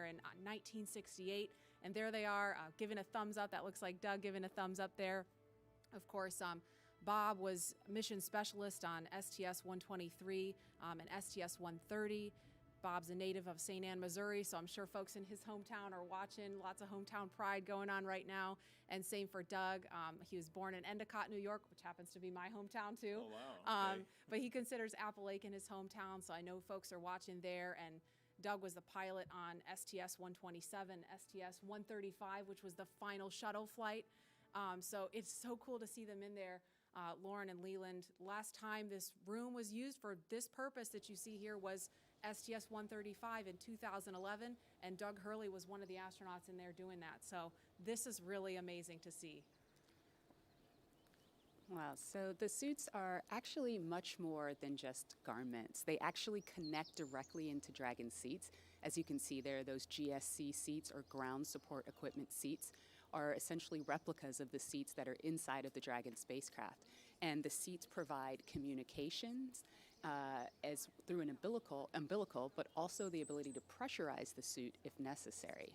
in 1968. And there they are, giving a thumbs up. That looks like Doug giving a thumbs up there. Of course, Bob was mission specialist on STS-123 and STS-130. Bob's a native of St. Anne, Missouri, so I'm sure folks in his hometown are watching. Lots of hometown pride going on right now. And same for Doug. He was born in Endicott, New York, which happens to be my hometown too. Oh, wow. Okay. But he considers Apple Lake in his hometown, so I know folks are watching there. And Doug was the pilot on STS-127, STS-135, which was the final shuttle flight. So it's so cool to see them in there. Lauren and Leland, last time this room was used for this purpose that you see here was STS-135 in 2011, and Doug Hurley was one of the astronauts in there doing that. So this is really amazing to see. Wow, so the suits are actually much more than just garments. They actually connect directly into Dragon seats. As you can see there, those GSC seats, or ground support equipment seats, are essentially replicas of the seats that are inside of the Dragon spacecraft. And the seats provide communications as through an umbilical, but also the ability to pressurize the suit if necessary.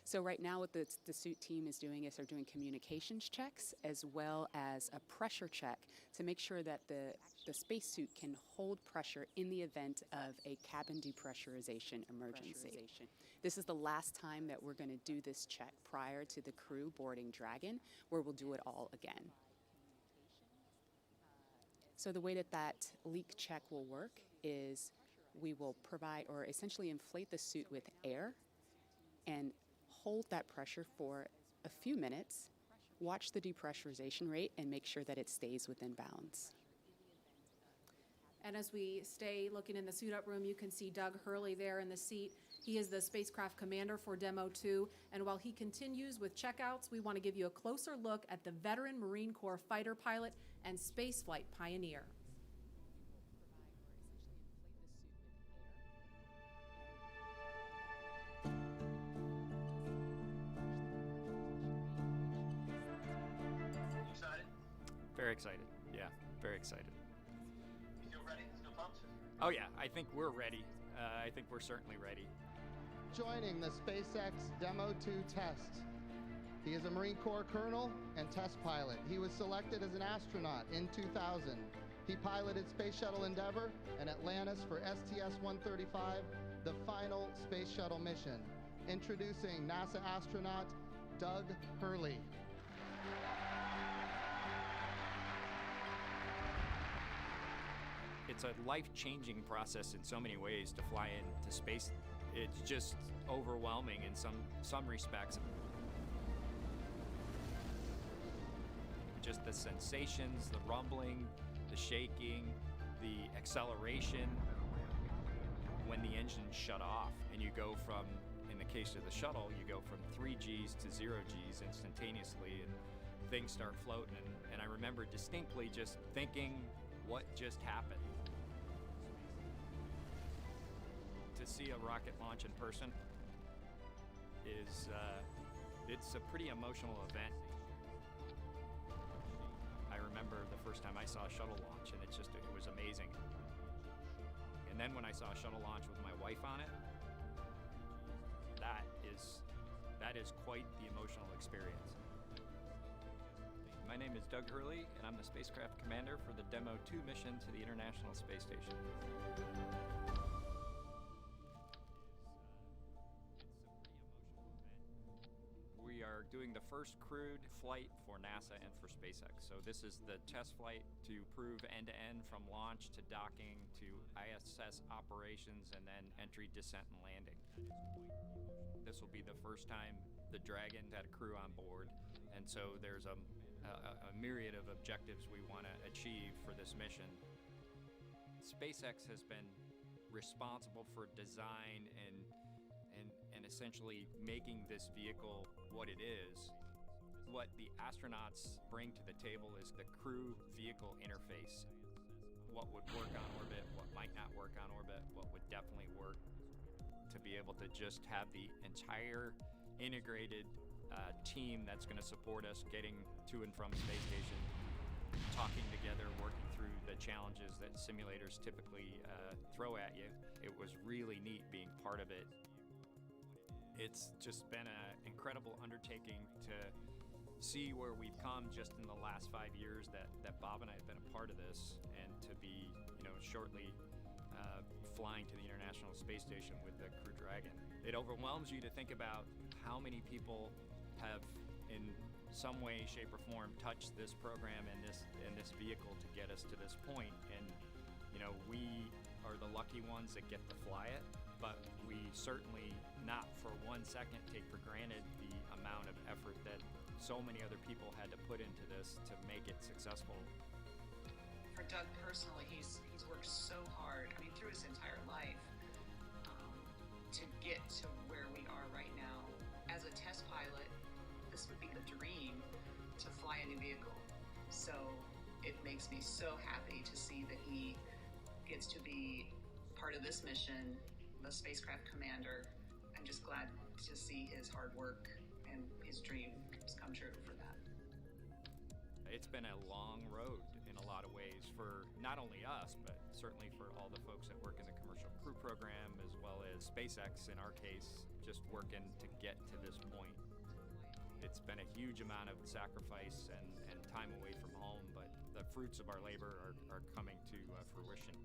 So right now what the suit team is doing is they're doing communications checks as well as a pressure check to make sure that the spacesuit can hold pressure in the event of a cabin depressurization emergency. This is the last time that we're going to do this check prior to the crew boarding Dragon, where we'll do it all again. So the way that leak check will work is we will provide or essentially inflate the suit with air and hold that pressure for a few minutes, watch the depressurization rate, and make sure that it stays within bounds. And as we stay looking in the suit up room, you can see Doug Hurley there in the seat. He is the spacecraft commander for Demo 2. And while he continues with checkouts, we want to give you a closer look at the veteran Marine Corps fighter pilot and spaceflight pioneer. Very excited. Yeah, very excited. You feel ready? Still pumped? Oh yeah, I think we're ready. I think we're certainly ready. Joining the SpaceX Demo 2 test. He is a Marine Corps colonel and test pilot. He was selected as an astronaut in 2000. He piloted Space Shuttle Endeavour and Atlantis for STS-135, the final space shuttle mission. Introducing NASA astronaut Doug Hurley. It's a life-changing process in so many ways to fly into space. It's just overwhelming in some respects. Just the sensations, the rumbling, the shaking, the acceleration. When the engines shut off and you go from, in the case of the shuttle, you go from 3 Gs to 0 Gs instantaneously, and things start floating. And I remember distinctly just thinking, what just happened? To see a rocket launch in person is, it's a pretty emotional event. I remember the first time I saw a shuttle launch, and it was amazing. And then when I saw a shuttle launch with my wife on it, that is quite the emotional experience. My name is Doug Hurley, and I'm the spacecraft commander for the Demo 2 mission to the International Space Station. We are doing the first crewed flight for NASA and for SpaceX. So this is the test flight to prove end-to-end from launch to docking to ISS operations and then entry, descent, and landing. This will be the first time the Dragon had a crew on board, and so there's a myriad of objectives we want to achieve for this mission. SpaceX has been responsible for design and essentially making this vehicle what it is. What the astronauts bring to the table is the crew vehicle interface. What would work on orbit, what might not work on orbit, what would definitely work, to be able to just have the entire integrated team that's going to support us getting to and from space station, talking together, working through the challenges that simulators typically throw at you. It was really neat being part of it. It's just been an incredible undertaking to see where we've come just in the last 5 years that Bob and I have been a part of this, and to be, shortly flying to the International Space Station with the Crew Dragon. It overwhelms you to think about how many people have, in some way, shape, or form, touched this program and this vehicle to get us to this point. And we are the lucky ones that get to fly it, but we certainly not for 1 second take for granted the amount of effort that so many other people had to put into this to make it successful. For Doug personally, he's worked so hard, through his entire life, to get to where we are right now. As a test pilot, this would be the dream to fly a new vehicle. So it makes me so happy to see that he gets to be part of this mission, the spacecraft commander. I'm just glad to see his hard work and his dreams come true for that. It's been a long road in a lot of ways for not only us, but certainly for all the folks that work in the Commercial Crew Program, as well as SpaceX in our case, just working to get to this point. It's been a huge amount of sacrifice and time away from home, but the fruits of our labor are coming to fruition.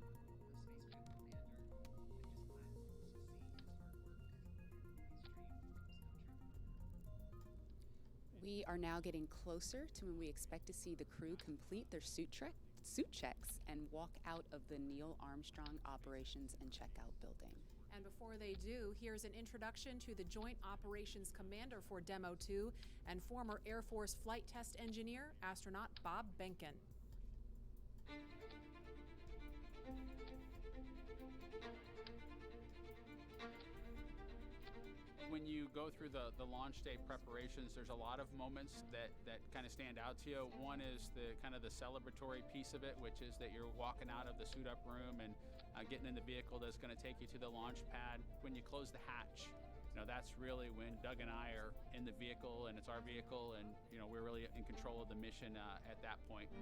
We are now getting closer to when we expect to see the crew complete their suit checks and walk out of the Neil Armstrong Operations and Checkout building. And before they do, here's an introduction to the Joint Operations Commander for Demo 2 and former Air Force flight test engineer, astronaut Bob Behnken. When you go through the launch day preparations, there's a lot of moments that kind of stand out to you. One is the kind of the celebratory piece of it, which is that you're walking out of the suit up room and getting in the vehicle that's going to take you to the launch pad. When you close the hatch, that's really when Doug and I are in the vehicle, and it's our vehicle, and we're really in control of the mission at that point.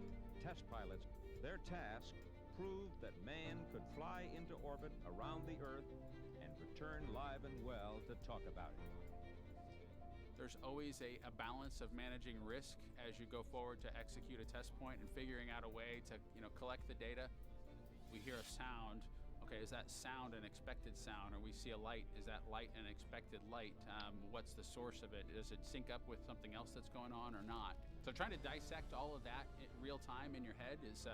Test pilots, their task proved that man could fly into orbit around the Earth and return live and well to talk about it. There's always a balance of managing risk as you go forward to execute a test point and figuring out a way to collect the data. We hear a sound. Okay, is that sound an expected sound? Or we see a light, is that light an expected light? What's the source of it? Does it sync up with something else that's going on or not? So trying to dissect all of that in real time in your head is,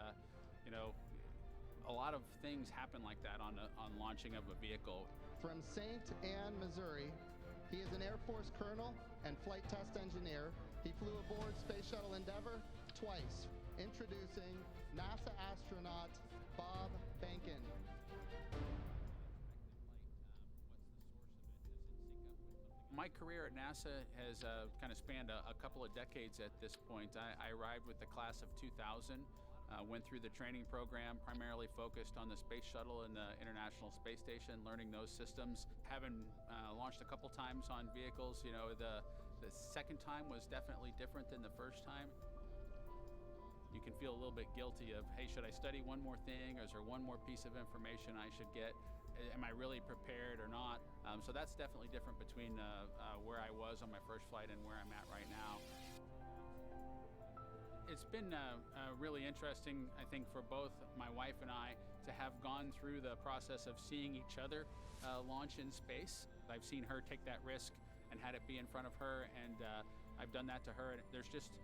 a lot of things happen like that on launching of a vehicle. From St. Anne, Missouri, he is an Air Force colonel and flight test engineer. He flew aboard Space Shuttle Endeavour twice. Introducing NASA astronaut Bob Behnken. My career at NASA has kind of spanned a couple of decades at this point. I arrived with the class of 2000. Went through the training program, primarily focused on the Space Shuttle and the International Space Station, learning those systems. Having launched a couple times on vehicles, the second time was definitely different than the first time. You can feel a little bit guilty of, hey, should I study one more thing, or is there one more piece of information I should get? Am I really prepared or not? So that's definitely different between where I was on my first flight and where I'm at right now. It's been really interesting, I think, for both my wife and I to have gone through the process of seeing each other launch in space. I've seen her take that risk and had it be in front of her, and I've done that to her. And there's just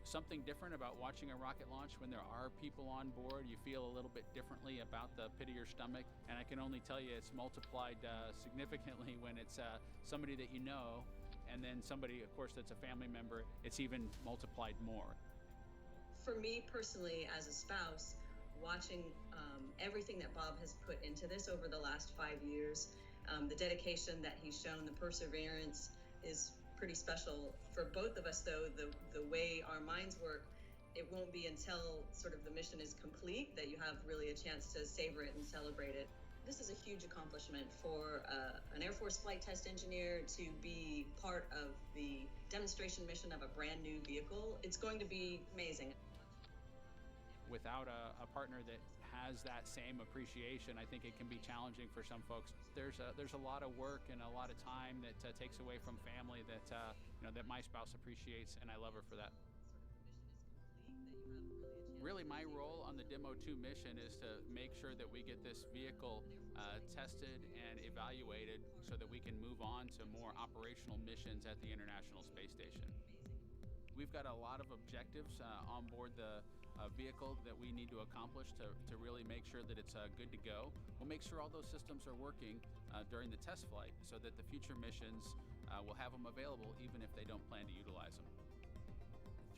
something different about watching a rocket launch when there are people on board. You feel a little bit differently about the pit of your stomach, and I can only tell you it's multiplied significantly when it's somebody that you know, and then somebody, of course, that's a family member. It's even multiplied more. For me personally, as a spouse, watching everything that Bob has put into this over the last 5 years, the dedication that he's shown, the perseverance is pretty special. For both of us, though, the way our minds work, it won't be until sort of the mission is complete that you have really a chance to savor it and celebrate it. This is a huge accomplishment for an Air Force flight test engineer to be part of the demonstration mission of a brand new vehicle. It's going to be amazing. Without a partner that has that same appreciation. I think it can be challenging for some folks. There's a lot of work and a lot of time that takes away from family that that my spouse appreciates, and I love her for that. Really, my role on the Demo 2 mission is to make sure that we get this vehicle tested and evaluated so that we can move on to more operational missions at the International Space Station. We've got a lot of objectives on board the vehicle that we need to accomplish to really make sure that it's good to go. We'll make sure all those systems are working during the test flight so that the future missions will have them available even if they don't plan to utilize them.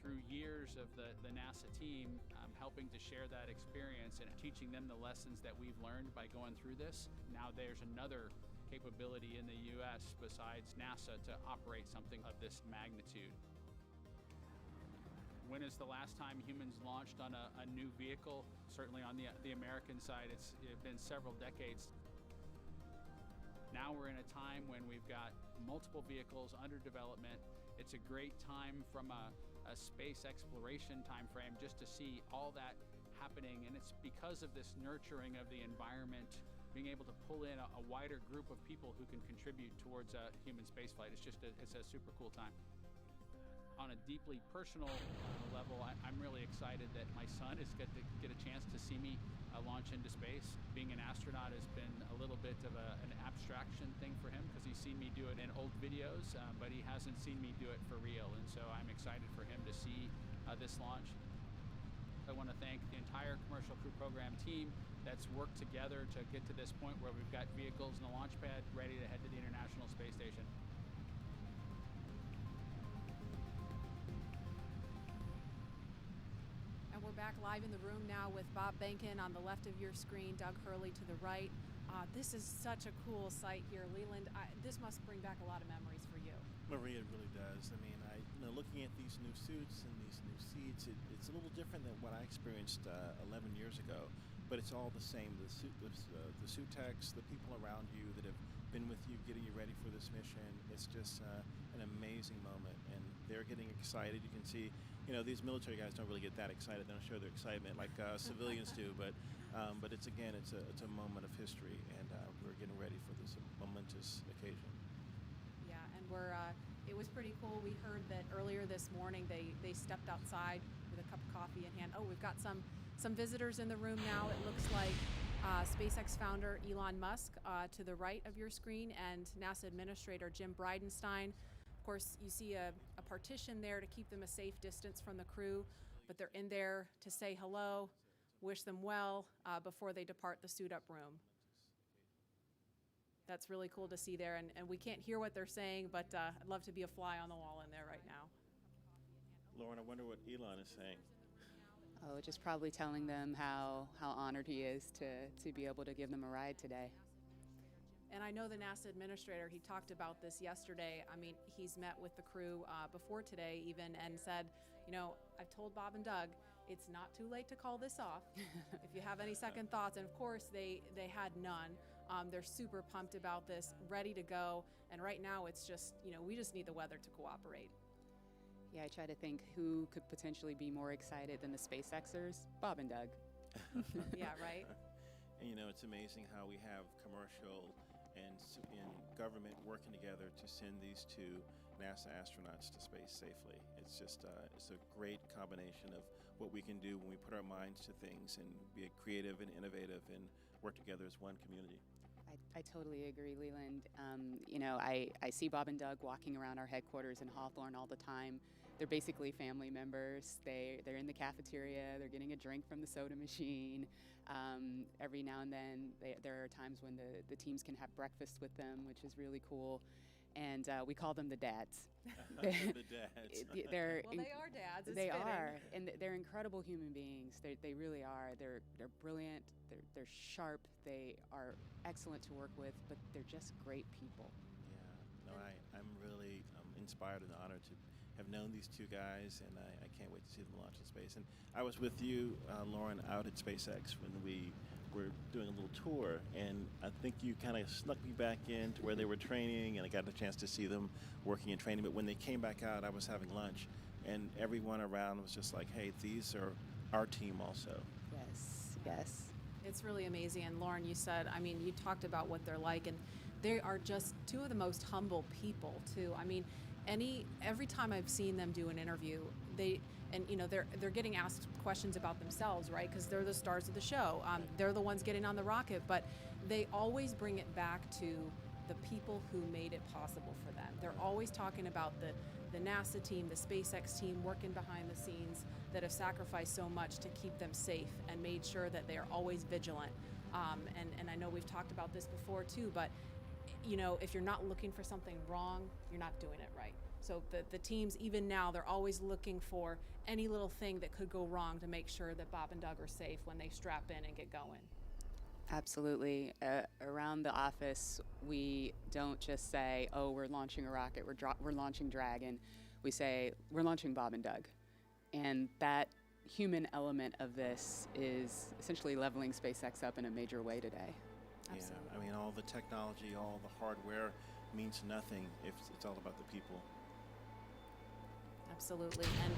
Through years of the NASA team helping to share that experience and teaching them the lessons that we've learned by going through this, now there's another capability in the U.S. besides NASA to operate something of this magnitude. When is the last time humans launched on a new vehicle? Certainly on the American side, it's been several decades. Now we're in a time when we've got multiple vehicles under development. It's a great time from a space exploration time frame just to see all that happening, and it's because of this nurturing of the environment, being able to pull in a wider group of people who can contribute towards human spaceflight. It's a super cool time. On a deeply personal level, I'm really excited that my son is going to get a chance to see me launch into space. Being an astronaut has been a little bit of an abstraction thing for him because he's seen me do it in old videos, but he hasn't seen me do it for real, and so I'm excited for him to see this launch. I want to thank the entire Commercial Crew Program team that's worked together to get to this point where we've got vehicles and a launch pad ready to head to the International Space Station. We're back live in the room now with Bob Behnken on the left of your screen, Doug Hurley to the right. This is such a cool site here, Leland. This must bring back a lot of memories for you. Maria, it really does. I mean, looking at these new suits and these new seats, it's a little different than what I experienced 11 years ago, but it's all the same. The suit techs, the people around you that have been with you, getting you ready for this mission. It's just an amazing moment, and they're getting excited. You can see, these military guys don't really get that excited. They don't show their excitement like civilians do, but it's a moment of history, and we're getting ready for this momentous occasion. Yeah, and it was pretty cool. We heard that earlier this morning they stepped outside with a cup of coffee in hand. Oh, we've got some visitors in the room now. It looks like SpaceX founder Elon Musk to the right of your screen, and NASA Administrator Jim Bridenstine. Of course, you see a partition there to keep them a safe distance from the crew, but they're in there to say hello, wish them well before they depart the suit-up room. That's really cool to see there, and we can't hear what they're saying, but I'd love to be a fly on the wall in there right now. Lauren, I wonder what Elon is saying. Oh, just probably telling them how honored he is to be able to give them a ride today. And I know the NASA administrator, he talked about this yesterday. I mean, he's met with the crew before today even and said, I've told Bob and Doug, it's not too late to call this off if you have any second thoughts. And of course, they had none. They're super pumped about this, ready to go. And right now it's just, we just need the weather to cooperate. Yeah, I try to think who could potentially be more excited than the SpaceXers. Bob and Doug. Yeah, right? And it's amazing how we have commercial and government working together to send these two NASA astronauts to space safely. It's just it's a great combination of what we can do when we put our minds to things and be creative and innovative and work together as one community. I totally agree, Leland. I see Bob and Doug walking around our headquarters in Hawthorne all the time. They're basically family members. They're in the cafeteria. They're getting a drink from the soda machine. Every now and then, there are times when the teams can have breakfast with them, which is really cool. And we call them the dads. The dads. They are dads. It's they fitting. are, and they're incredible human beings. They really are. They're brilliant. They're sharp. They are excellent to work with, but they're just great people. Yeah. No, I'm really inspired and honored to have known these two guys, and I can't wait to see them launch in space. And I was with you, Lauren, out at SpaceX when we were doing a little tour, and I think you kind of snuck me back in to where they were training, and I got a chance to see them working and training. But when they came back out, I was having lunch, and everyone around was just like, hey, these are our team also. Yes. It's really amazing. And Lauren, you said, I mean, you talked about what they're like, and they are just two of the most humble people too. I mean, every time I've seen them do an interview, they're getting asked questions about themselves, right? Because they're the stars of the show. They're the ones getting on the rocket, but they always bring it back to the people who made it possible for them. They're always talking about the NASA team, the SpaceX team working behind the scenes that have sacrificed so much to keep them safe and made sure that they are always vigilant. And I know we've talked about this before too, but if you're not looking for something wrong, you're not doing it right. So the teams, even now, they're always looking for any little thing that could go wrong to make sure that Bob and Doug are safe when they strap in and get going. Absolutely. Around the office, we don't just say, oh, we're launching a rocket, we're launching Dragon. We say, we're launching Bob and Doug. And that human element of this is essentially leveling SpaceX up in a major way today. Absolutely. Yeah, I mean, all the technology, all the hardware means nothing if it's all about the people. Absolutely. And,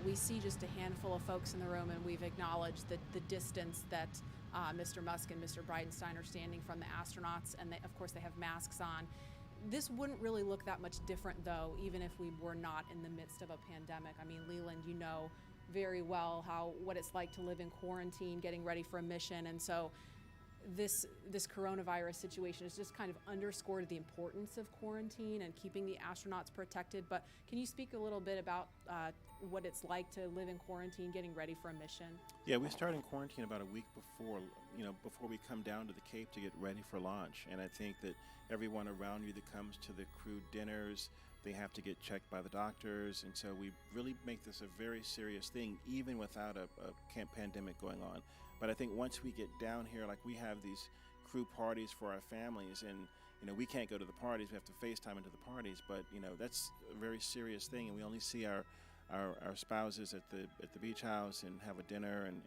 we see just a handful of folks in the room, and we've acknowledged the distance that Mr. Musk and Mr. Bridenstine are standing from the astronauts, and of course they have masks on. This wouldn't really look that much different, though, even if we were not in the midst of a pandemic. I mean, Leland, you know very well what it's like to live in quarantine, getting ready for a mission, and so this coronavirus situation has just kind of underscored the importance of quarantine and keeping the astronauts protected. But can you speak a little bit about what it's like to live in quarantine, getting ready for a mission? Yeah, we start in quarantine about a week before we come down to the Cape to get ready for launch. And I think that everyone around you that comes to the crew dinners, they have to get checked by the doctors. And so we really make this a very serious thing, even without a pandemic going on. But I think once we get down here, like we have these crew parties for our families, and we can't go to the parties, we have to FaceTime into the parties, but that's a very serious thing, and we only see our spouses at the beach house and have a dinner and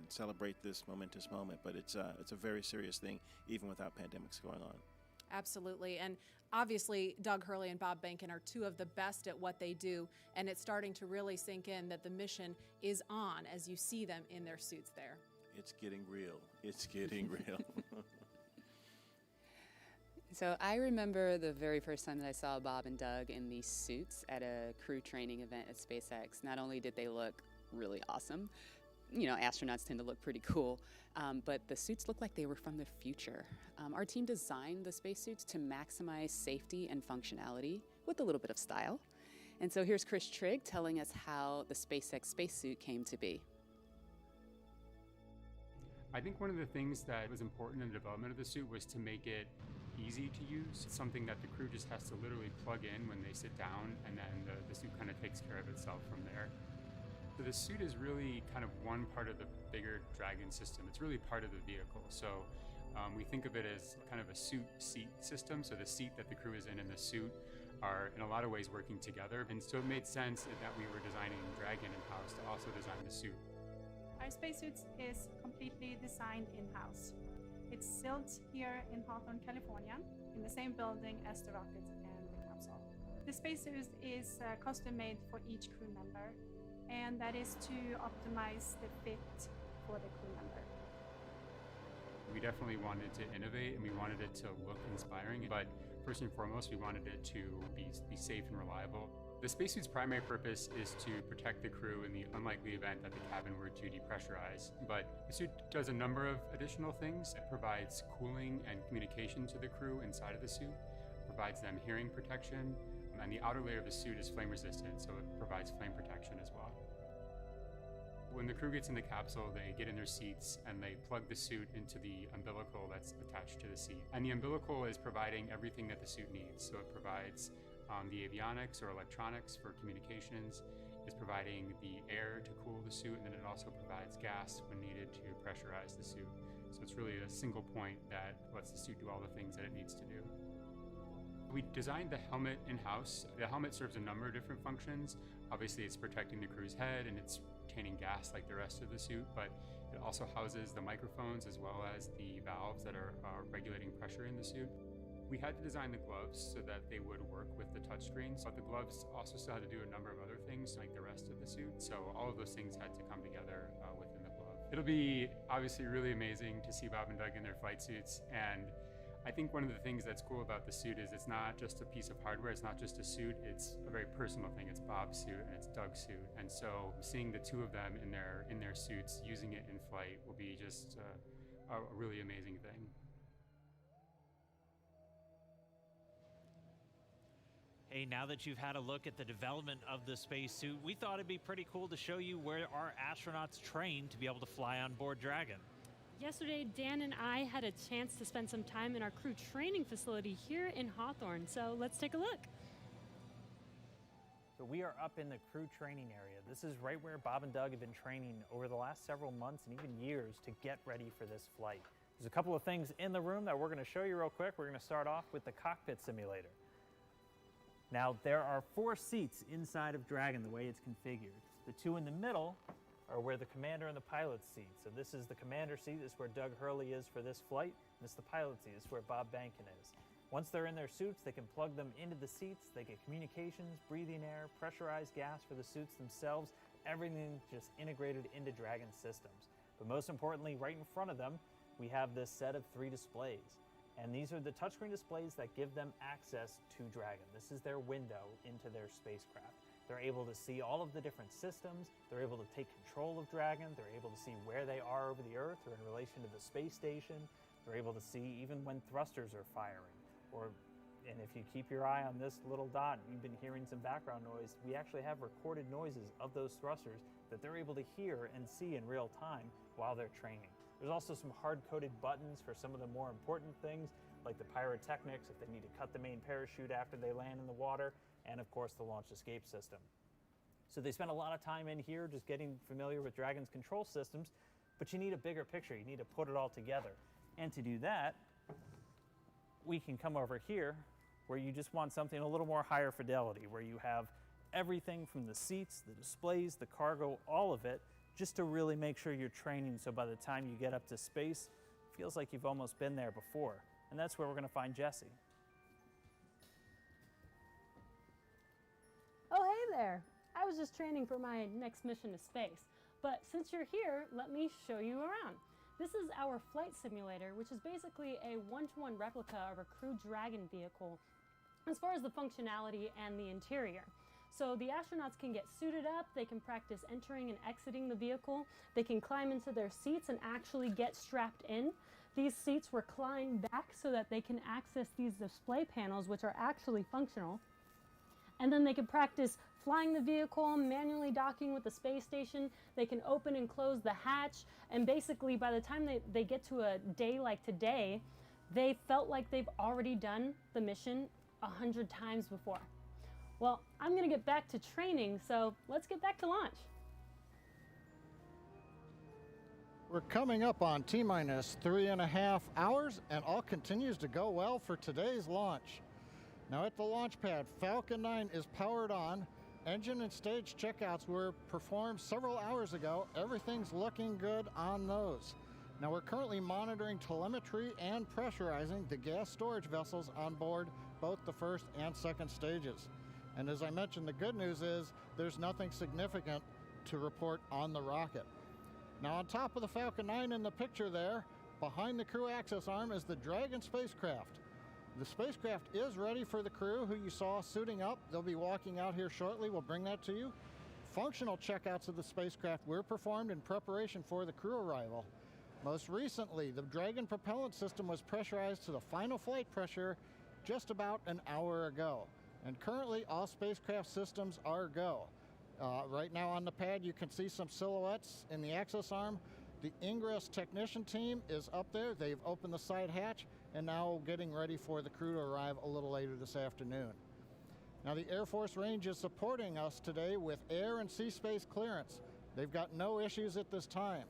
celebrate this momentous moment. But it's a very serious thing, even without pandemics going on. Absolutely. And obviously, Doug Hurley and Bob Behnken are two of the best at what they do, and it's starting to really sink in that the mission is on as you see them in their suits there. It's getting real. It's getting real. So I remember the very first time that I saw Bob and Doug in these suits at a crew training event at SpaceX. Not only did they look really awesome, astronauts tend to look pretty cool, but the suits looked like they were from the future. Our team designed the spacesuits to maximize safety and functionality with a little bit of style. And so here's Chris Trigg telling us how the SpaceX spacesuit came to be. I think one of the things that was important in the development of the suit was to make it easy to use. It's something that the crew just has to literally plug in when they sit down, and then the suit kind of takes care of itself from there. So the suit is really kind of one part of the bigger Dragon system. It's really part of the vehicle. So we think of it as kind of a suit-seat system. So the seat that the crew is in and the suit are in a lot of ways working together. And so it made sense that we were designing Dragon in-house to also design the suit. Our spacesuits is completely designed in-house. It's built here in Hawthorne, California, in the same building as the rocket and the capsule. The spacesuit is custom made for each crew member, and that is to optimize the fit for the crew member. We definitely wanted to innovate, and we wanted it to look inspiring, but first and foremost, we wanted it to be safe and reliable. The spacesuit's primary purpose is to protect the crew in the unlikely event that the cabin were to depressurize. But the suit does a number of additional things. It provides cooling and communication to the crew inside of the suit, provides them hearing protection, and the outer layer of the suit is flame resistant, so it provides flame protection as well. When the crew gets in the capsule, they get in their seats and they plug the suit into the umbilical that's attached to the seat. And the umbilical is providing everything that the suit needs. So it provides the avionics or electronics for communications, is providing the air to cool the suit, and then it also provides gas when needed to pressurize the suit. So it's really a single point that lets the suit do all the things that it needs to do. We designed the helmet in-house. The helmet serves a number of different functions. Obviously, it's protecting the crew's head and it's retaining gas like the rest of the suit, but it also houses the microphones as well as the valves that are regulating pressure in the suit. We had to design the gloves so that they would work with the touchscreens, but the gloves also still had to do a number of other things like the rest of the suit. So all of those things had to come together within the glove. It'll be obviously really amazing to see Bob and Doug in their flight suits, and I think one of the things that's cool about the suit is it's not just a piece of hardware, it's not just a suit, it's a very personal thing. It's Bob's suit and it's Doug's suit, and so seeing the two of them in their suits using it in flight will be just a really amazing thing. Hey, now that you've had a look at the development of the spacesuit, we thought it'd be pretty cool to show you where our astronauts train to be able to fly on board Dragon. Yesterday, Dan and I had a chance to spend some time in our crew training facility here in Hawthorne, so let's take a look. So we are up in the crew training area. This is right where Bob and Doug have been training over the last several months and even years to get ready for this flight. There's a couple of things in the room that we're going to show you real quick. We're going to start off with the cockpit simulator. Now, there are 4 seats inside of Dragon the way it's configured. The 2 in the middle are where the commander and the pilot's seat. So this is the commander seat. This is where Doug Hurley is for this flight. And this is the pilot seat. This is where Bob Bankin is. Once they're in their suits, they can plug them into the seats. They get communications, breathing air, pressurized gas for the suits themselves. Everything just integrated into Dragon systems. But most importantly, right in front of them, we have this set of 3 displays. And these are the touchscreen displays that give them access to Dragon. This is their window into their spacecraft. They're able to see all of the different systems. They're able to take control of Dragon. They're able to see where they are over the Earth or in relation to the space station. They're able to see even when thrusters are firing. And if you keep your eye on this little dot, you've been hearing some background noise. We actually have recorded noises of those thrusters that they're able to hear and see in real time while they're training. There's also some hard-coded buttons for some of the more important things, like the pyrotechnics, if they need to cut the main parachute after they land in the water, and of course the launch escape system. So they spend a lot of time in here just getting familiar with Dragon's control systems, but you need a bigger picture. You need to put it all together. And to do that, we can come over here where you just want something a little more higher fidelity, where you have everything from the seats, the displays, the cargo, all of it, just to really make sure you're training so by the time you get up to space, it feels like you've almost been there before. And that's where we're going to find Jesse. Oh, hey there. I was just training for my next mission to space. But since you're here, let me show you around. This is our flight simulator, which is basically a one-to-one replica of a Crew Dragon vehicle as far as the functionality and the interior. So the astronauts can get suited up, they can practice entering and exiting the vehicle, they can climb into their seats and actually get strapped in. These seats recline back so that they can access these display panels, which are actually functional. And then they can practice flying the vehicle, manually docking with the space station. They can open and close the hatch. And basically, by the time they get to a day like today, they felt like they've already done the mission 100 times before. Well, I'm going to get back to training, so let's get back to launch. We're coming up on T-minus 3.5 hours, and all continues to go well for today's launch. Now at the launch pad, Falcon 9 is powered on. Engine and stage checkouts were performed several hours ago. Everything's looking good on those. Now we're currently monitoring telemetry and pressurizing the gas storage vessels on board both the first and second stages. And as I mentioned, the good news is there's nothing significant to report on the rocket. Now on top of the Falcon 9 in the picture there, behind the crew access arm is the Dragon spacecraft. The spacecraft is ready for the crew who you saw suiting up. They'll be walking out here shortly. We'll bring that to you. Functional checkouts of the spacecraft were performed in preparation for the crew arrival. Most recently, the Dragon propellant system was pressurized to the final flight pressure just about an hour ago. And currently, all spacecraft systems are go. Right now on the pad, you can see some silhouettes in the access arm. The ingress technician team is up there. They've opened the side hatch and now getting ready for the crew to arrive a little later this afternoon. Now the Air Force Range is supporting us today with air and sea space clearance. They've got no issues at this time.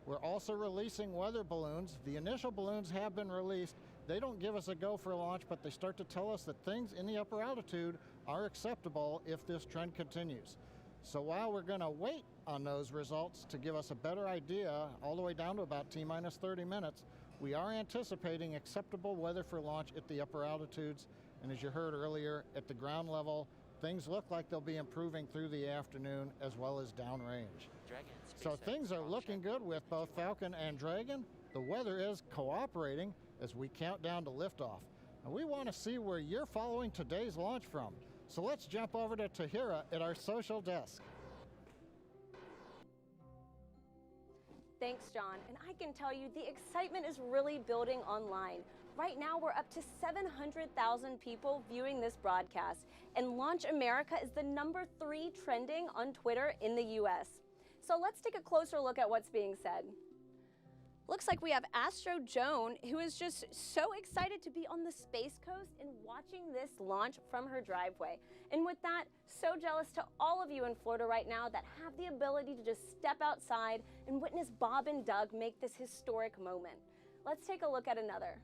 We're also releasing weather balloons. The initial balloons have been released. They don't give us a go for launch, but they start to tell us that things in the upper altitude are acceptable if this trend continues. So while we're going to wait on those results to give us a better idea, all the way down to about T-minus 30 minutes, we are anticipating acceptable weather for launch at the upper altitudes. And as you heard earlier, at the ground level, things look like they'll be improving through the afternoon as well as downrange. So things are looking good with both Falcon and Dragon. The weather is cooperating as we count down to liftoff. And we want to see where you're following today's launch from. So let's jump over to Tahira at our social desk. Thanks, John. And I can tell you the excitement is really building online. Right now, we're up to 700,000 people viewing this broadcast, and Launch America is the #3 trending on Twitter in the US. So let's take a closer look at what's being said. Looks like we have Astro Joan, who is just so excited to be on the Space Coast and watching this launch from her driveway. And with that, so jealous to all of you in Florida right now that have the ability to just step outside and witness Bob and Doug make this historic moment. Let's take a look at another.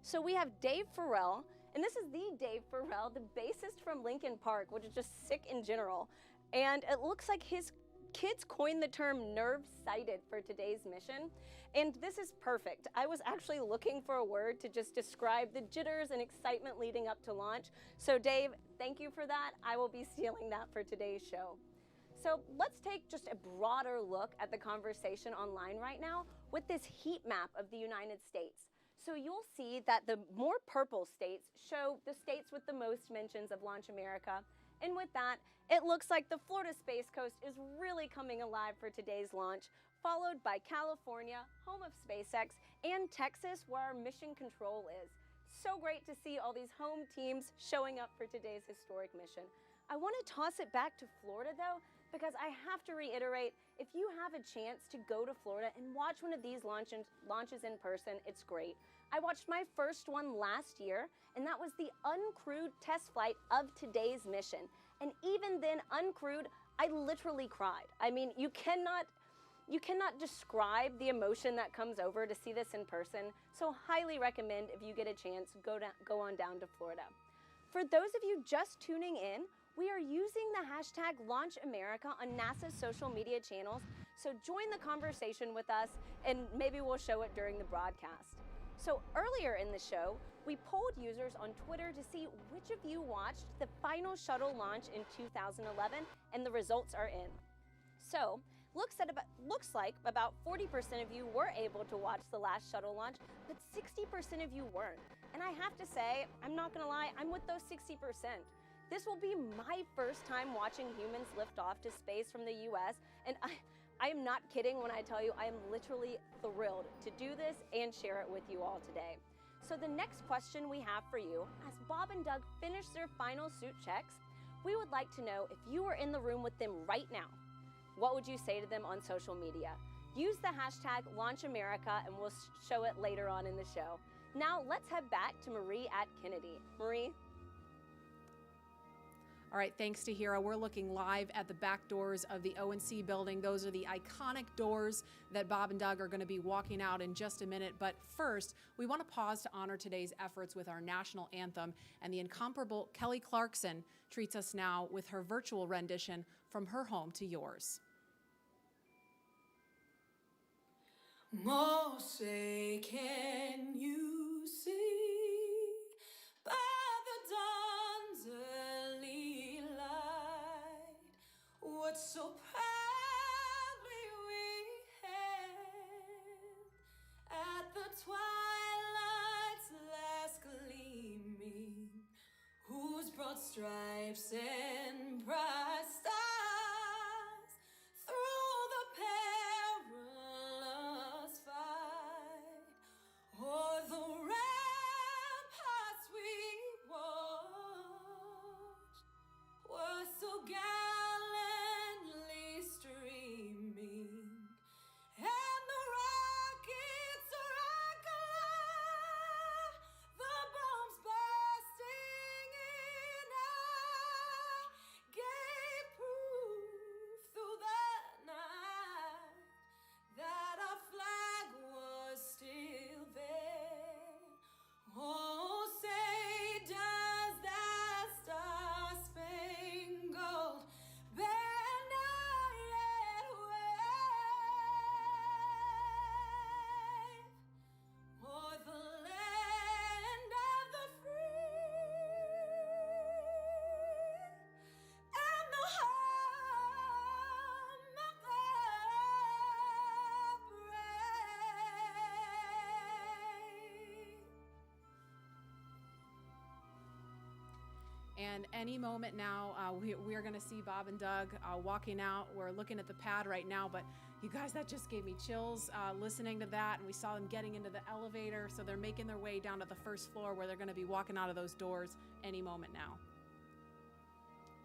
So we have Dave Farrell, and this is the Dave Farrell, the bassist from Linkin Park, which is just sick in general. And it looks like his kids coined the term nerve-sighted for today's mission, and this is perfect. I was actually looking for a word to just describe the jitters and excitement leading up to launch. So Dave, thank you for that. I will be stealing that for today's show. So let's take just a broader look at the conversation online right now with this heat map of the United States. So you'll see that the more purple states show the states with the most mentions of Launch America. And with that, it looks like the Florida Space Coast is really coming alive for today's launch, followed by California, home of SpaceX, and Texas, where our mission control is. So great to see all these home teams showing up for today's historic mission. I want to toss it back to Florida, though, because I have to reiterate, if you have a chance to go to Florida and watch one of these launches in person, it's great. I watched my first one last year, and that was the uncrewed test flight of today's mission. And even then, uncrewed, I literally cried. I mean, you cannot describe the emotion that comes over to see this in person. So highly recommend, if you get a chance, go on down to Florida. For those of you just tuning in, we are using the hashtag #LaunchAmerica on NASA's social media channels, so join the conversation with us, and maybe we'll show it during the broadcast. So earlier in the show, we polled users on Twitter to see which of you watched the final shuttle launch in 2011, and the results are in. So, looks like about 40% of you were able to watch the last shuttle launch, but 60% of you weren't. And I have to say, I'm not gonna lie, I'm with those 60%. This will be my first time watching humans lift off to space from the US, and I am not kidding when I tell you I am literally thrilled to do this and share it with you all today. So the next question we have for you, as Bob and Doug finish their final suit checks, we would like to know if you were in the room with them right now, what would you say to them on social media? Use the hashtag #LaunchAmerica, and we'll show it later on in the show. Now let's head back to Marie at Kennedy. Marie? All right, thanks to Hira. We're looking live at the back doors of the O&C building. Those are the iconic doors that Bob and Doug are going to be walking out in just a minute. But first, we want to pause to honor today's efforts with our national anthem. And the incomparable Kelly Clarkson treats us now with her virtual rendition from her home to yours. Moshe, can you see by the dawn's early light what so proudly we hailed at the twilight's last gleaming, whose broad stripes and bright stars through the perilous fight o'er the ramparts we watched were so gallantly streaming, and the rockets rank alive, the bombs bursting in air gave And any moment now, we are going to see Bob and Doug walking out. We're looking at the pad right now, but you guys, that just gave me chills listening to that. And we saw them getting into the elevator. So they're making their way down to the first floor where they're going to be walking out of those doors any moment now.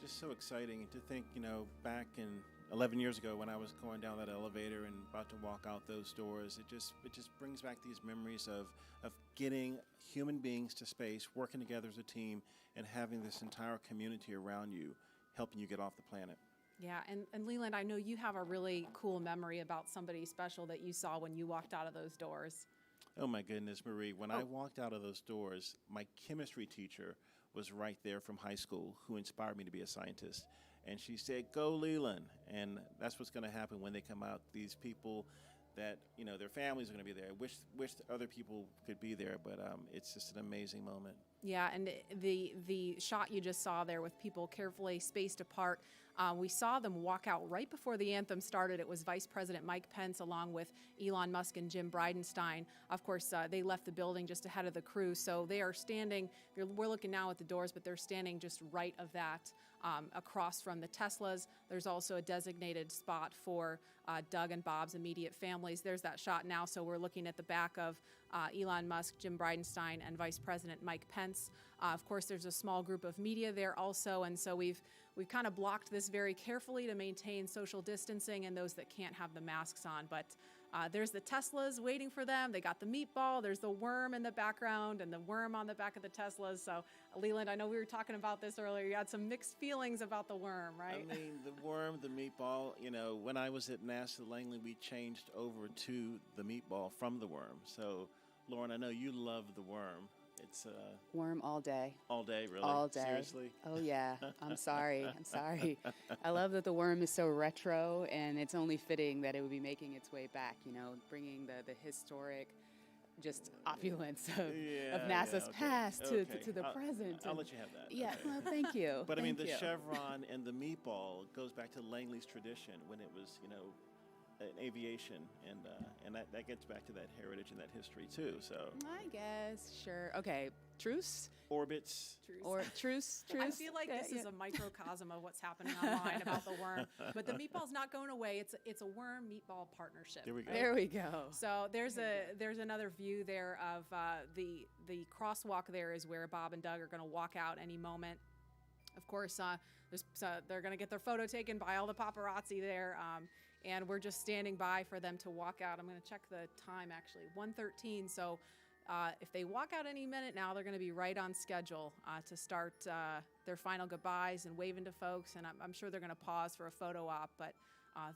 Just so exciting to think, back in 11 years ago when I was going down that elevator and about to walk out those doors, it just brings back these memories of getting human beings to space, working together as a team, and having this entire community around you helping you get off the planet. Yeah, and Leland, I know you have a really cool memory about somebody special that you saw when you walked out of those doors. Oh my goodness, Marie, when I walked out of those doors, my chemistry teacher was right there from high school, who inspired me to be a scientist. And she said, "Go Leland." And that's what's going to happen when they come out. These people that, their families are going to be there. I wish other people could be there, but it's just an amazing moment. Yeah, and the shot you just saw there with people carefully spaced apart, we saw them walk out right before the anthem started. It was Vice President Mike Pence along with Elon Musk and Jim Bridenstine. Of course, they left the building just ahead of the crew, so they are standing, we're looking now at the doors, but they're standing just right of that, across from the Teslas. There's also a designated spot for Doug and Bob's immediate families. There's that shot now, so we're looking at the back of Elon Musk, Jim Bridenstine, and Vice President Mike Pence. Of course, there's a small group of media there also, and so we've kind of blocked this very carefully to maintain social distancing and those that can't have the masks on. But there's the Teslas waiting for them. They got the meatball. There's the worm in the background and the worm on the back of the Teslas. So, Leland, I know we were talking about this earlier. You had some mixed feelings about the worm, right? I mean, the worm, the meatball, when I was at NASA Langley, we changed over to the meatball from the worm. So, Lauren, I know you love the worm. It's worm all day. All day, really? All day. Seriously? Oh, yeah. I'm sorry. I love that the worm is so retro, and it's only fitting that it would be making its way back, bringing the historic just opulence of NASA's past to the present. I'll let you have that. Yeah, okay. well, thank you. But I mean, the chevron and the meatball goes back to Langley's tradition when it was, in aviation, and that gets back to that heritage and that history too. So I guess, sure. Okay, truce. Orbits. Or truce. I feel like this is a microcosm of what's happening online about the worm. But the meatball's not going away. It's a worm meatball partnership. There we go. Right? There we go. So there's another view there of the crosswalk. There is where Bob and Doug are going to walk out any moment. Of course, they're going to get their photo taken by all the paparazzi there. And we're just standing by for them to walk out. I'm going to check the time, actually, 1:13. So if they walk out any minute now, they're going to be right on schedule to start their final goodbyes and waving to folks. And I'm sure they're going to pause for a photo op. But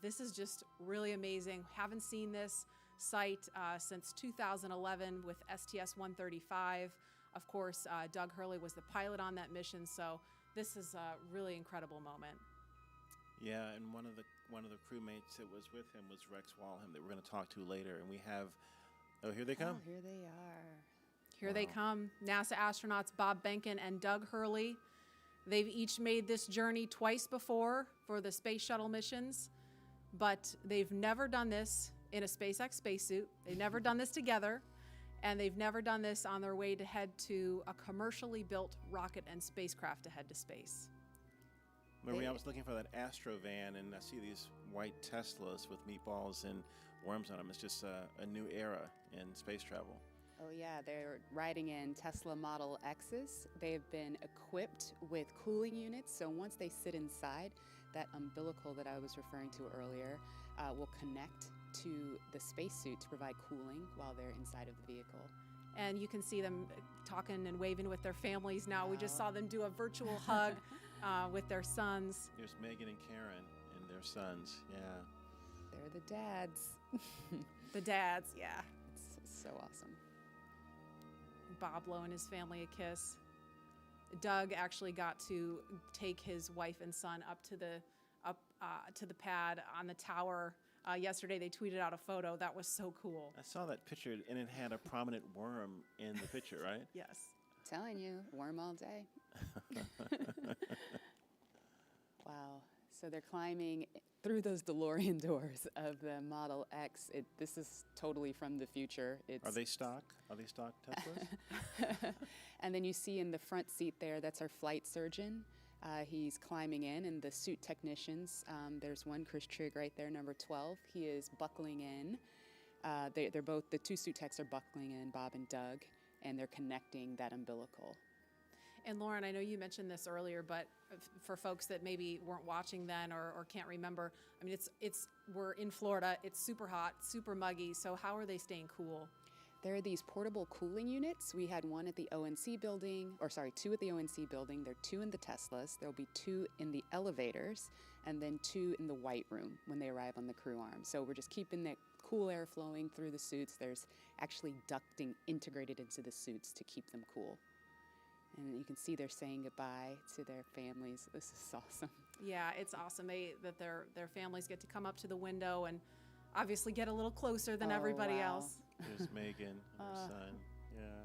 this is just really amazing. Haven't seen this site since 2011 with STS-135. Of course, Doug Hurley was the pilot on that mission. So this is a really incredible moment. Yeah, and one of the crewmates that was with him was Rex Walham that we're going to talk to later, and we have. Oh, here they come. Oh, here they are. Here they come, NASA astronauts Bob Behnken and Doug Hurley. They've each made this journey twice before for the space shuttle missions, but they've never done this in a SpaceX spacesuit. They've never done this together, and they've never done this on their way to head to a commercially built rocket and spacecraft to head to space. Marie, I was looking for that Astro van, and I see these white Teslas with meatballs and worms on them. It's just a new era in space travel. Oh, yeah. They're riding in Tesla Model X's. They've been equipped with cooling units, so once they sit inside, that umbilical that I was referring to earlier will connect to the spacesuit to provide cooling while they're inside of the vehicle. And you can see them talking and waving with their families now. Wow. We just saw them do a virtual hug with their sons. There's Megan and Karen and their sons, yeah. They're the dads. The dads, yeah. It's so awesome. Bob blowing his family a kiss. Doug actually got to take his wife and son up to the pad on the tower. Yesterday they tweeted out a photo. That was so cool. I saw that picture, and it had a prominent worm in the picture, right? Yes. I'm telling you, worm all day. Wow. So they're climbing through those DeLorean doors of the Model X. This is totally from the future. Are they stock? Are they stock Teslas? And then you see in the front seat there, that's our flight surgeon. He's climbing in, and the suit technicians, there's one, Chris Trigg right there, number 12. He is buckling in. They're both, the two suit techs are buckling in, Bob and Doug, and they're connecting that umbilical. And Lauren, I know you mentioned this earlier, but for folks that maybe weren't watching then or can't remember, I mean, we're in Florida, it's super hot, super muggy, so how are they staying cool? There are these portable cooling units. We had one at the ONC building, two at the ONC building. There are 2 in the Teslas. There'll be 2 in the elevators, and then 2 in the white room when they arrive on the crew arm. So we're just keeping that cool air flowing through the suits. There's actually ducting integrated into the suits to keep them cool. And you can see they're saying goodbye to their families. This is awesome. Yeah, it's awesome that their families get to come up to the window and obviously get a little closer than everybody else. There's Megan and her son. Yeah.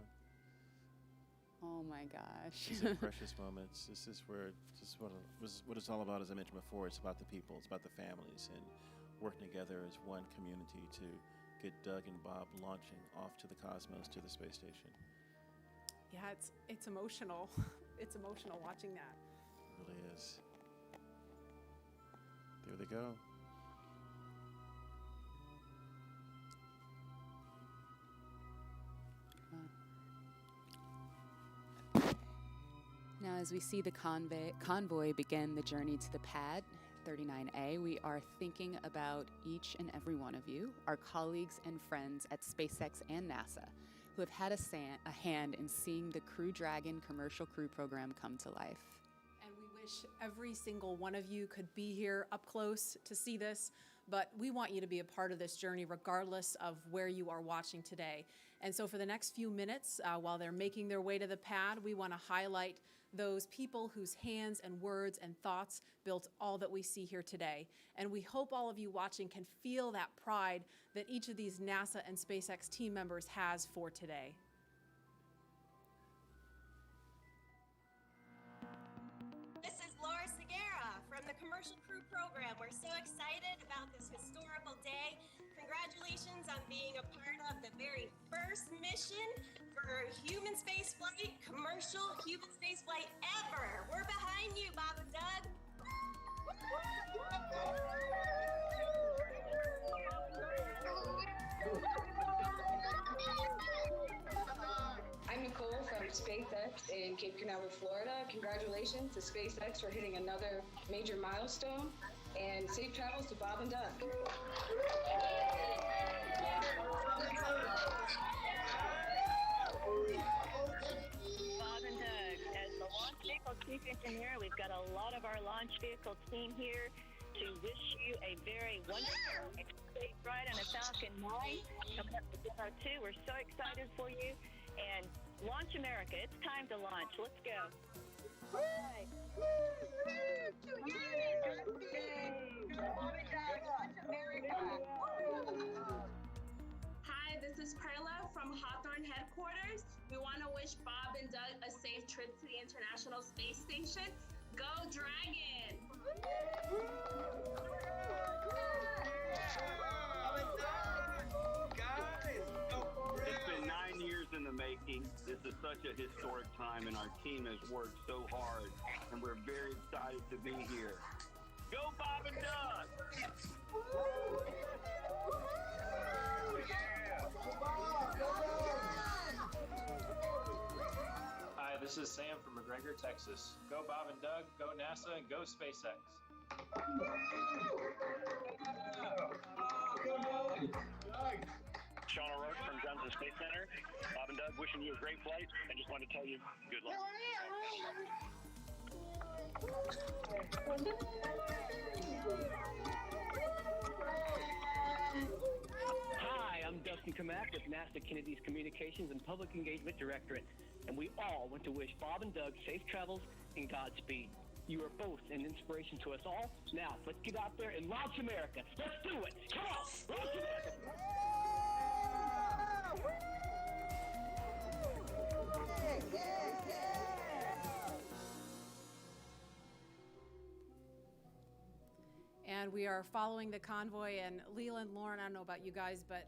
Oh my gosh. These are precious moments. This is what it's all about, as I mentioned before. It's about the people. It's about the families and working together as one community to get Doug and Bob launching off to the cosmos, to the space station. Yeah, it's emotional. It's emotional watching that. It really is. There they go. Now, as we see the convoy begin the journey to the pad, 39A, we are thinking about each and every one of you, our colleagues and friends at SpaceX and NASA, who have had a hand in seeing the Crew Dragon commercial crew program come to life. And we wish every single one of you could be here up close to see this, but we want you to be a part of this journey regardless of where you are watching today. And so for the next few minutes, while they're making their way to the pad, we want to highlight those people whose hands and words and thoughts built all that we see here today. And we hope all of you watching can feel that pride that each of these NASA and SpaceX team members has for today. This is Laura Segura from the Commercial Crew Program. We're so excited about this historical day. Congratulations on being a part of the very first mission for human space flight, commercial human space flight ever. We're behind you, Bob and Doug. I'm Nicole from SpaceX in Cape Canaveral, Florida. Congratulations to SpaceX for hitting another major milestone, and safe travels to Bob and Doug. Bob and Doug, as the launch vehicle chief engineer, we've got a lot of our launch vehicle team here to wish you a very wonderful, safe ride on a Falcon 9. Coming up to Demo 2, we're so excited for you. And Launch America, it's time to launch. Let's go. Right. Hi, this is Perla from Hawthorne headquarters. We want to wish Bob and Doug a safe trip to the International Space Station. Go Dragon! It's been 9 years in the making. This is such a historic time, and our team has worked so hard, and we're very excited to be here. Go Bob and Doug! Hi, this is Sam from McGregor, Texas. Go Bob and Doug, go NASA, and go SpaceX. Sean O'Rourke from Johnson Space Center. Bob and Doug, wishing you a great flight. I just wanted to tell you good luck. Hi, I'm Dustin Kamak with NASA Kennedy's Communications and Public Engagement Directorate, and we all want to wish Bob and Doug safe travels and Godspeed. You are both an inspiration to us all. Now, let's get out there and launch America. Let's do it. Come on, launch America. And and we are following the convoy. And Leland, Lauren, I don't know about you guys, but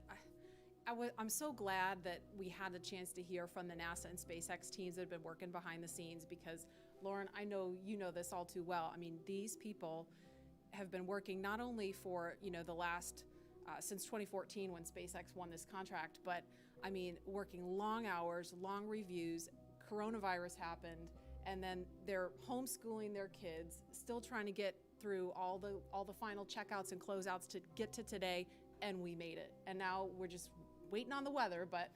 I'm so glad that we had the chance to hear from the NASA and SpaceX teams that have been working behind the scenes, because Lauren, I know you know this all too well. I mean, these people have been working not only for, the last, since 2014 when SpaceX won this contract, but I mean, working long hours, long reviews. Coronavirus happened, and then they're homeschooling their kids, still trying to get through all the final checkouts and closeouts to get to today, and we made it. And now we're just waiting on the weather, but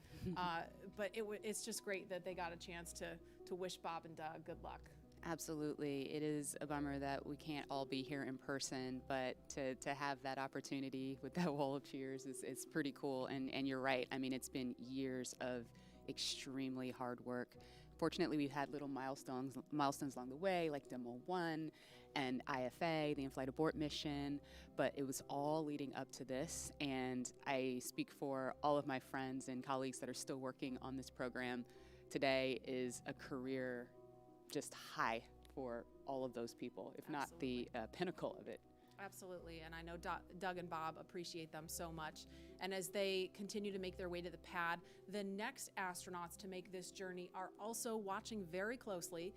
it's just great that they got a chance to wish Bob and Doug good luck. Absolutely. It is a bummer that we can't all be here in person, but to have that opportunity with that wall of cheers is pretty cool. And you're right. I mean, it's been years of extremely hard work. Fortunately, we've had little milestones along the way, like Demo 1 and IFA, the in-flight abort mission, but it was all leading up to this. And I speak for all of my friends and colleagues that are still working on this program. Today is a career just high for all of those people, if not the pinnacle of it. Absolutely, and I know Doug and Bob appreciate them so much. And as they continue to make their way to the pad, the next astronauts to make this journey are also watching very closely.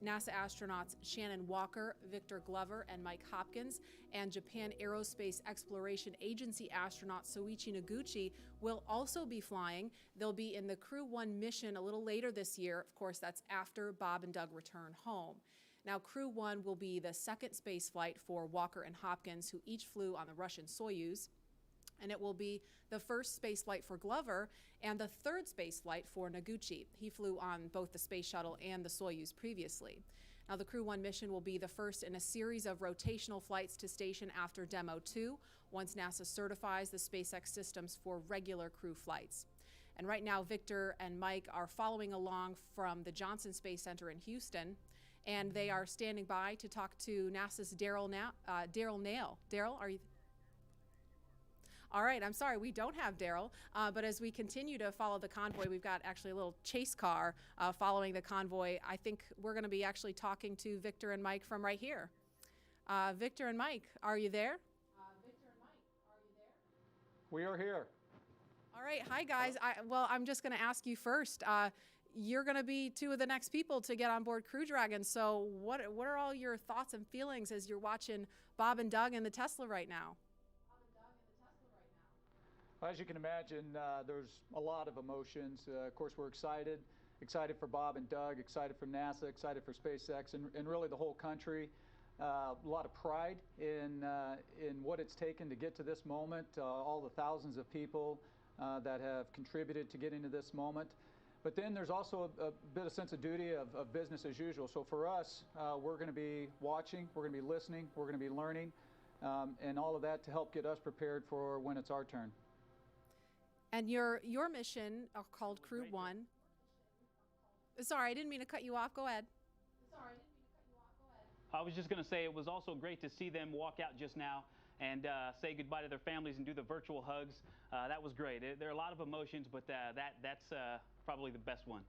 NASA astronauts Shannon Walker, Victor Glover, and Mike Hopkins, and Japan Aerospace Exploration Agency astronaut Soichi Noguchi will also be flying. They'll be in the Crew 1 mission a little later this year. Of course, that's after Bob and Doug return home. Now, Crew 1 will be the second space flight for Walker and Hopkins, who each flew on the Russian Soyuz. And it will be the first space flight for Glover and the third space flight for Noguchi. He flew on both the space shuttle and the Soyuz previously. Now, the Crew 1 mission will be the first in a series of rotational flights to station after Demo 2, once NASA certifies the SpaceX systems for regular crew flights. And right now, Victor and Mike are following along from the Johnson Space Center in Houston, and they are standing by to talk to NASA's Daryl Nail. Daryl, are you? All right, I'm sorry, we don't have Daryl, but as we continue to follow the convoy, we've got actually a little chase car following the convoy. I think we're going to be actually talking to Victor and Mike from right here. Victor and Mike, are you there? We are here. All right, hi guys. I'm just going to ask you first. You're going to be two of the next people to get on board Crew Dragon. So what are all your thoughts and feelings as you're watching Bob and Doug in the Tesla right now? As you can imagine, there's a lot of emotions. Of course, we're excited for Bob and Doug, excited for NASA, excited for SpaceX, and really the whole country. A lot of pride in what it's taken to get to this moment, all the thousands of people that have contributed to getting to this moment. But then there's also a bit of sense of duty of business as usual. So for us, we're going to be watching, we're going to be listening, we're going to be learning, and all of that to help get us prepared for when it's our turn. And your mission called Crew 1. Sorry, I didn't mean to cut you off. Go ahead. I was just going to say it was also great to see them walk out just now and say goodbye to their families and do the virtual hugs. That was great. There are a lot of emotions, but that's probably the best one.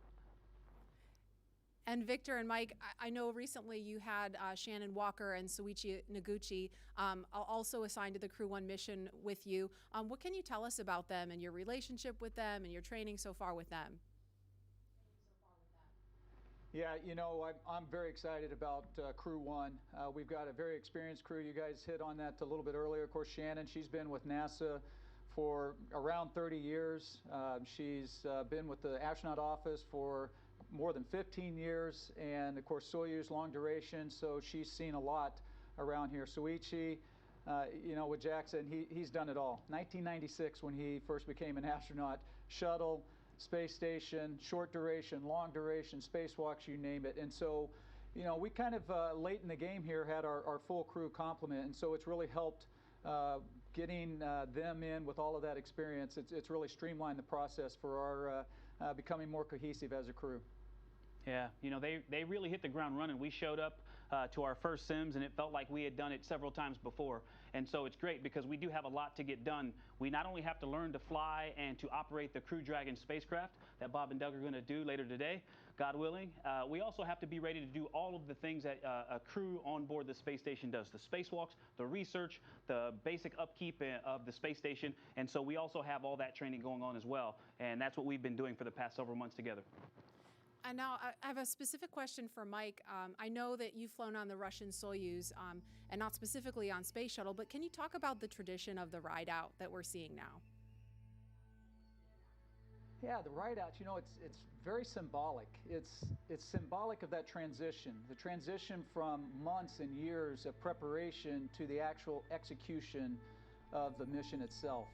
And Victor and Mike, I know recently you had Shannon Walker and Soichi Noguchi also assigned to the Crew 1 mission with you. What can you tell us about them and your relationship with them and your training so far with them? Yeah, I'm very excited about Crew 1. We've got a very experienced crew. You guys hit on that a little bit earlier. Of course, Shannon, she's been with NASA for around 30 years. She's been with the astronaut office for more than 15 years, and of course Soyuz long duration, so she's seen a lot around here. Soichi, with Jackson, he's done it all. 1996 when he first became an astronaut, shuttle, space station, short duration, long duration, spacewalks, you name it. And so, we kind of late in the game here had our full crew complement, and so it's really helped getting them in with all of that experience. It's really streamlined the process for our becoming more cohesive as a crew. Yeah, they really hit the ground running. We showed up to our first sims, and it felt like we had done it several times before. And so it's great because we do have a lot to get done. We not only have to learn to fly and to operate the Crew Dragon spacecraft that Bob and Doug are going to do later today, God willing. We also have to be ready to do all of the things that a crew on board the space station does, the spacewalks, the research, the basic upkeep of the space station. And so we also have all that training going on as well. And that's what we've been doing for the past several months together. And now I have a specific question for Mike. I know that you've flown on the Russian Soyuz, and not specifically on Space Shuttle, but can you talk about the tradition of the ride out that we're seeing now? Yeah, the ride out, you know, it's very symbolic. It's symbolic of that transition, the transition from months and years of preparation to the actual execution of the mission itself.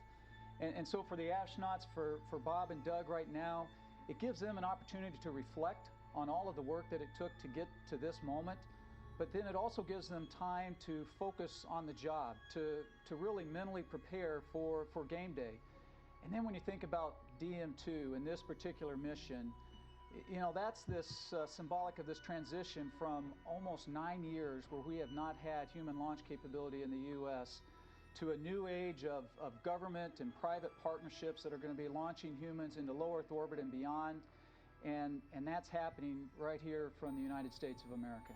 And so for the astronauts, for Bob and Doug right now, it gives them an opportunity to reflect on all of the work that it took to get to this moment, but then it also gives them time to focus on the job, to really mentally prepare for game day. And then when you think about DM2 and this particular mission, you know, that's this symbolic of this transition from almost 9 years where we have not had human launch capability in the U.S. to a new age of government and private partnerships that are going to be launching humans into low Earth orbit and beyond. And that's happening right here from the United States of America.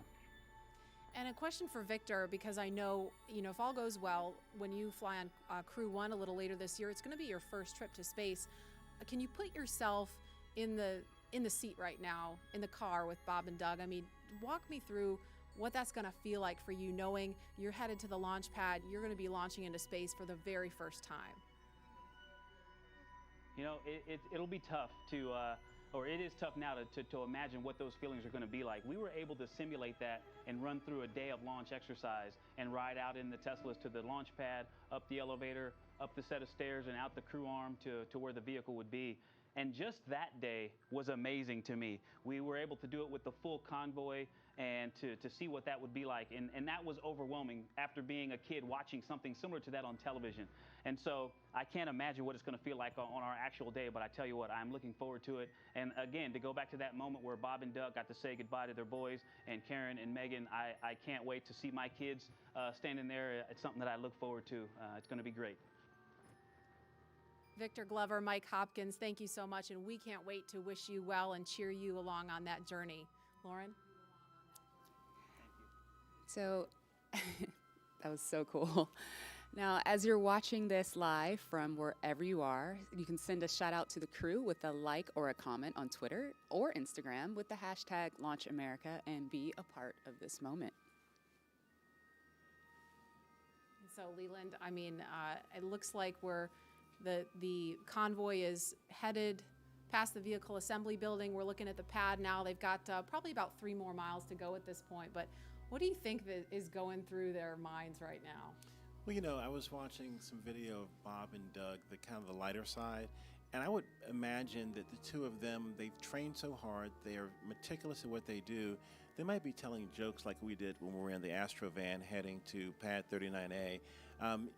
And a question for Victor, because I know, you know, if all goes well, when you fly on Crew 1 a little later this year, it's going to be your first trip to space. Can you put yourself in the seat right now, in the car with Bob and Doug? I mean, walk me through what that's going to feel like for you, knowing you're headed to the launch pad, you're going to be launching into space for the very first time. You know, it'll be tough to, or it is tough now to imagine what those feelings are going to be like. We were able to simulate that and run through a day of launch exercise and ride out in the Teslas to the launch pad, up the elevator, up the set of stairs, and out the crew arm to where the vehicle would be. And just that day was amazing to me. We were able to do it with the full convoy and to see what that would be like. And that was overwhelming after being a kid watching something similar to that on television. And so I can't imagine what it's going to feel like on our actual day, but I tell you what, I'm looking forward to it. And again, to go back to that moment where Bob and Doug got to say goodbye to their boys, and Karen and Megan, I can't wait to see my kids standing there. It's something that I look forward to. It's going to be great. Victor Glover, Mike Hopkins, thank you so much, and we can't wait to wish you well and cheer you along on that journey. Lauren? So that was so cool. Now, as you're watching this live from wherever you are, you can send a shout out to the crew with a like or a comment on Twitter or Instagram with the hashtag LaunchAmerica and be a part of this moment. So Leland, I mean, it looks like the convoy is headed past the vehicle assembly building. We're looking at the pad now. They've got probably about 3 more miles to go at this point. But what do you think that is going through their minds right now? Well, you know, I was watching some video of Bob and Doug, the kind of the lighter side, and I would imagine that the two of them, they've trained so hard, they are meticulous in what they do. They might be telling jokes like we did when we were in the Astro van heading to Pad 39A.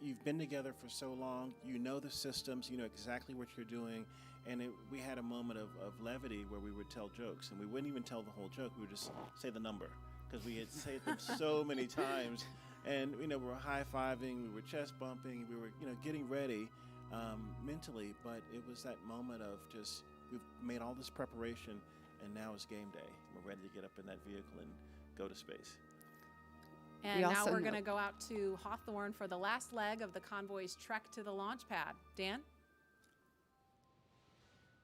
You've been together for so long, you know the systems, you know exactly what you're doing, and we had a moment of levity where we would tell jokes, and we wouldn't even tell the whole joke, we would just say the number, because we had said them so many times, and you know, we were high-fiving, we were chest bumping, we were, you know, getting ready mentally, but it was that moment of just, we've made all this preparation, and now it's game day. We're ready to get up in that vehicle and go to space. And now we're going to go out to Hawthorne for the last leg of the convoy's trek to the launch pad. Dan?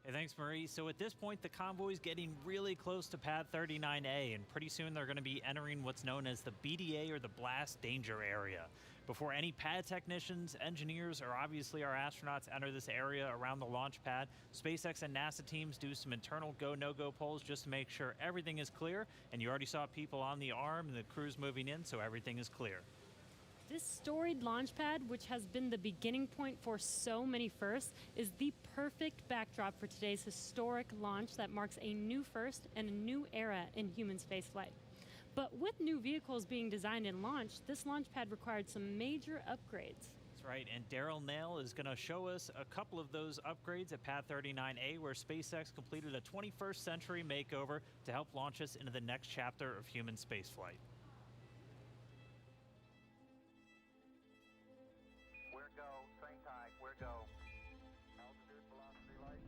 Hey, thanks, Marie. So at this point, the convoy's getting really close to Pad 39A, and pretty soon they're going to be entering what's known as the BDA, or the Blast Danger Area. Before any pad technicians, engineers, or obviously our astronauts enter this area around the launch pad, SpaceX and NASA teams do some internal go, no-go polls just to make sure everything is clear, and you already saw people on the arm and the crew's moving in, so everything is clear. This storied launch pad, which has been the beginning point for so many firsts, is the perfect backdrop for today's historic launch that marks a new first and a new era in human spaceflight. But with new vehicles being designed and launched, this launch pad required some major upgrades. That's right, and Daryl Nail is going to show us a couple of those upgrades at Pad 39A, where SpaceX completed a 21st century makeover to help launch us into the next chapter of human spaceflight. Where go, same time, where go. Altitude, velocity, light.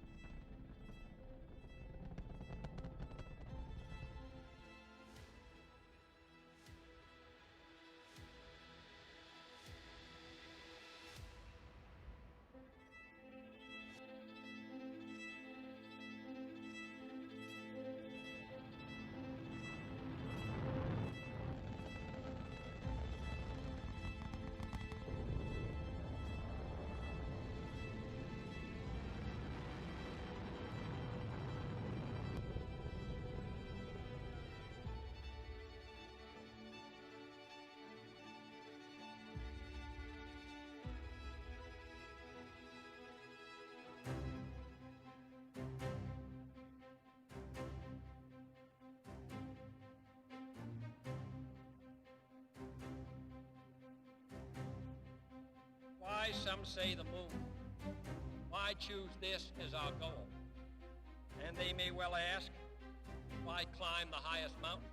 why some say the moon. Why choose this as our goal? And they may well ask, why climb the highest mountain?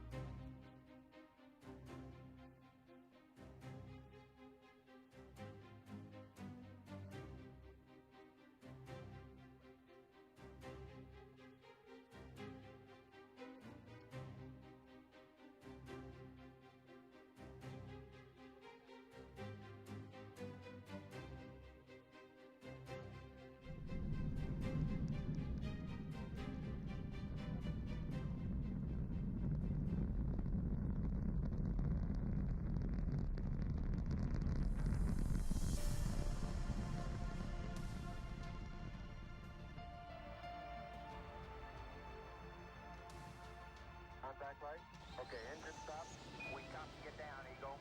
Contact light. Okay, engine stop. We copy you down, Eagle.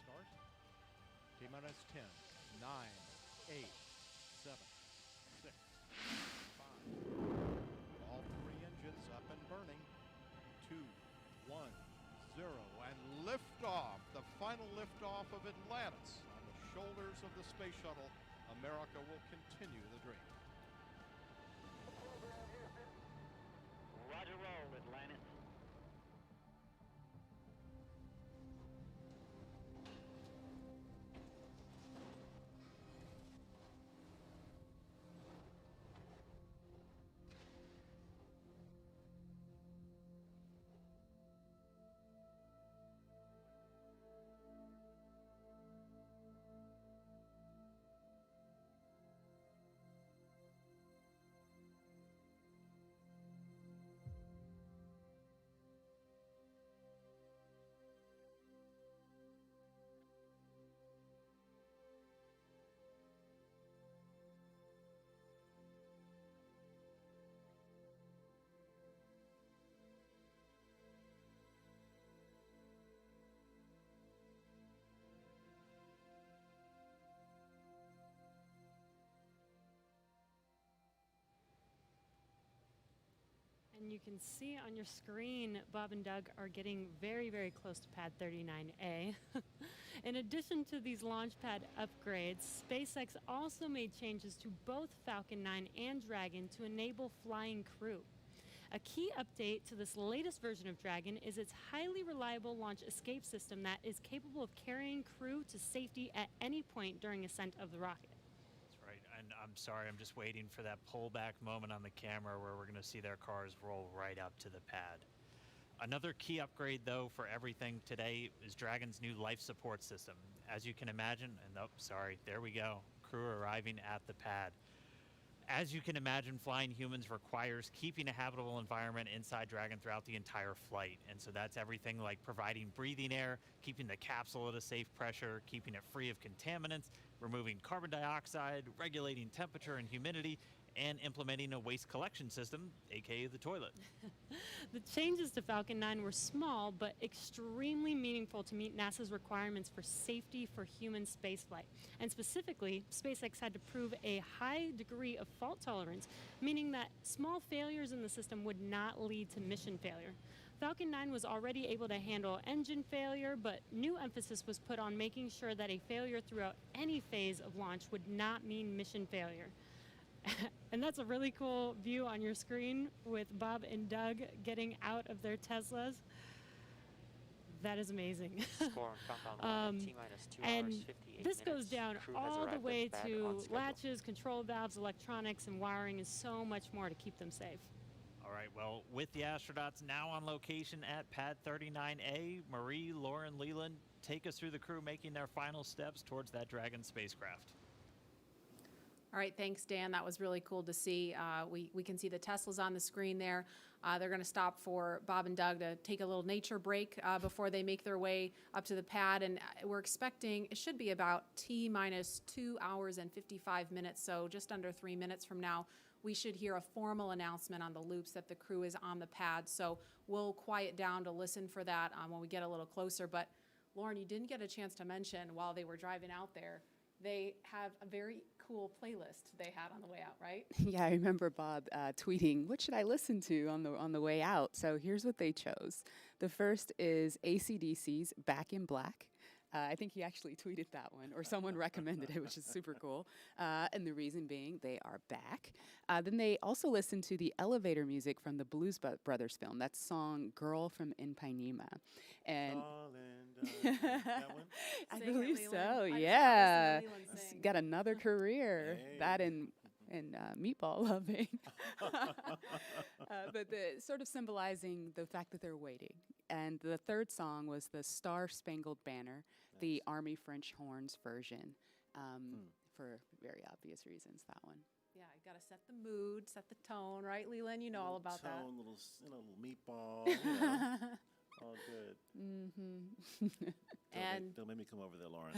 Start. T-minus 10, 9, 8, 7, 6, 5. All three engines up and burning. 2, 1, 0, and liftoff. The final liftoff of Atlantis on the shoulders of the space shuttle. America will continue the dream. Roger roll, Atlantis. And you can see on your screen, Bob and Doug are getting very, very close to pad 39A. In addition to these launch pad upgrades, SpaceX also made changes to both Falcon 9 and Dragon to enable flying crew. A key update to this latest version of Dragon is its highly reliable launch escape system that is capable of carrying crew to safety at any point during ascent of the rocket. That's right, and I'm sorry, I'm just waiting for that pullback moment on the camera where we're going to see their cars roll right up to the pad. Another key upgrade, though, for everything today is Dragon's new life support system. As you can imagine, and oh, sorry, there we go, crew arriving at the pad. As you can imagine, flying humans requires keeping a habitable environment inside Dragon throughout the entire flight. And so that's everything like providing breathing air, keeping the capsule at a safe pressure, keeping it free of contaminants, removing carbon dioxide, regulating temperature and humidity, and implementing a waste collection system, aka the toilet. The changes to Falcon 9 were small, but extremely meaningful to meet NASA's requirements for safety for human spaceflight. And specifically, SpaceX had to prove a high degree of fault tolerance, meaning that small failures in the system would not lead to mission failure. Falcon 9 was already able to handle engine failure, but new emphasis was put on making sure that a failure throughout any phase of launch would not mean mission failure. And that's a really cool view on your screen with Bob and Doug getting out of their Teslas. That is amazing. And this goes down all the way to latches, control valves, electronics, and wiring, and so much more to keep them safe. All right, well, with the astronauts now on location at Pad 39A, Marie, Lauren, Leland, take us through the crew making their final steps towards that Dragon spacecraft. All right, thanks, Dan. That was really cool to see. We can see the Teslas on the screen there. They're going to stop for Bob and Doug to take a little nature break before they make their way up to the pad. And we're expecting it should be about T-minus 2 hours and 55 minutes, so just under 3 minutes from now, we should hear a formal announcement on the loops that the crew is on the pad. So we'll quiet down to listen for that when we get a little closer. But Lauren, you didn't get a chance to mention while they were driving out there, they have a very cool playlist they had on the way out, right? Yeah, I remember Bob tweeting, "What should I listen to on the way out?" So here's what they chose. The first is AC/DC's "Back in Black." I think he actually tweeted that one, or someone recommended it, which is super cool. And the reason being, they are back. Then they also listened to the elevator music from the Blues Brothers film. That song "Girl from Ipanema," and that one? I Sing it, believe Leland. so. I just Yeah, wanna listen to Leland sing. got another career. Hey. That and meatball loving. But the sort of symbolizing the fact that they're waiting. And the third song was the Star Spangled Banner, the Army French horns version, for very obvious reasons. That one. Yeah, you got to set the mood, set the tone, right, Leland? You know all about that. Tone, little meatball, you know, all good. Mm-hmm. Don't make me come over there, Lauren.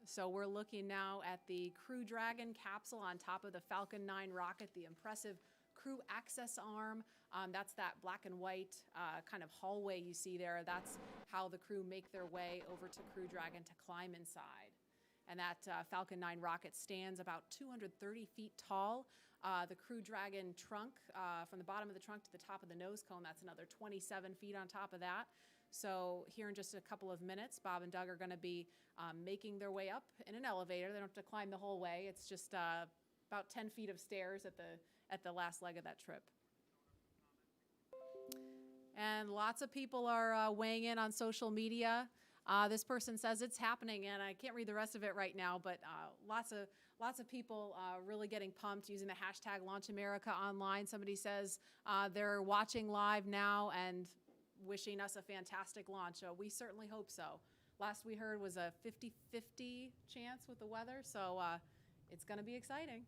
So we're looking now at the Crew Dragon capsule on top of the Falcon 9 rocket, the impressive crew access arm. That's that black and white kind of hallway you see there. That's how the crew make their way over to Crew Dragon to climb inside. And that Falcon 9 rocket stands about 230 feet tall. The Crew Dragon trunk, from the bottom of the trunk to the top of the nose cone, that's another 27 feet on top of that. So here in just a couple of minutes, Bob and Doug are going to be making their way up in an elevator. They don't have to climb the whole way. It's just about 10 feet of stairs at the last leg of that trip. And lots of people are weighing in on social media. This person says it's happening, and I can't read the rest of it right now, but lots of people really getting pumped using the hashtag #LaunchAmericaOnline. Somebody says they're watching live now and wishing us a fantastic launch. We certainly hope so. Last we heard was a 50-50 chance with the weather, so it's going to be exciting.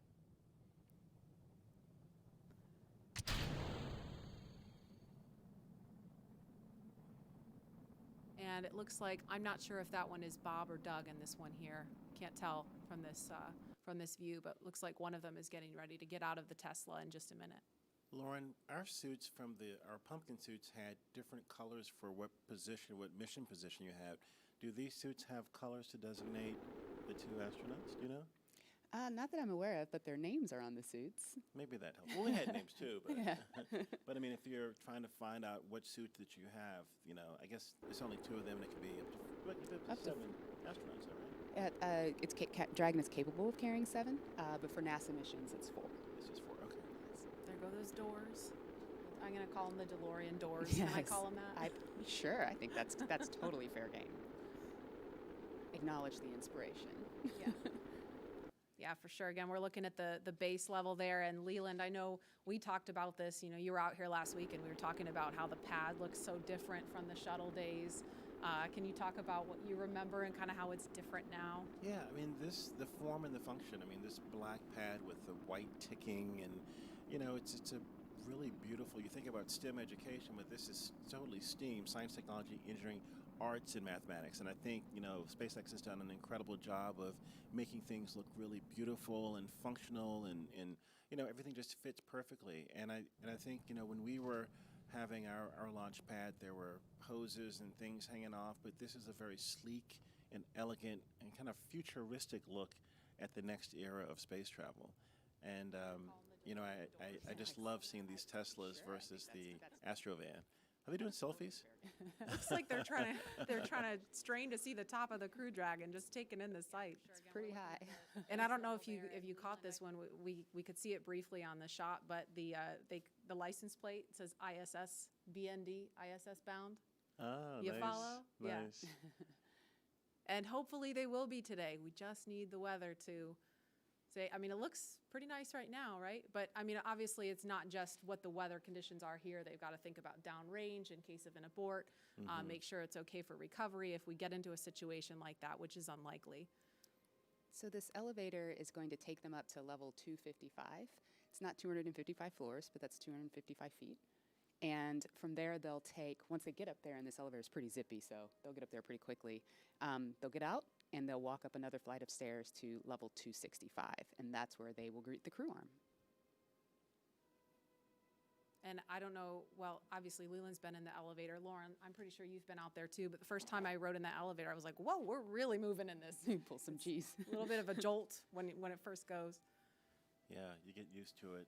And it looks like, I'm not sure if that one is Bob or Doug in this one here. Can't tell from this view, but looks like one of them is getting ready to get out of the Tesla in just a minute. Lauren, our suits our pumpkin suits had different colors for what mission position you have. Do these suits have colors to designate the two astronauts? Do you know? Not that I'm aware of, but their names are on the suits. Maybe that helps. Well, we had names too, but Yeah. but I mean, if you're trying to find out what suit that you have, you know, I guess there's only two of them, and it could be up to 7 astronauts, right? Dragon is capable of carrying 7, but for NASA missions, it's 4. It's just 4. Okay. There go those doors. I'm going to call them the DeLorean doors. Yes. Can I call them that? Sure, I think that's totally fair game. Acknowledge the inspiration. Yeah. Yeah, for sure. Again, we're looking at the base level there. And Leland, I know we talked about this. You know, you were out here last week and we were talking about how the pad looks so different from the shuttle days. Can you talk about what you remember and kind of how it's different now? Yeah, I mean, the form and the function. I mean, this black pad with the white ticking, and you know, it's a really beautiful. You think about STEM education, but this is totally STEAM: science, technology, engineering, arts, and mathematics. And I think, you know, SpaceX has done an incredible job of making things look really beautiful and functional, and you know, everything just fits perfectly. And I think, you know, when we were having our launch pad, there were hoses and things hanging off, but this is a very sleek and elegant and kind of futuristic look at the next era of space travel. And you know, I just love seeing these Teslas versus the Astrovan. Are they doing selfies? Looks like they're trying to strain to see the top of the Crew Dragon, just taking in the sight. It's pretty high. And I don't know if you caught this when we could see it briefly on the shot, but the license plate says ISS BND, ISS bound. Oh, you nice. follow? Nice. Yeah. And hopefully they will be today. We just need the weather to say, I mean, it looks pretty nice right now, right? But I mean, obviously it's not just what the weather conditions are here. They've got to think about downrange in case of an abort, make sure it's okay for recovery if we get into a situation like that, which is unlikely. So this elevator is going to take them up to level 255. It's not 255 floors, but that's 255 feet. And from there, they'll take, once they get up there, and this elevator is pretty zippy, so they'll get up there pretty quickly, they'll get out and they'll walk up another flight of stairs to level 265, and that's where they will greet the crew arm. And I don't know, well, obviously Leland's been in the elevator. Lauren, I'm pretty sure you've been out there too, but the first time I rode in that elevator, I was like, whoa, we're really moving in this. Pull some G's. A little bit of a jolt when it first goes. Yeah, you get used to it.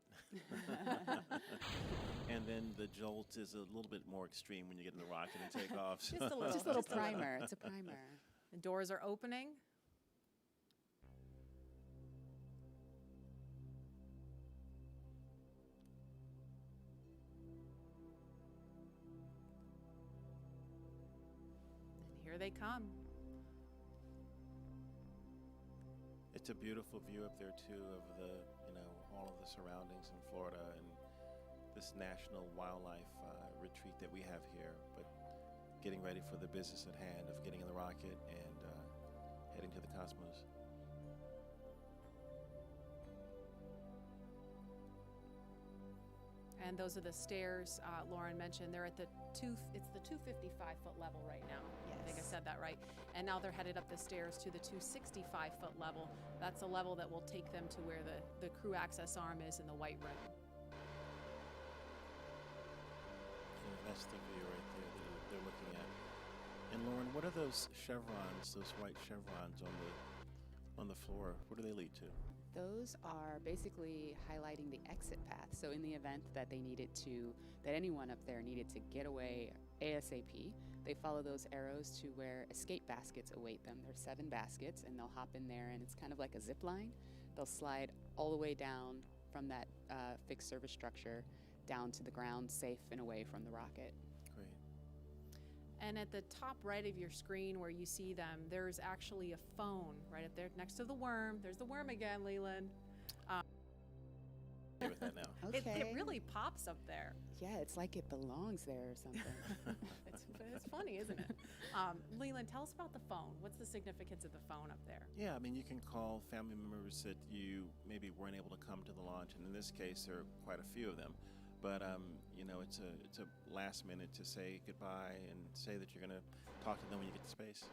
And then the jolt is a little bit more extreme when you get in the rocket and take off. So. Just a little primer. It's a primer. The doors are opening. And here they come. It's a beautiful view up there too of the, all of the surroundings in Florida and this national wildlife retreat that we have here. But getting ready for the business at hand of getting in the rocket and heading to the cosmos. And those are the stairs Lauren mentioned. They're at it's the 255-foot level right now. Yes. I think I said that right. And now they're headed up the stairs to the 265-foot level. That's a level that will take them to where the crew access arm is in the white room. Yeah, that's the view right there that they're looking at. And Lauren, what are those chevrons, those white chevrons on the floor? What do they lead to? Those are basically highlighting the exit path. So in the event that that anyone up there needed to get away ASAP, they follow those arrows to where escape baskets await them. There's 7 baskets, and they'll hop in there, and it's kind of like a zip line. They'll slide all the way down from that fixed service structure down to the ground, safe and away from the rocket. Great. And at the top right of your screen where you see them, there's actually a phone right up there next to the worm. There's the worm again, Leland. With that now. Okay. It really pops up there. Yeah, it's like it belongs there or something. It's funny, isn't it? Leland, tell us about the phone. What's the significance of the phone up there? Yeah, I mean, you can call family members that you maybe weren't able to come to the launch, and in this case, there are quite a few of them. But it's a last minute to say goodbye and say that you're going to talk to them when you get to space.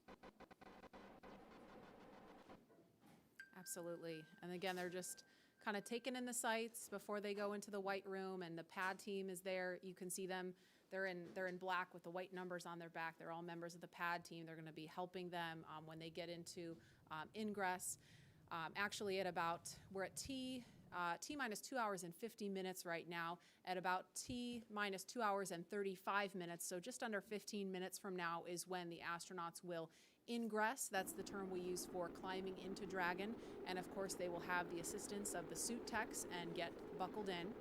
Absolutely. And again, they're just kind of taking in the sights before they go into the white room, and the pad team is there. You can see them. They're in black with the white numbers on their back. They're all members of the pad team. They're going to be helping them when they get into ingress. Actually, we're at T minus 2 hours and 50 minutes right now. At about T minus 2 hours and 35 minutes, so just under 15 minutes from now, is when the astronauts will ingress. That's the term we use for climbing into Dragon. And of course, they will have the assistance of the suit techs and get buckled in.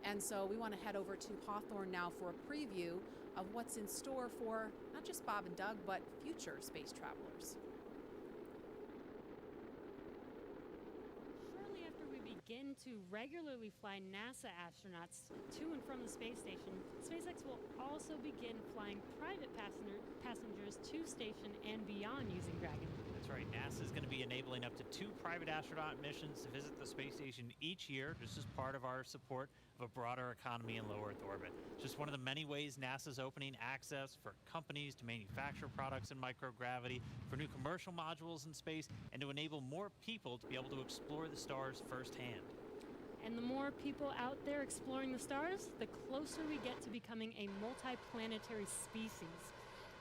And so we want to head over to Hawthorne now for a preview of what's in store for not just Bob and Doug, but future space travelers. Shortly after we begin to regularly fly NASA astronauts to and from the space station, SpaceX will also begin flying private passengers to station and beyond using Dragon. That's right. NASA is going to be enabling up to 2 private astronaut missions to visit the space station each year, just as part of our support of a broader economy in low Earth orbit. It's just one of the many ways NASA's opening access for companies to manufacture products in microgravity, for new commercial modules in space, and to enable more people to be able to explore the stars firsthand. And the more people out there exploring the stars, the closer we get to becoming a multi-planetary species.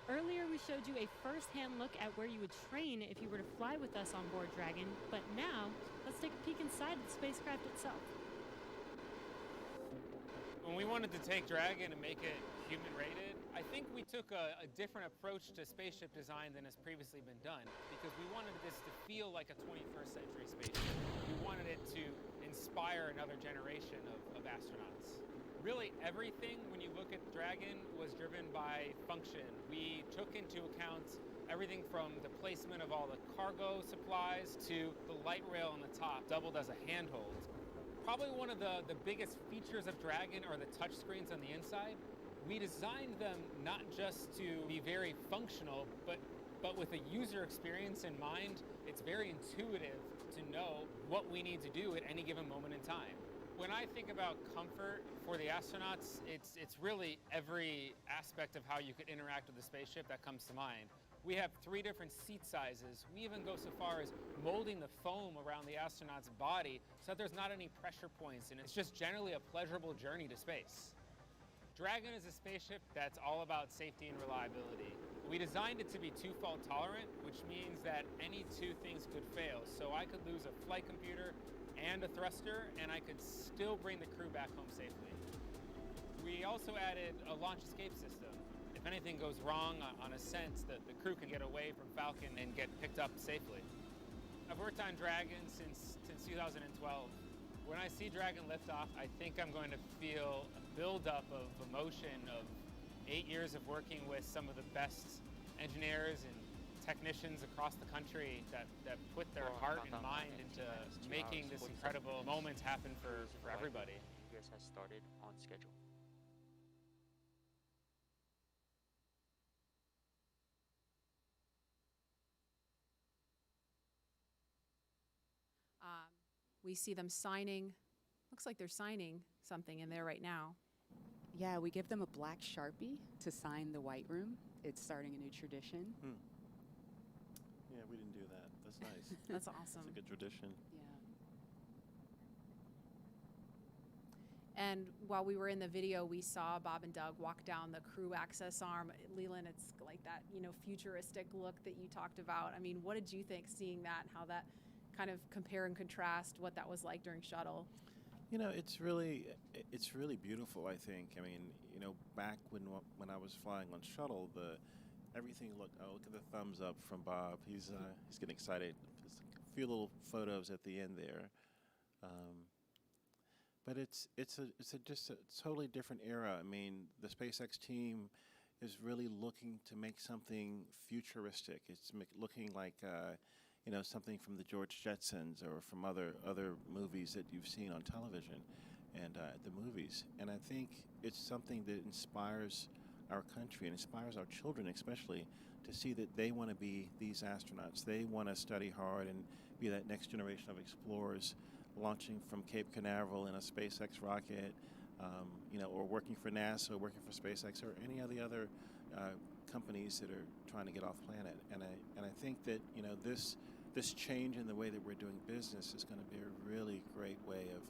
Earlier, we showed you a first-hand look at where you would train if you were to fly with us on board Dragon, but now, let's take a peek inside the spacecraft itself. When we wanted to take Dragon and make it human-rated, I think we took a different approach to spaceship design than has previously been done, because we wanted this to feel like a 21st century spaceship. We wanted it to inspire another generation of astronauts. Really, everything when you look at Dragon was driven by function. We took into account everything from the placement of all the cargo supplies to the light rail on the top, doubled as a handhold. Probably one of the biggest features of Dragon are the touch screens on the inside. We designed them not just to be very functional, but with a user experience in mind. It's very intuitive to know what we need to do at any given moment in time. When I think about comfort for the astronauts, it's really every aspect of how you could interact with the spaceship that comes to mind. We have 3 different seat sizes. We even go so far as molding the foam around the astronaut's body so that there's not any pressure points, and it's just generally a pleasurable journey to space. Dragon is a spaceship that's all about safety and reliability. We designed it to be 2-fault tolerant, which means that any 2 things could fail. So I could lose a flight computer and a thruster, and I could still bring the crew back home safely. We also added a launch escape system. If anything goes wrong on ascent, the crew can get away from Falcon and get picked up safely. I've worked on Dragon since 2012. When I see Dragon lift off, I think I'm going to feel a buildup of emotion of 8 years of working with some of the best engineers and technicians across the country that put their heart and mind into making this incredible moment happen for everybody. You guys have started on schedule. We see them signing, looks like they're signing something in there right now. Yeah, we give them a black Sharpie to sign the white room. It's starting a new tradition. Yeah, we didn't do that. That's nice. That's awesome. It's a good tradition. Yeah. And while we were in the video, we saw Bob and Doug walk down the crew access arm. Leland, it's like that, futuristic look that you talked about. I mean, what did you think seeing that and how that kind of compare and contrast what that was like during shuttle? It's really beautiful, I think. I mean, back when I was flying on shuttle, everything looked. Oh, look at the thumbs up from Bob. He's getting excited. There's a few little photos at the end there, but it's just a totally different era. I mean, the SpaceX team is really looking to make something futuristic. It's looking like something from the George Jetsons or from other movies that you've seen on television and the movies. And I think it's something that inspires our country and inspires our children especially to see that they want to be these astronauts. They want to study hard and be that next generation of explorers launching from Cape Canaveral in a SpaceX rocket, or working for NASA, or working for SpaceX, or any of the other companies that are trying to get off planet. And I think that this change in the way that we're doing business is going to be a really great way of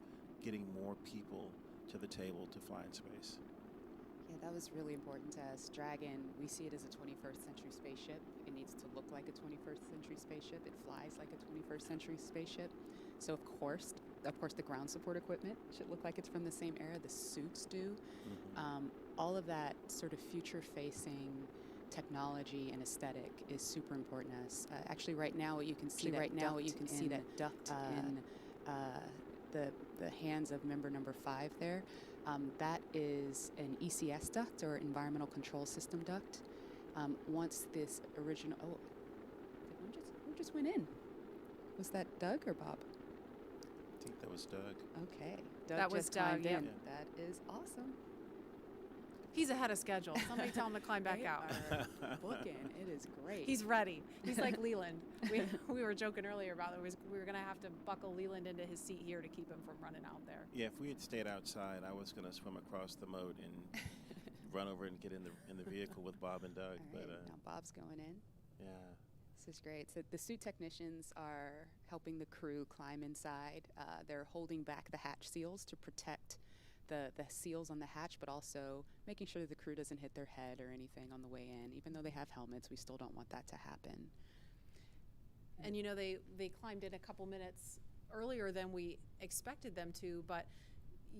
getting more people to the table to fly in space. Yeah, that was really important to us. Dragon, we see it as a 21st century spaceship. It needs to look like a 21st century spaceship. It flies like a 21st century spaceship. So of course, the ground support equipment should look like it's from the same era. The suits do. All of that sort of future-facing technology and aesthetic is super important to us. Actually, right now, what you can see that duct in the hands of member number 5 there. That is an ECS duct, or environmental control system duct. Once this original, who just went in? Was that Doug or Bob? I think that was Doug. Okay, Doug that was just Doug. climbed in. Yeah. That is awesome. He's ahead of schedule. Somebody tell him to climb back out. Booking. It is great. He's ready. He's like Leland. We were joking earlier about it. We were going to have to buckle Leland into his seat here to keep him from running out there. Yeah, if we had stayed outside, I was going to swim across the moat and run over and get in the vehicle with Bob and Doug. All right, now Bob's going in. Yeah. This is great. So the suit technicians are helping the crew climb inside. They're holding back the hatch seals to protect the seals on the hatch, but also making sure that the crew doesn't hit their head or anything on the way in. Even though they have helmets, we still don't want that to happen. And they climbed in a couple minutes earlier than we expected them to, but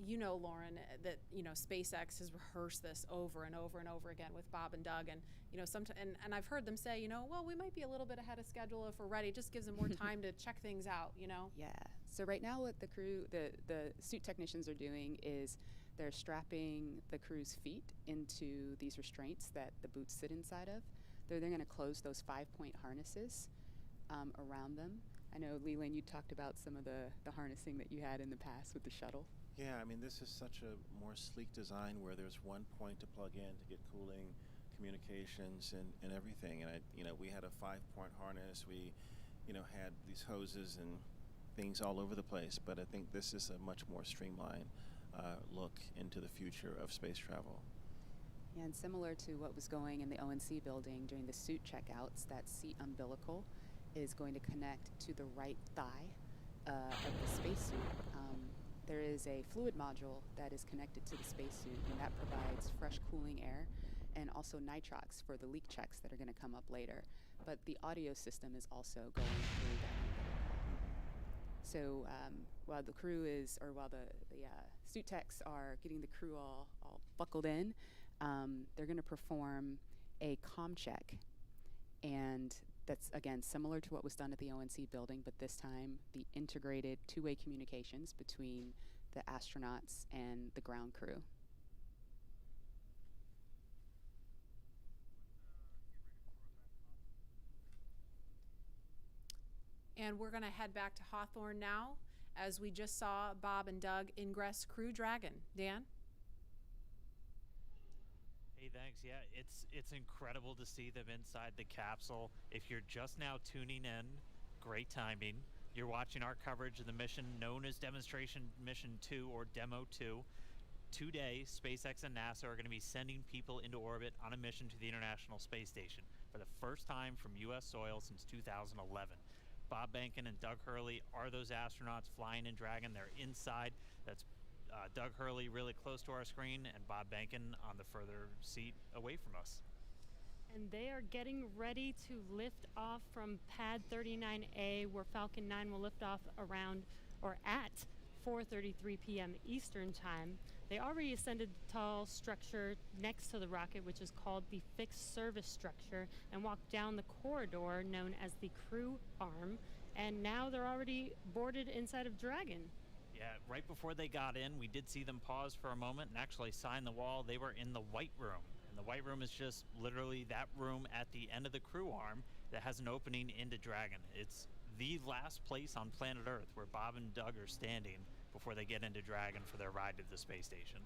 Lauren, that SpaceX has rehearsed this over and over and over again with Bob and Doug, and and I've heard them say, well, we might be a little bit ahead of schedule if we're ready. It just gives them more time to check things out, Yeah. So right now, what the crew, the suit technicians are doing is they're strapping the crew's feet into these restraints that the boots sit inside of. They're going to close those 5-point harnesses around them. I know, Leland, you talked about some of the harnessing that you had in the past with the shuttle. Yeah, I mean, this is such a more sleek design where there's one point to plug in to get cooling, communications, and everything. And we had a 5-point harness. We, had these hoses and things all over the place, but I think this is a much more streamlined look into the future of space travel. Yeah, and similar to what was going in the ONC building during the suit checkouts, that seat umbilical is going to connect to the right thigh of the spacesuit. There is a fluid module that is connected to the spacesuit, and that provides fresh cooling air and also nitrox for the leak checks that are going to come up later. But the audio system is also going through that umbilical. So while the crew is, or while the suit techs are getting the crew all buckled in, they're going to perform a comm check. And that's, again, similar to what was done at the ONC building, but this time the integrated two-way communications between the astronauts and the ground crew. And we're going to head back to Hawthorne now, as we just saw Bob and Doug ingress Crew Dragon. Dan? Hey, thanks. Yeah, it's incredible to see them inside the capsule. If you're just now tuning in, great timing. You're watching our coverage of the mission known as Demonstration Mission 2 or Demo 2. Today, SpaceX and NASA are going to be sending people into orbit on a mission to the International Space Station for the first time from U.S. soil since 2011. Bob Behnken and Doug Hurley are those astronauts flying in Dragon. They're inside. That's Doug Hurley really close to our screen and Bob Behnken on the further seat away from us. And they are getting ready to lift off from pad 39A, where Falcon 9 will lift off around or at 4:33 p.m. Eastern Time. They already ascended the tall structure next to the rocket, which is called the fixed service structure, and walked down the corridor known as the crew arm. And now they're already boarded inside of Dragon. Yeah, right before they got in, we did see them pause for a moment and actually sign the wall. They were in the white room. And the white room is just literally that room at the end of the crew arm that has an opening into Dragon. It's the last place on planet Earth where Bob and Doug are standing before they get into Dragon for their ride to the space station.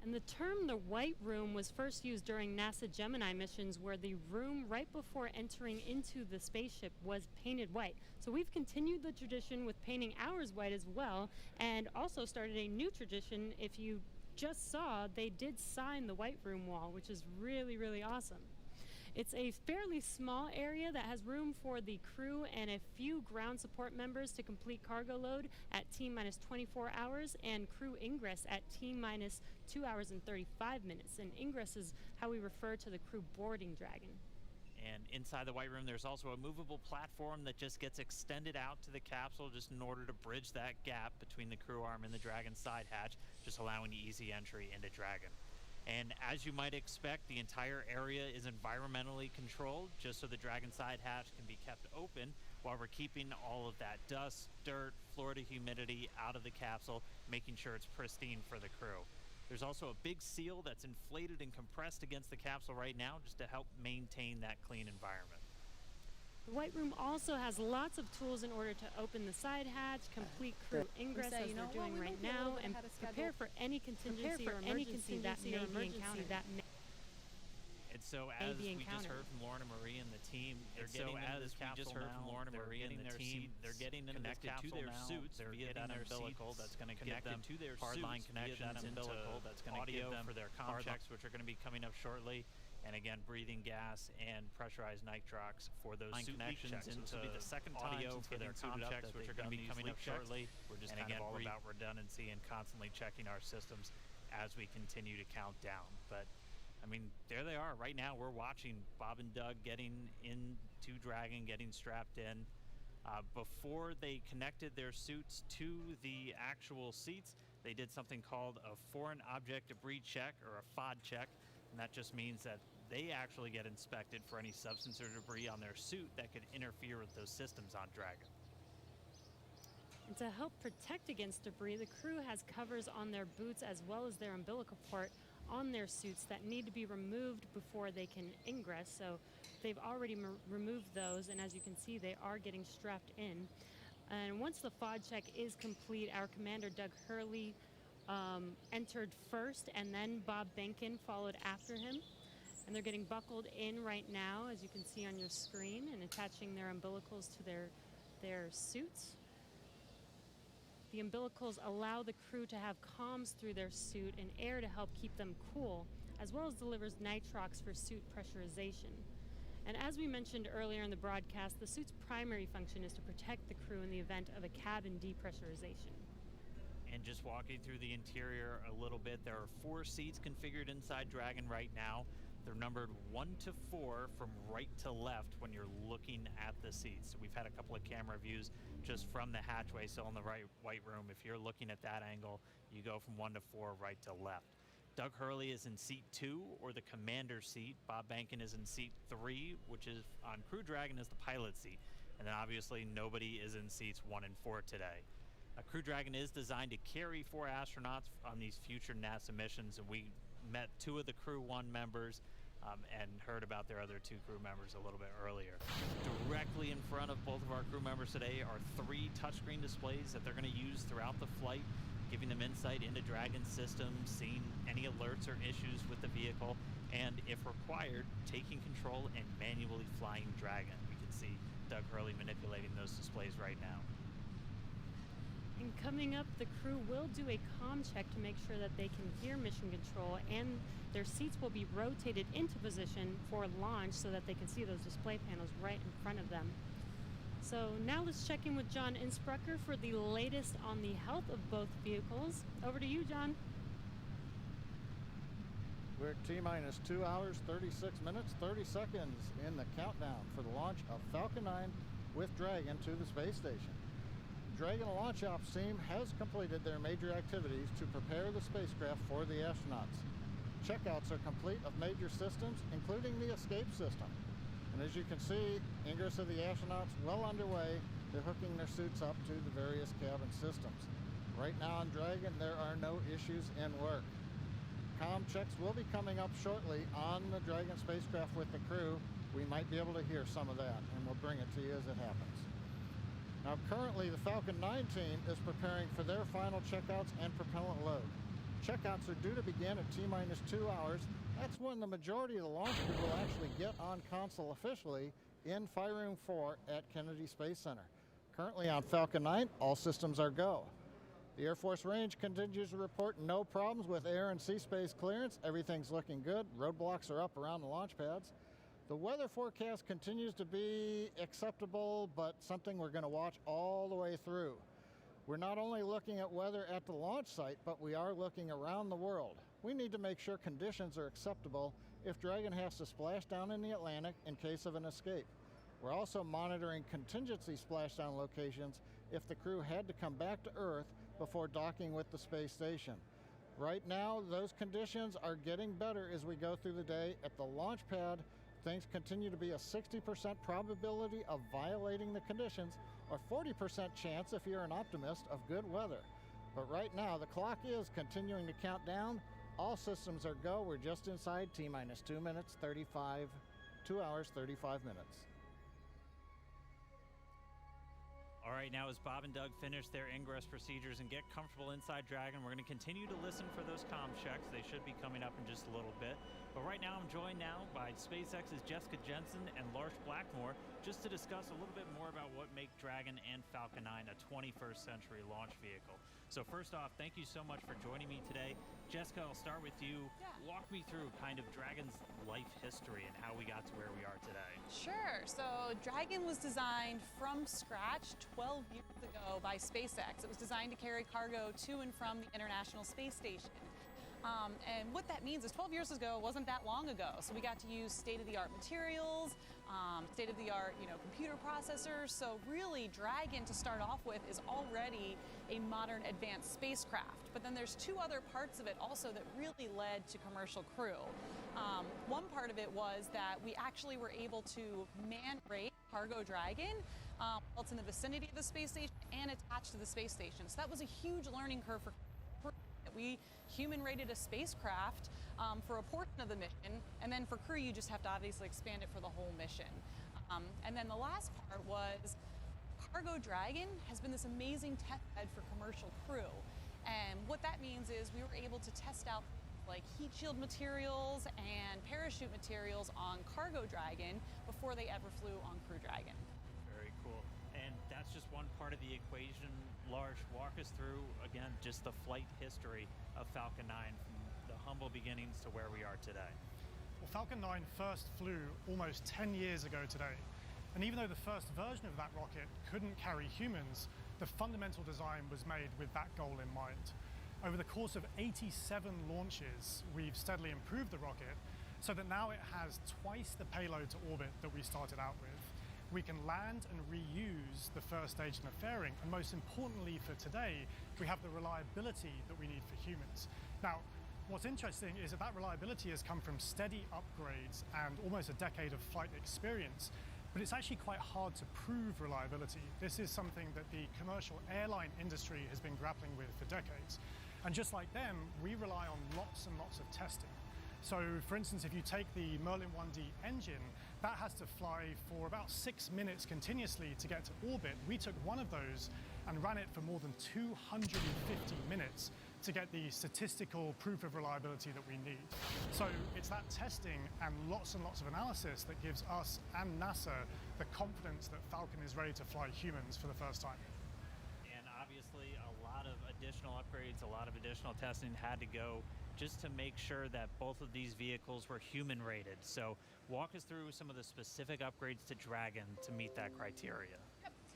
And the term the white room was first used during NASA Gemini missions, where the room right before entering into the spaceship was painted white. So we've continued the tradition with painting ours white as well, and also started a new tradition. If you just saw, they did sign the white room wall, which is really, really awesome. It's a fairly small area that has room for the crew and a few ground support members to complete cargo load at T-minus 24 hours, and crew ingress at T-minus 2 hours and 35 minutes. And ingress is how we refer to the crew boarding Dragon. And inside the white room, there's also a movable platform that just gets extended out to the capsule just in order to bridge that gap between the crew arm and the Dragon side hatch, just allowing easy entry into Dragon. And as you might expect, the entire area is environmentally controlled just so the Dragon side hatch can be kept open while we're keeping all of that dust, dirt, Florida humidity out of the capsule, making sure it's pristine for the crew. There's also a big seal that's inflated and compressed against the capsule right now just to help maintain that clean environment. The white room also has lots of tools in order to open the side hatch, complete crew ingress as they're doing right now, and prepare for any contingency or emergency that may be encountered. And so as we just heard from Lauren and Marie and the team, they're getting into this capsule now. They're getting connected to their suits via that umbilical that's going to give them hardline connections into audio for their comm checks, which are going to be coming up shortly. And again, breathing gas and pressurized nitrox for those suit connections into the second audio for their comm checks, which are going to be coming up shortly. We're just kind of all about redundancy and constantly checking our systems as we continue to count down. But I mean, there they are. Right now, we're watching Bob and Doug getting into Dragon, getting strapped in. Before they connected their suits to the actual seats, they did something called a foreign object debris check, or a FOD check. And that just means that they actually get inspected for any substance or debris on their suit that could interfere with those systems on Dragon. And to help protect against debris, the crew has covers on their boots as well as their umbilical port on their suits that need to be removed before they can ingress. So they've already removed those, and as you can see, they are getting strapped in. And once the FOD check is complete, our commander, Doug Hurley, entered first, and then Bob Behnken followed after him. And they're getting buckled in right now, as you can see on your screen, and attaching their umbilicals to their suits. The umbilicals allow the crew to have comms through their suit and air to help keep them cool, as well as delivers nitrox for suit pressurization. And as we mentioned earlier in the broadcast, the suit's primary function is to protect the crew in the event of a cabin depressurization. And just walking through the interior a little bit, there are 4 seats configured inside Dragon right now. They're numbered 1 to 4 from right to left when you're looking at the seats. So we've had a couple of camera views just from the hatchway, so in the white room, if you're looking at that angle, you go from 1 to 4 right to left. Doug Hurley is in seat 2, or the commander seat. Bob Bankin is in seat 3, which is on Crew Dragon is the pilot seat. And then obviously nobody is in seats 1 and 4 today. Crew Dragon is designed to carry 4 astronauts on these future NASA missions, and we met 2 of the Crew 1 members and heard about their other 2 crew members a little bit earlier. Directly in front of both of our crew members today are 3 touchscreen displays that they're going to use throughout the flight, giving them insight into Dragon's systems, seeing any alerts or issues with the vehicle, and if required, taking control and manually flying Dragon. We can see Doug Hurley manipulating those displays right now. And coming up, the crew will do a comm check to make sure that they can hear mission control, and their seats will be rotated into position for launch so that they can see those display panels right in front of them. So now let's check in with John Insprucker for the latest on the health of both vehicles. Over to you, John. We're at T-minus 2 hours, 36 minutes, 30 seconds in the countdown for the launch of Falcon 9 with Dragon to the space station. Dragon Launch Ops team has completed their major activities to prepare the spacecraft for the astronauts. Checkouts are complete of major systems, including the escape system. And as you can see, ingress of the astronauts well underway. They're hooking their suits up to the various cabin systems. Right now on Dragon, there are no issues in work. Comm checks will be coming up shortly on the Dragon spacecraft with the crew. We might be able to hear some of that, and we'll bring it to you as it happens. Now currently the Falcon 9 team is preparing for their final checkouts and propellant load. Checkouts are due to begin at T-minus 2 hours. That's when the majority of the launch crew will actually get on console officially in Fire Room 4 at Kennedy Space Center. Currently on Falcon 9, all systems are go. The Air Force Range continues to report no problems with air and sea space clearance. Everything's looking good. Roadblocks are up around the launch pads. The weather forecast continues to be acceptable, but something we're going to watch all the way through. We're not only looking at weather at the launch site, but we are looking around the world. We need to make sure conditions are acceptable if Dragon has to splash down in the Atlantic in case of an escape. We're also monitoring contingency splashdown locations if the crew had to come back to Earth before docking with the space station. Right now, those conditions are getting better as we go through the day. At the launch pad, things continue to be a 60% probability of violating the conditions, or 40% chance if you're an optimist of good weather. But right now, the clock is continuing to count down. All systems are go. We're just inside T-minus 2 hours, 35 minutes. All right, now as Bob and Doug finish their ingress procedures and get comfortable inside Dragon, we're going to continue to listen for those comm checks. They should be coming up in just a little bit. But right now, I'm joined now by SpaceX's Jessica Jensen and Lars Blackmore just to discuss a little bit more about what make Dragon and Falcon 9 a 21st century launch vehicle. So first off, thank you so much for joining me today. Jessica, I'll start with you. Yeah. Walk me through kind of Dragon's life history and how we got to where we are today. Sure. So Dragon was designed from scratch 12 years ago by SpaceX. It was designed to carry cargo to and from the International Space Station. And what that means is 12 years ago wasn't that long ago. So we got to use state-of-the-art materials, state-of-the-art, computer processors. So really, Dragon, to start off with, is already a modern advanced spacecraft. But then there's 2 other parts of it also that really led to commercial crew. One part of it was that we actually were able to man-rate cargo Dragon while it's in the vicinity of the space station and attached to the space station. So that was a huge learning curve for crew. We human-rated a spacecraft for a portion of the mission, and then for crew, you just have to obviously expand it for the whole mission. And then the last part was Cargo Dragon has been this amazing test bed for commercial crew. And what that means is we were able to test out like heat shield materials and parachute materials on Cargo Dragon before they ever flew on Crew Dragon. Very cool. And that's that's just one part of the equation. Lars, walk us through, again, just the flight history of Falcon 9 from the humble beginnings to where we are today. Well, Falcon 9 first flew almost 10 years ago today. And even though the first version of that rocket couldn't carry humans, the fundamental design was made with that goal in mind. Over the course of 87 launches, we've steadily improved the rocket so that now it has twice the payload to orbit that we started out with. We can land and reuse the first stage in the fairing, and most importantly for today, we have the reliability that we need for humans. Now, what's interesting is that reliability has come from steady upgrades and almost a decade of flight experience, but it's actually quite hard to prove reliability. This is something that the commercial airline industry has been grappling with for decades. And just like them, we rely on lots and lots of testing. So for instance, if you take the Merlin 1D engine, that has to fly for about 6 minutes continuously to get to orbit. We took one of those and ran it for more than 250 minutes to get the statistical proof of reliability that we need. So it's that testing and lots of analysis that gives us and NASA the confidence that Falcon is ready to fly humans for the first time. And obviously a lot of additional upgrades, a lot of additional testing had to go just to make sure that both of these vehicles were human rated. So walk us through some of the specific upgrades to Dragon to meet that criteria.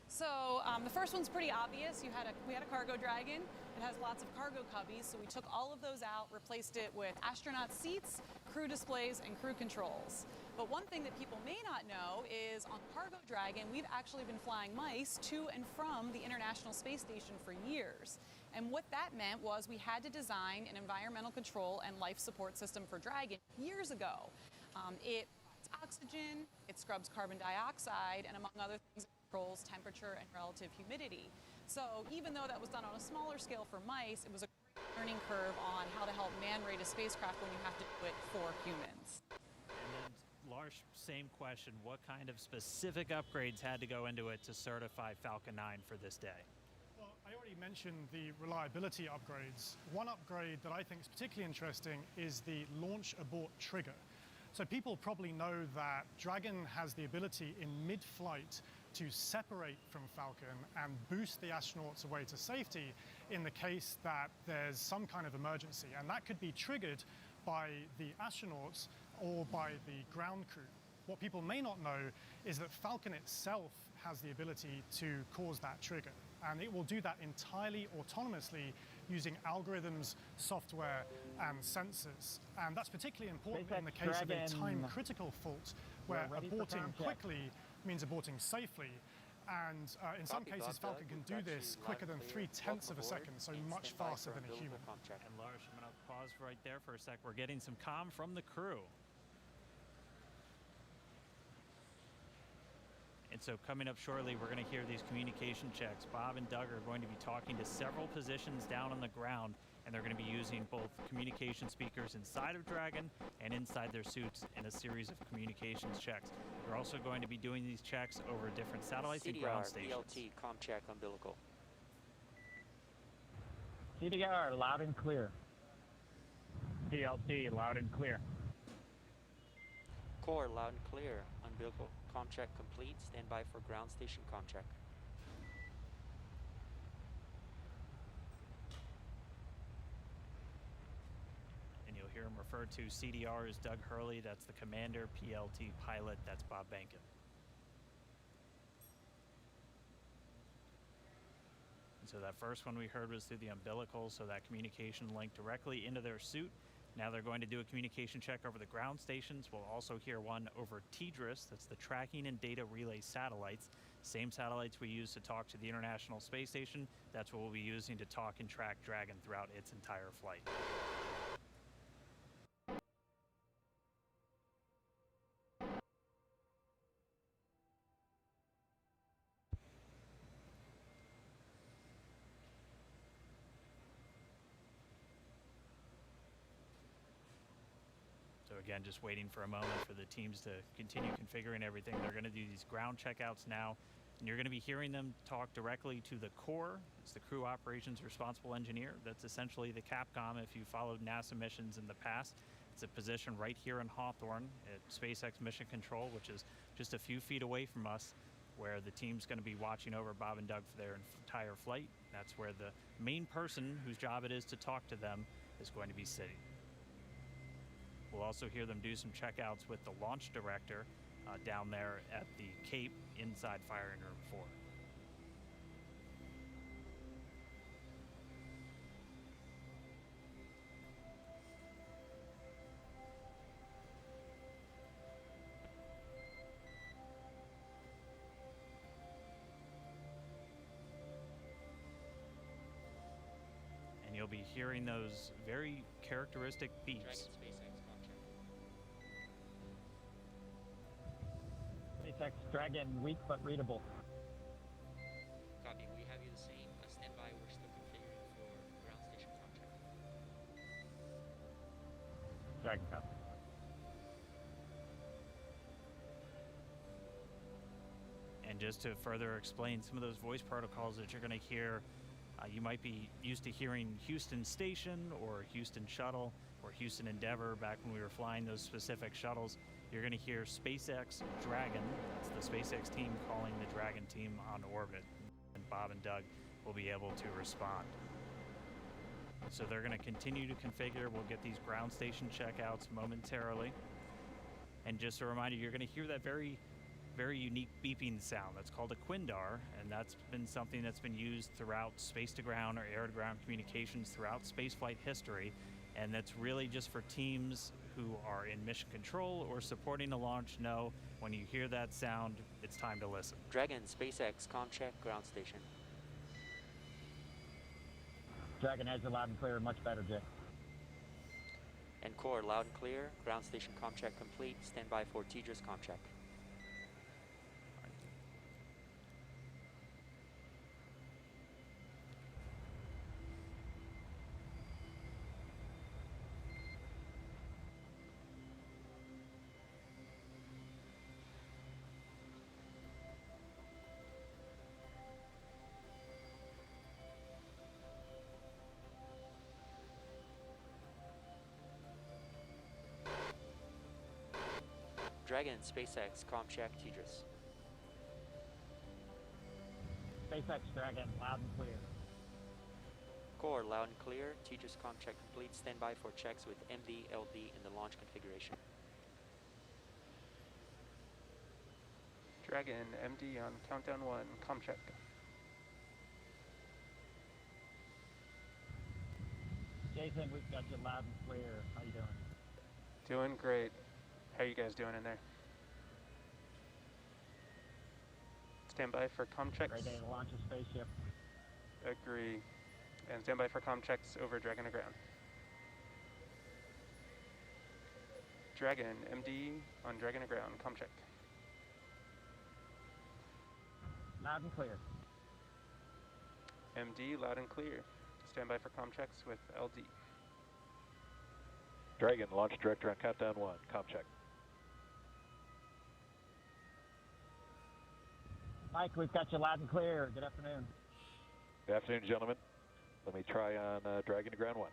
So the first one's pretty obvious. We had a cargo Dragon. It has lots of cargo cubbies, so we took all of those out, replaced it with astronaut seats, crew displays, and crew controls. But one thing that people may not know is on Cargo Dragon, we've actually been flying mice to and from the International Space Station for years. And what that meant was we had to design an environmental control and life support system for Dragon years ago. It provides oxygen, it scrubs carbon dioxide, and among other things, it controls temperature and relative humidity. So even though that was done on a smaller scale for mice, it was a great learning curve on how to help man-rate a spacecraft when you have to do it for humans. And then, Lars, same question. What kind of specific upgrades had to go into it to certify Falcon 9 for this day? Well, I already mentioned the reliability upgrades. One upgrade that I think is particularly interesting is the launch abort trigger. So people probably know that Dragon has the ability in mid-flight to separate from Falcon and boost the astronauts away to safety in the case that there's some kind of emergency. And that could be triggered by the astronauts or by the ground crew. What people may not know is that Falcon itself has the ability to cause that trigger. And it will do that entirely autonomously using algorithms, software, and sensors. And that's particularly important in the case of a time-critical fault where aborting quickly means aborting safely. And in some cases, Falcon can do this quicker than 0.3 of a second, so much faster than a human. And Lars, I'm going to pause right there for a sec. We're getting some comm from the crew. And so coming up shortly, we're going to hear these communication checks. Bob and Doug are going to be talking to several positions down on the ground, and they're going to be using both communication speakers inside of Dragon and inside their suits in a series of communications checks. We're also going to be doing these checks over different satellites and ground stations. PLT, com check, umbilical. CDR, loud and clear. PLT, loud and clear. Core, loud and clear. Umbilical, com check complete. Stand by for ground station com check. And you'll hear him referred to CDR as Doug Hurley. That's the commander. PLT pilot. That's Bob Bankin. So that first one we heard was through the umbilical, so that communication linked directly into their suit. Now they're going to do a communication check over the ground stations. We'll also hear one over TDRS, that's the Tracking and Data Relay Satellites. Same satellites we use to talk to the International Space Station. That's what we'll be using to talk and track Dragon throughout its entire flight. So again, just waiting for a moment for the teams to continue configuring everything. They're going to do these ground checkouts now, and you're going to be hearing them talk directly to the core. It's the Crew Operations Responsible Engineer. That's essentially the Capcom if you followed NASA missions in the past. It's a position right here in Hawthorne at SpaceX Mission Control, which is just a few feet away from us. where the team's going to be watching over Bob and Doug for their entire flight. That's where the main person whose job it is to talk to them is going to be sitting. We'll also hear them do some checkouts with the launch director down there at the Cape inside firing room 4. And you'll be hearing those very characteristic beeps. SpaceX Dragon, weak but readable. Copy. We have you the same. Stand by. We're still configuring for ground station contract. Dragon copy. And just to further explain some of those voice protocols that you're going to hear, you might be used to hearing Houston Station or Houston Shuttle or Houston Endeavor back when we were flying those specific shuttles. You're going to hear SpaceX Dragon. That's the SpaceX team calling the Dragon team on orbit. And Bob and Doug will be able to respond. So they're going to continue to configure. We'll get these ground station checkouts momentarily. And just a reminder, you're going to hear that very unique beeping sound. That's called a quindar, and that's been something that's been used throughout space-to-ground or air-to-ground communications throughout spaceflight history. And that's really just for teams who are in mission control or supporting a launch. Know when you hear that sound, it's time to listen. Dragon, SpaceX, check, ground station. Dragon has you loud and clear, much better, Jay. And core, loud and clear. Ground station check complete. Stand by for TDRS check. Dragon, SpaceX, check, TDRS. SpaceX Dragon, loud and clear. Core, loud and clear. TDRS check complete. Stand by for checks with MD, LD in the launch configuration. Dragon, MD on countdown 1, check. Jason, we've got you loud and clear. How you doing? Doing great. How you guys doing in there? Stand by for checks. Great day to launch a spaceship. Agree. And stand by for checks over Dragon to ground. Dragon, MD on Dragon to ground, check. Loud and clear. MD, loud and clear. Stand by for checks with LD. Dragon, launch director on countdown 1, check. Mike, we've got you loud and clear. Good afternoon. Good afternoon, gentlemen. Let me try on Dragon to ground 1.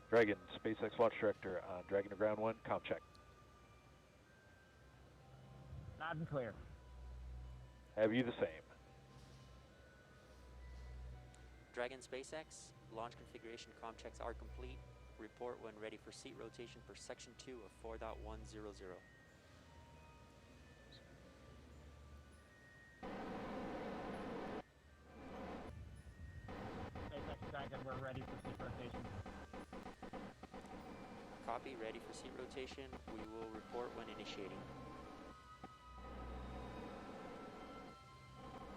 Dragon, SpaceX launch director on Dragon to ground 1, check. Loud and clear. Have you the same. Dragon, SpaceX, launch configuration checks are complete. Report when ready for seat rotation for section 2 of 4.100. SpaceX Dragon, we're ready for seat rotation. Copy, ready for seat rotation. We will report when initiating.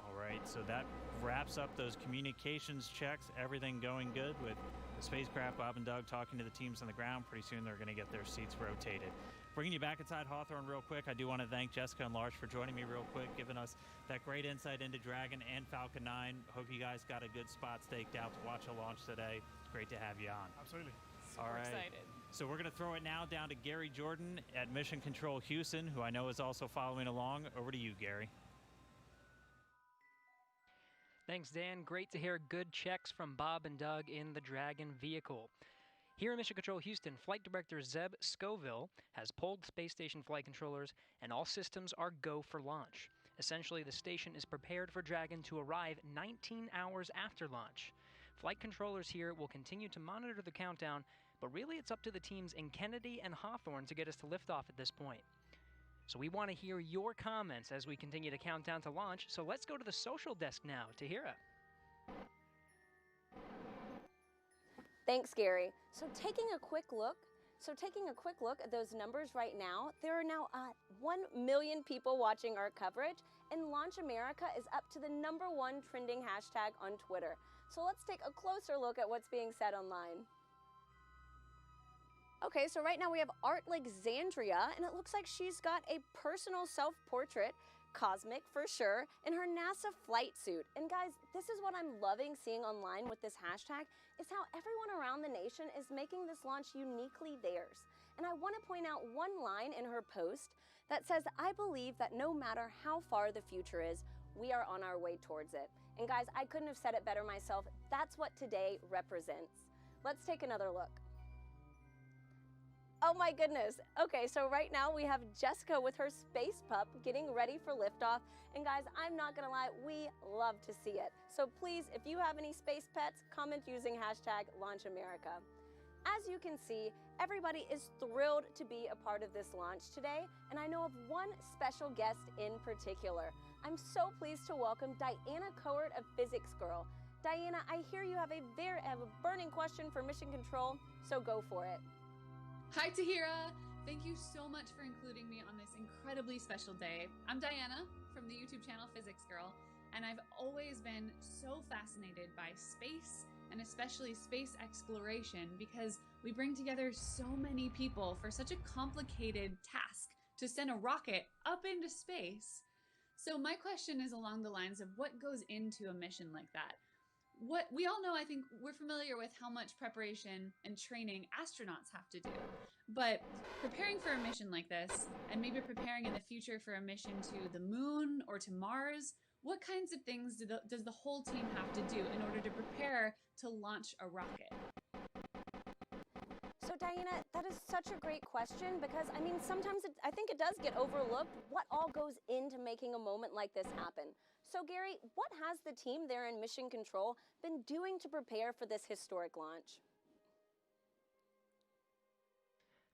All right, so that wraps up those communications checks. Everything going good with the spacecraft. Bob and Doug talking to the teams on the ground. Pretty soon they're going to get their seats rotated. Bringing you back inside Hawthorne real quick, I do want to thank Jessica and Lars for joining me real quick, giving us that great insight into Dragon and Falcon 9. Hope you guys got a good spot staked out to watch a launch today. Great to have you on. Absolutely. All right. Excited. So we're going to throw it now down to Gary Jordan at Mission Control Houston, who I know is also following along. Over to you, Gary. Thanks, Dan. Great to hear good checks from Bob and Doug in the Dragon vehicle. Here in Mission Control Houston, Flight Director Zeb Scoville has pulled space station flight controllers, and all systems are go for launch. Essentially, the station is prepared for Dragon to arrive 19 hours after launch. Flight controllers here will continue to monitor the countdown, but really it's up to the teams in Kennedy and Hawthorne to get us to liftoff at this point. So we want to hear your comments as we continue to count down to launch, so let's go to the social desk now. Tahira. Thanks, Gary. So taking a quick look at those numbers right now, there are now 1 million people watching our coverage, and Launch America is up to the #1 trending hashtag on Twitter. So let's take a closer look at what's being said online. Okay, so right now we have Art Alexandria, and it looks like she's got a personal self-portrait, cosmic for sure, in her NASA flight suit. And guys, this is what I'm loving seeing online with this hashtag, is how everyone around the nation is making this launch uniquely theirs. And I want to point out one line in her post that says, "I believe that no matter how far the future is, we are on our way towards it." And guys, I couldn't have said it better myself. That's what today represents. Let's take another look. Oh my goodness. Okay, so right now we have Jessica with her space pup getting ready for liftoff. And guys, I'm not gonna lie, we love to see it. So please, if you have any space pets, comment using hashtag #LaunchAmerica. As you can see, everybody is thrilled to be a part of this launch today, and I know of one special guest in particular. I'm so pleased to welcome Diana Cohort of Physics Girl. Diana, I hear you have a burning question for Mission Control, so go for it. Hi, Tahira. Thank you so much for including me on this incredibly special day. I'm Diana from the YouTube channel Physics Girl, and I've always been so fascinated by space and especially space exploration because we bring together so many people for such a complicated task to send a rocket up into space. So my question is along the lines of what goes into a mission like that? What we all know, I think we're familiar with how much preparation and training astronauts have to do. But preparing for a mission like this, and maybe preparing in the future for a mission to the moon or to Mars, what kinds of things does the whole team have to do in order to prepare to launch a rocket? So Diana, that is such a great question because I mean, sometimes I think it does get overlooked what all goes into making a moment like this happen. So Gary, what has the team there in Mission Control been doing to prepare for this historic launch?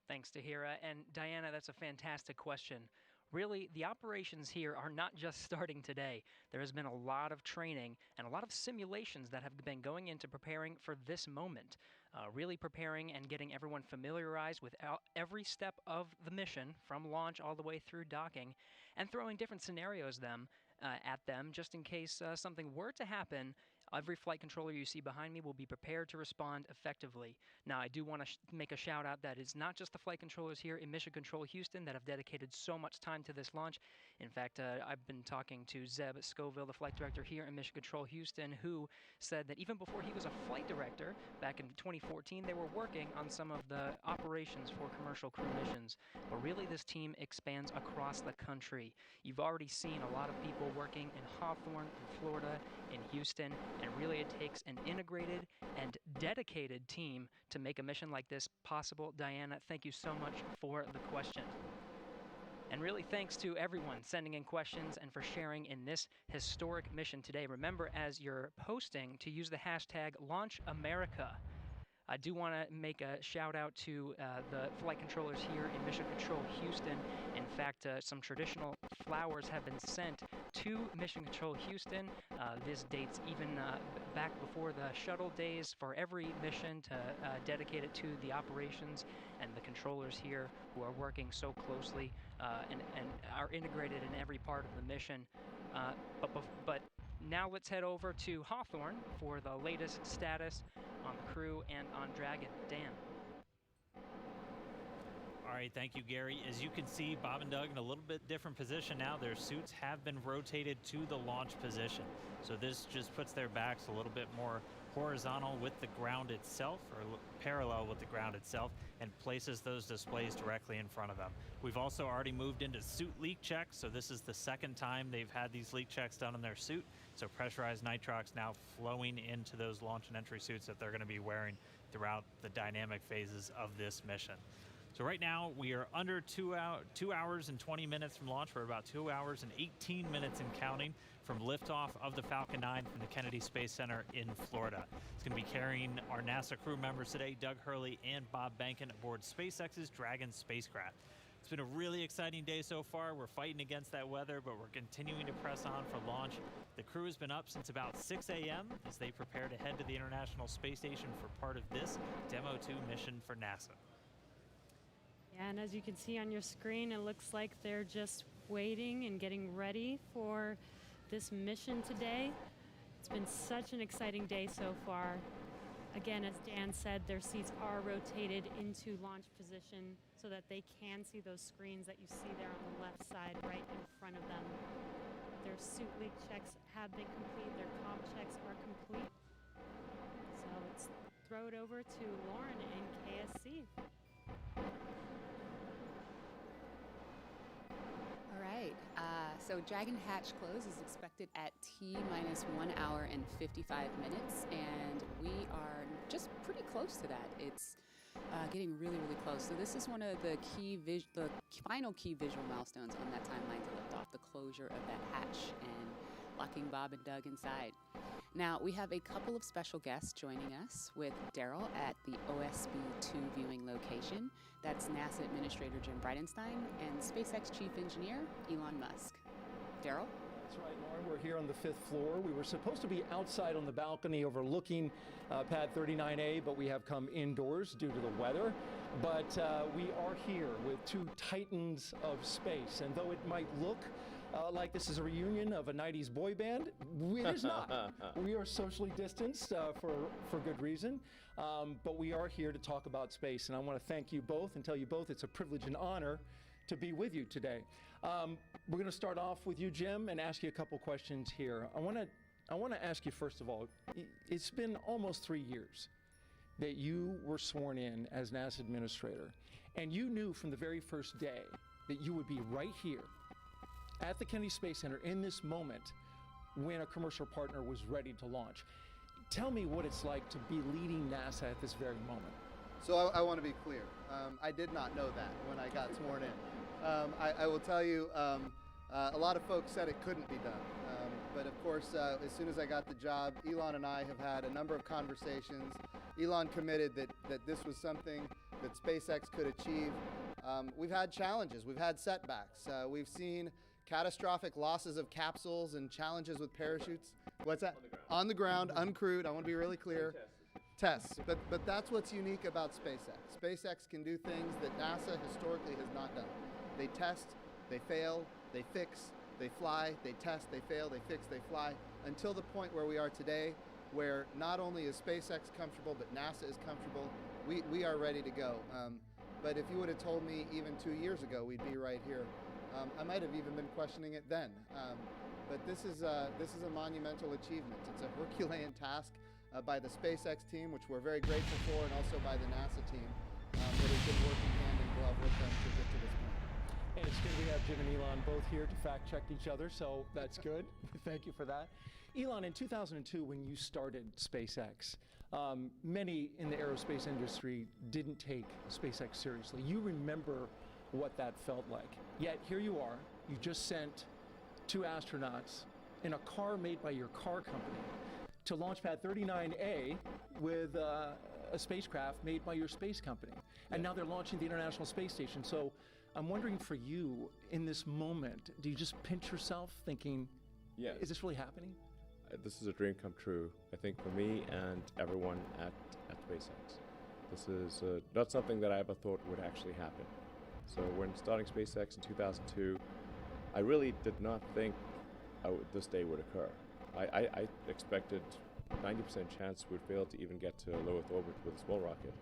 Thanks, Tahira. And Diana, that's a fantastic question. Really, the operations here are not just starting today. There has been a lot of training and a lot of simulations that have been going into preparing for this moment. Really preparing and getting everyone familiarized with every step of the mission, from launch all the way through docking, and throwing different scenarios at them just in case something were to happen. Every flight controller you see behind me will be prepared to respond effectively. Now, I do want to make a shout out that it's not just the flight controllers here in Mission Control Houston that have dedicated so much time to this launch. In fact, I've been talking to Zeb Scoville, the flight director here in Mission Control Houston, who said that even before he was a flight director back in 2014, they were working on some of the operations for commercial crew missions. But really, this team expands across the country. You've already seen a lot of people working in Hawthorne, in Florida, in Houston, and really it takes an integrated and dedicated team to make a mission like this possible. Diana, thank you so much for the question. And really thanks to everyone sending in questions and for sharing in this historic mission today. Remember, as you're posting, to use the hashtag #LaunchAmerica. I do want to make a shout out to the flight controllers here in Mission Control Houston. In fact, some traditional flowers have been sent to Mission Control Houston. This dates even back before the shuttle days for every mission to dedicate it to the operations and the controllers here who are working so closely and are integrated in every part of the mission. But now let's head over to Hawthorne for the latest status on the crew and on Dragon. Dan. All right, thank you, Gary. As you can see, Bob and Doug in a little bit different position now. Their suits have been rotated to the launch position. So this just puts their backs a little bit more horizontal with the ground itself, or parallel with the ground itself, and places those displays directly in front of them. We've also already moved into suit leak checks, so this is the second time they've had these leak checks done in their suit. So pressurized nitrox now flowing into those launch and entry suits that they're going to be wearing throughout the dynamic phases of this mission. So right now we are under 2 hours and 20 minutes from launch. We're about 2 hours and 18 minutes and counting from liftoff of the Falcon 9 from the Kennedy Space Center in Florida. It's going to be carrying our NASA crew members today, Doug Hurley and Bob Behnken, aboard SpaceX's Dragon spacecraft. It's been a really exciting day so far. We're fighting against that weather, but we're continuing to press on for launch. The crew has been up since about 6 a.m. as they prepare to head to the International Space Station for part of this Demo 2 mission for NASA. Yeah, and as you can see on your screen, it looks like they're just waiting and getting ready for this mission today. It's been such an exciting day so far. Again, as Dan said, their seats are rotated into launch position so that they can see those screens that you see there on the left side right in front of them. Their suit leak checks have been complete. Their comm checks are complete. So let's throw it over to Lauren and KSC. All right, so Dragon hatch close is expected at T-1 hour and 55 minutes, and we are just pretty close to that. It's getting really, really close. So this is one of the final key visual milestones on that timeline to lift off, the closure of that hatch and locking Bob and Doug inside. Now, we have a couple of special guests joining us with Daryl at the OSB-2 viewing location. That's NASA Administrator Jim Bridenstine and SpaceX Chief Engineer Elon Musk. Daryl? That's right, Lauren. We're here on the 5th floor. We were supposed to be outside on the balcony overlooking pad 39A, but we have come indoors due to the weather. But we are here with two titans of space, and though it might look like this is a reunion of a 90s boy band, it is not. We are socially distanced for good reason, but we are here to talk about space, and I want to thank you both and tell you both it's a privilege and honor to be with you today. We're going to start off with you, Jim, and ask you a couple questions here. I want to ask you, first of all, it's been almost 3 years that you were sworn in as NASA Administrator, and you knew from the very first day that you would be right here at the Kennedy Space Center in this moment when a commercial partner was ready to launch. Tell me what it's like to be leading NASA at this very moment. So I want to be clear. I did not know that when I got sworn in. I will tell you, a lot of folks said it couldn't be done. But of course, as soon as I got the job, Elon and I have had a number of conversations. Elon committed that this was something that SpaceX could achieve. We've had challenges, we've had setbacks. We've seen catastrophic losses of capsules and challenges with parachutes. What's that? On the ground, uncrewed. I want to be really clear. Tests. But that's what's unique about SpaceX. SpaceX can do things that NASA historically has not done. They test, they fail, they fix, they fly, they test, they fail, they fix, they fly, until the point where we are today, where not only is SpaceX comfortable, but NASA is comfortable. We are ready to go. But if you would have told me even 2 years ago we'd be right here, I might have even been questioning it then. But this is a monumental achievement. It's a Herculean task by the SpaceX team, which we're very grateful for, and also by the NASA team that has been working hand in glove with them to get to this point. And it's good we have Jim and Elon both here to fact check each other, so that's good. Thank you for that. Elon, in 2002, when you started SpaceX, many in the aerospace industry didn't take SpaceX seriously. You remember what that felt like. Yet here you are, you just sent 2 astronauts in a car made by your car company to launch pad 39A with a spacecraft made by your space company. And now they're launching the International Space Station. So I'm wondering for you, in this moment, do you just pinch yourself thinking, yes, is this really happening? This is a dream come true, I think, for me and everyone at SpaceX. This is not something that I ever thought would actually happen. So when starting SpaceX in 2002, I really did not think this day would occur. I expected 90% chance we'd fail to even get to low Earth orbit with a small rocket.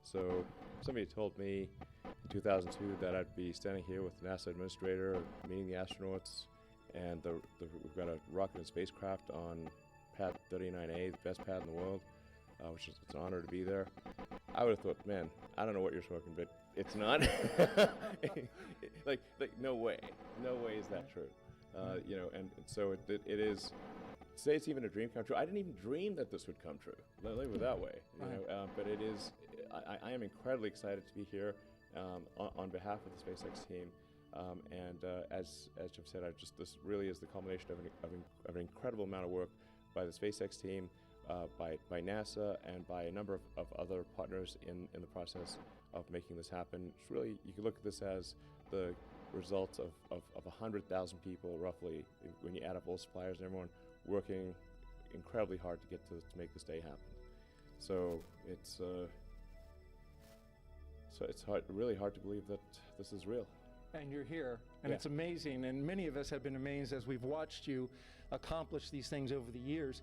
So somebody told me in 2002 that I'd be standing here with the NASA administrator, meeting the astronauts, and we've got a rocket and spacecraft on pad 39A, the best pad in the world, which is it's an honor to be there. I would have thought, man, I don't know what you're smoking, but it's not. like no way is that true. You know, and so it is. Say it's even a dream come true. I didn't even dream that this would come true. Let me put it that way. You know, but it is. I am incredibly excited to be here on behalf of the SpaceX team. And as Jim said, this really is the culmination of an incredible amount of work by the SpaceX team, by NASA, and by a number of other partners in the process of making this happen. It's really, you can look at this as the results of 100,000 people roughly, when you add up all suppliers and everyone working incredibly hard to make this day happen. So it's really hard to believe that this is real. And you're here, and it's amazing, and many of us have been amazed as we've watched you accomplish these things over the years.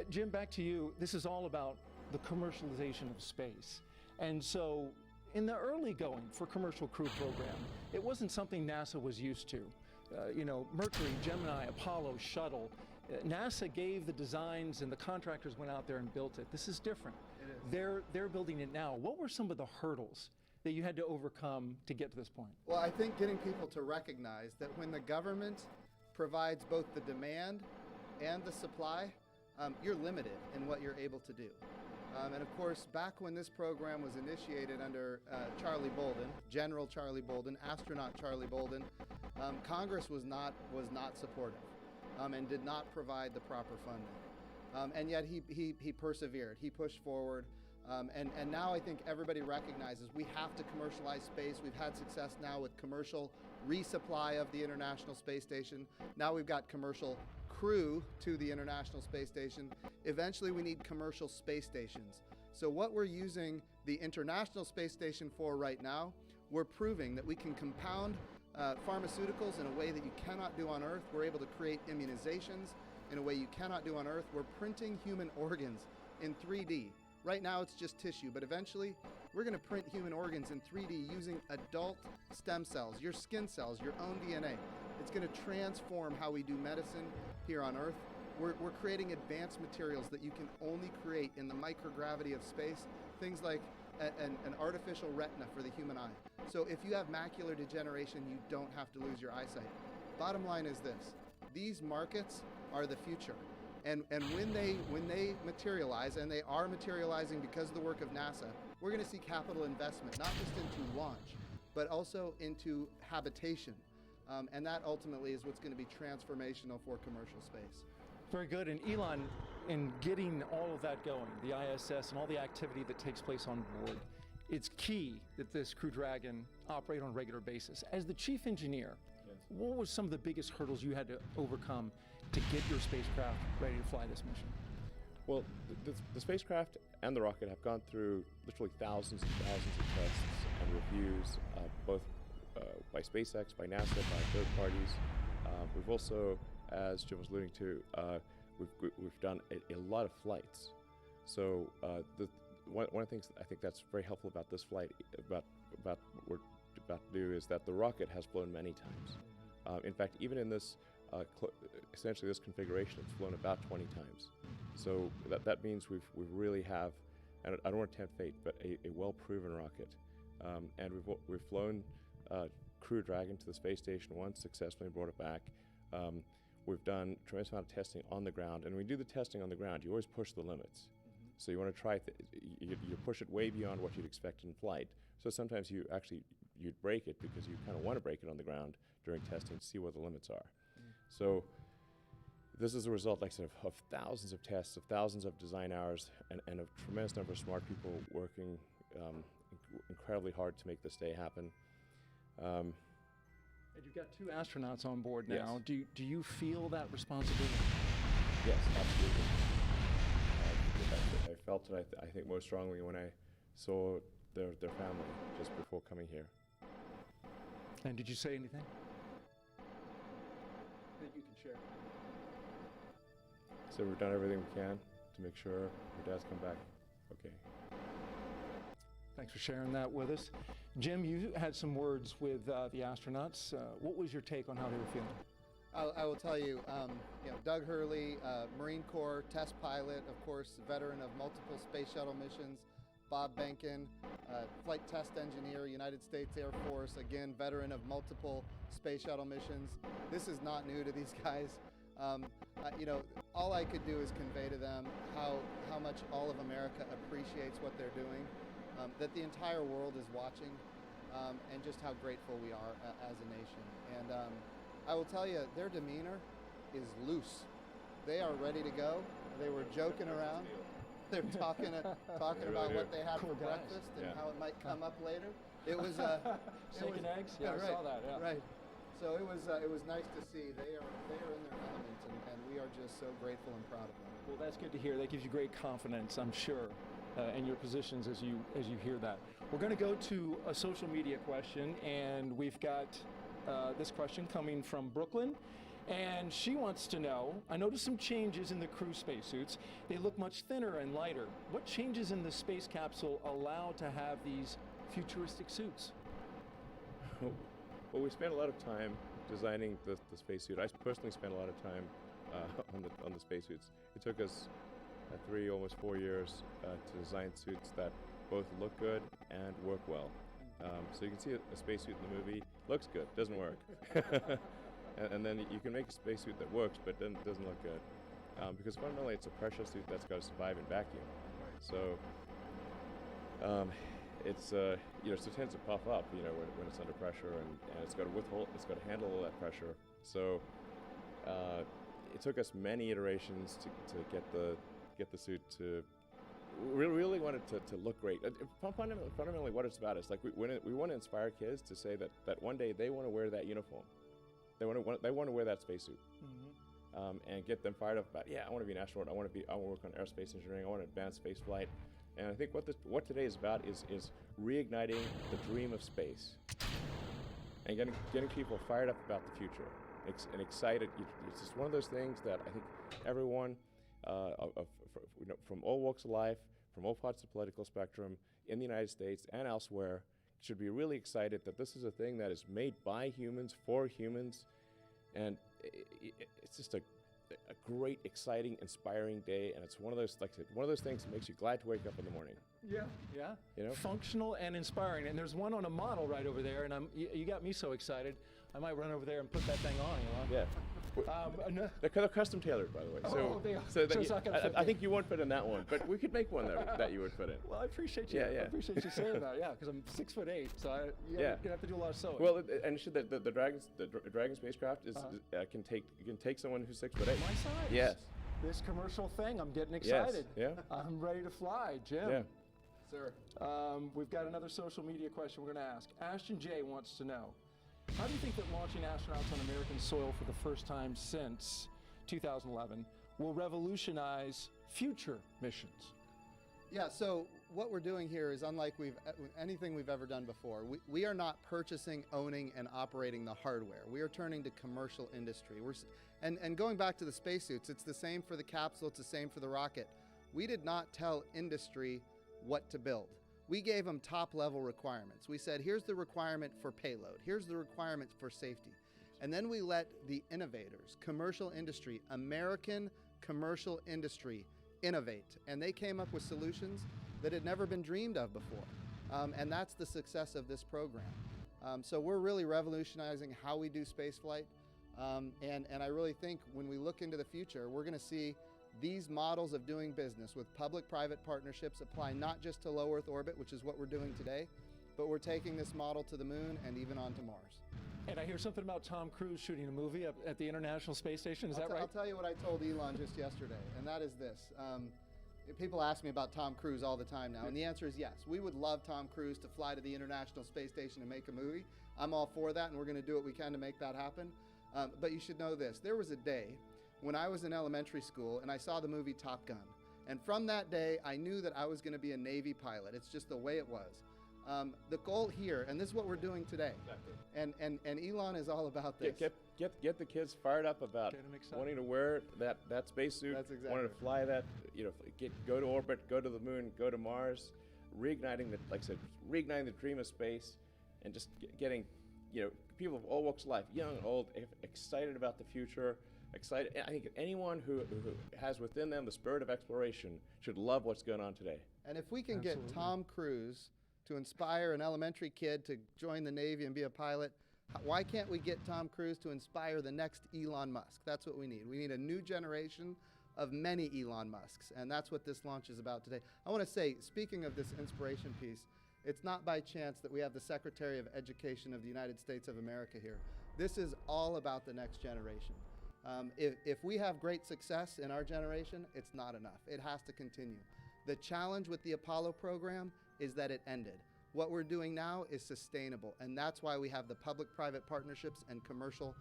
Jim, back to you. This is all about the commercialization of space. And so in the early going for Commercial Crew Program, it wasn't something NASA was used to. You know, Mercury, Gemini, Apollo, Shuttle, NASA gave the designs and the contractors went out there and built it. This is different. It is. They're building it now. What were some of the hurdles that you had to overcome to get to this point? Well, I think getting people to recognize that when the government provides both the demand and the supply, you're limited in what you're able to do. And of course, back when this program was initiated under Charlie Bolden, General Charlie Bolden, astronaut Charlie Bolden, Congress was not supportive and did not provide the proper funding. And yet he persevered. He pushed forward. And now I think everybody recognizes we have to commercialize space. We've had success now with commercial resupply of the International Space Station. Now we've got commercial crew to the International Space Station. Eventually we need commercial space stations. So what we're using the International Space Station for right now, we're proving that we can compound pharmaceuticals in a way that you cannot do on Earth. We're able to create immunizations in a way you cannot do on Earth. We're printing human organs in 3D. Right now it's just tissue, but eventually we're going to print human organs in 3D using adult stem cells, your skin cells, your own DNA. It's going to transform how we do medicine here on Earth. We're creating advanced materials that you can only create in the microgravity of space, things like an artificial retina for the human eye. So if you have macular degeneration, you don't have to lose your eyesight. Bottom line is this: these markets are the future. And when they materialize, and they are materializing because of the work of NASA, we're going to see capital investment, not just into launch, but also into habitation. And that ultimately is what's going to be transformational for commercial space. Very good. And Elon, in getting all of that going, the ISS and all the activity that takes place on board, it's key that this Crew Dragon operate on a regular basis. As the chief engineer, what were some of the biggest hurdles you had to overcome to get your spacecraft ready to fly this mission? Well, the spacecraft and the rocket have gone through literally thousands and thousands of tests and reviews, both by SpaceX, by NASA, by third parties. We've also, as Jim was alluding to, we've done a lot of flights. So one of the things I think that's very helpful about this flight, about what we're about to do, is that the rocket has flown many times. In fact, even in this essentially this configuration, it's flown about 20 times. So that means we really have, and I don't want to tempt fate, but a well-proven rocket. And we've flown Crew Dragon to the space station once successfully and brought it back. We've done a tremendous amount of testing on the ground, and when you do the testing on the ground, you always push the limits. So you want to try, you push it way beyond what you'd expect in flight. So sometimes you'd break it because you kind of want to break it on the ground during testing to see what the limits are. So this is a result, like I said, of thousands of tests, of thousands of design hours, and a tremendous number of smart people working incredibly hard to make this day happen. And you've got 2 astronauts on board now. Yes. Do you feel that responsibility? Yes, absolutely. I felt it, I think, most strongly when I saw their family just before coming here. And did you say anything that you can share? So we've done everything we can to make sure your dad's come back okay. Thanks for sharing that with us. Jim, you had some words with the astronauts. What was your take on how they were feeling? I will tell you, Doug Hurley, Marine Corps test pilot, of course, veteran of multiple space shuttle missions. Bob Benkin, flight test engineer, United States Air Force, again, veteran of multiple space shuttle missions. This is not new to these guys. All I could do is convey to them how much all of America appreciates what they're doing, that the entire world is watching, and just how grateful we are as a nation. And I will tell you, their demeanor is loose. They are ready to go. They were joking around. They're talking about what they had for breakfast and how it might come up later. It was steak and eggs. Yeah, I saw that. Yeah. Right. So it was nice to see. They are in their element, and we are just so grateful and proud of them. Well, that's good to hear. That gives you great confidence, I'm sure, in your positions as you hear that. We're going to go to a social media question, and we've got this question coming from Brooklyn. And she wants to know, I noticed some changes in the crew spacesuits. They look much thinner and lighter. What changes in the space capsule allow to have these futuristic suits? Well, we spent a lot of time designing the spacesuit. I personally spent a lot of time on the spacesuits. It took us 3, almost 4 years to design suits that both look good and work well. So you can see a spacesuit in the movie, looks good, doesn't work. And then you can make a spacesuit that works, but then doesn't look good. Because fundamentally it's a pressure suit that's got to survive in vacuum. So it tends to puff up, when it's under pressure, and it's got to handle all that pressure. So it took us many iterations to get the suit to. We really wanted to look great. Fundamentally, what it's about is like we want to inspire kids to say that one day they want to wear that uniform. They want to wear that spacesuit, and get them fired up about. Yeah, I want to be an astronaut. I want to work on aerospace engineering. I want to advance space flight. And I think what today is about is reigniting the dream of space, and getting people fired up about the future and excited. It's just one of those things that I think everyone, from all walks of life, from all parts of the political spectrum, in the United States and elsewhere, should be really excited that this is a thing that is made by humans for humans, and it's just a great, exciting, inspiring day, and it's one of those things that makes you glad to wake up in the morning. Yeah. Functional and inspiring. And there's one on a model right over there, and you got me so excited. I might run over there and put that thing on. Yeah. They're custom tailored, by the way. They are. So I think you won't fit in that one, but we could make one that you would fit in. Well, I appreciate you. I appreciate you saying that. Yeah, because I'm 6'8", so you're gonna have to do a lot of sewing. Well, and the Dragon spacecraft can take someone who's 6'8". My size. Yes. This commercial thing, I'm getting excited. Yes. Yeah. I'm ready to fly, Jim. Yeah. Sir. We've got another social media question we're going to ask. Ashton J wants to know, how do you think that launching astronauts on American soil for the first time since 2011 will revolutionize future missions? Yeah, so what we're doing here is unlike anything we've ever done before. We are not purchasing, owning, and operating the hardware. We are turning to commercial industry. And going back to the spacesuits, it's the same for the capsule, it's the same for the rocket. We did not tell industry what to build. We gave them top-level requirements. We said, here's the requirement for payload. Here's the requirement for safety. And then we let the innovators, commercial industry, American commercial industry, innovate. And they came up with solutions that had never been dreamed of before. And that's the success of this program. So we're really revolutionizing how we do spaceflight. And I really think when we look into the future, we're going to see these models of doing business with public-private partnerships apply not just to low Earth orbit, which is what we're doing today, but we're taking this model to the moon and even onto Mars. And I hear something about Tom Cruise shooting a movie up at the International Space Station. Is that right? I'll tell you what I told Elon just yesterday, and that is this. People ask me about Tom Cruise all the time now, and the answer is yes. We would love Tom Cruise to fly to the International Space Station and make a movie. I'm all for that, and we're going to do what we can to make that happen. But you should know this. There was a day when I was in elementary school and I saw the movie Top Gun. And from that day, I knew that I was going to be a Navy pilot. It's just the way it was. The goal here, and this is what we're doing today, and Elon is all about this. Get the kids fired up about wanting to wear that spacesuit, That's exactly wanting to fly that, go to orbit, go to the moon, go to Mars, reigniting the, like I said, reigniting the dream of space, and just getting, people of all walks of life, young, old, excited about the future. Excited. I think anyone who has within them the spirit of exploration should love what's going on today. And if we can get Tom Cruise to inspire an elementary kid to join the Navy and be a pilot, why can't we get Tom Cruise to inspire the next Elon Musk? That's what we need. We need a new generation of many Elon Musks, and that's what this launch is about today. I want to say, speaking of this inspiration piece, it's not by chance that we have the Secretary of Education of the United States of America here. This is all about the next generation. If we have great success in our generation, it's not enough. It has to continue. The challenge with the Apollo program is that it ended. What we're doing now is sustainable, and that's why we have the public-private partnerships and commercial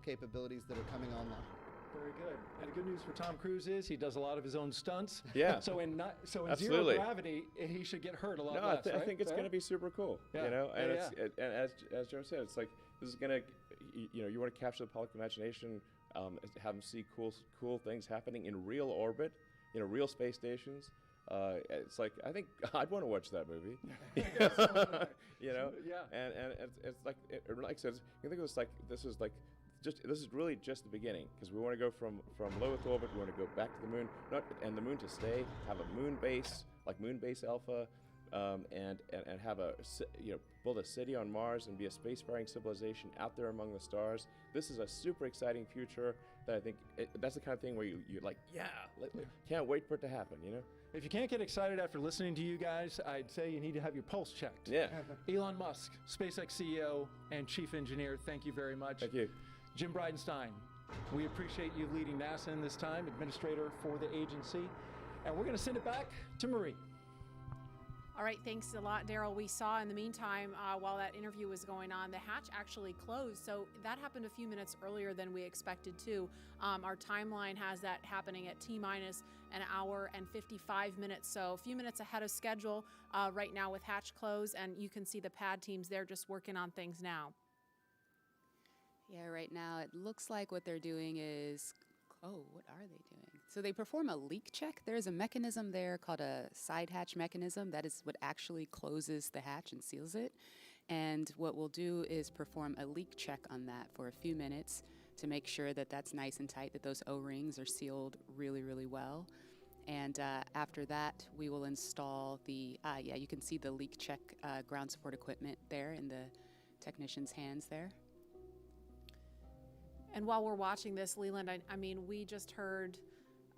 capabilities that are coming online. Very good. And the good news for Tom Cruise is he does a lot of his own stunts. Yeah. So in Absolutely. zero gravity, he should get hurt a lot No, less. I think it's going to be super cool. Yeah. And Yeah, and as Joe said, it's like this is going to, you want to capture the public imagination, have them see cool things happening in real orbit, real space stations. It's like, I think I'd want to watch that movie. Yeah. And it's like, like I said, you think it was like this is really just the beginning, because we want to go from low Earth orbit, we want to go back to the moon, and the moon to stay, have a moon base like Moon Base Alpha, and have build a city on Mars and be a spacefaring civilization out there among the stars. This is a super exciting future that I think that's the kind of thing where you're like, can't wait for it to happen. If you can't get excited after listening to you guys, I'd say you need to have your pulse checked. Yeah. Elon Musk, SpaceX CEO and Chief Engineer, thank you very much. Thank you. Jim Bridenstine, we appreciate you leading NASA in this time, Administrator for the agency. And we're going to send it back to Marie. All right, thanks a lot, Daryl. We saw in the meantime, while that interview was going on, the hatch actually closed. So that happened a few minutes earlier than we expected to. Our timeline has that happening at T-minus an hour and 55 minutes. So a few minutes ahead of schedule right now with hatch close. And you can see the pad teams there just working on things now. Yeah, right now it looks like what they're doing is, what are they doing? So they perform a leak check. There's a mechanism there called a side hatch mechanism. That is what actually closes the hatch and seals it. And what we'll do is perform a leak check on that for a few minutes to make sure that that's nice and tight, that those O-rings are sealed really, really well. And after that, we will install the, you can see the leak check ground support equipment there in the technician's hands there. And while we're watching this, Leland, I mean, we just heard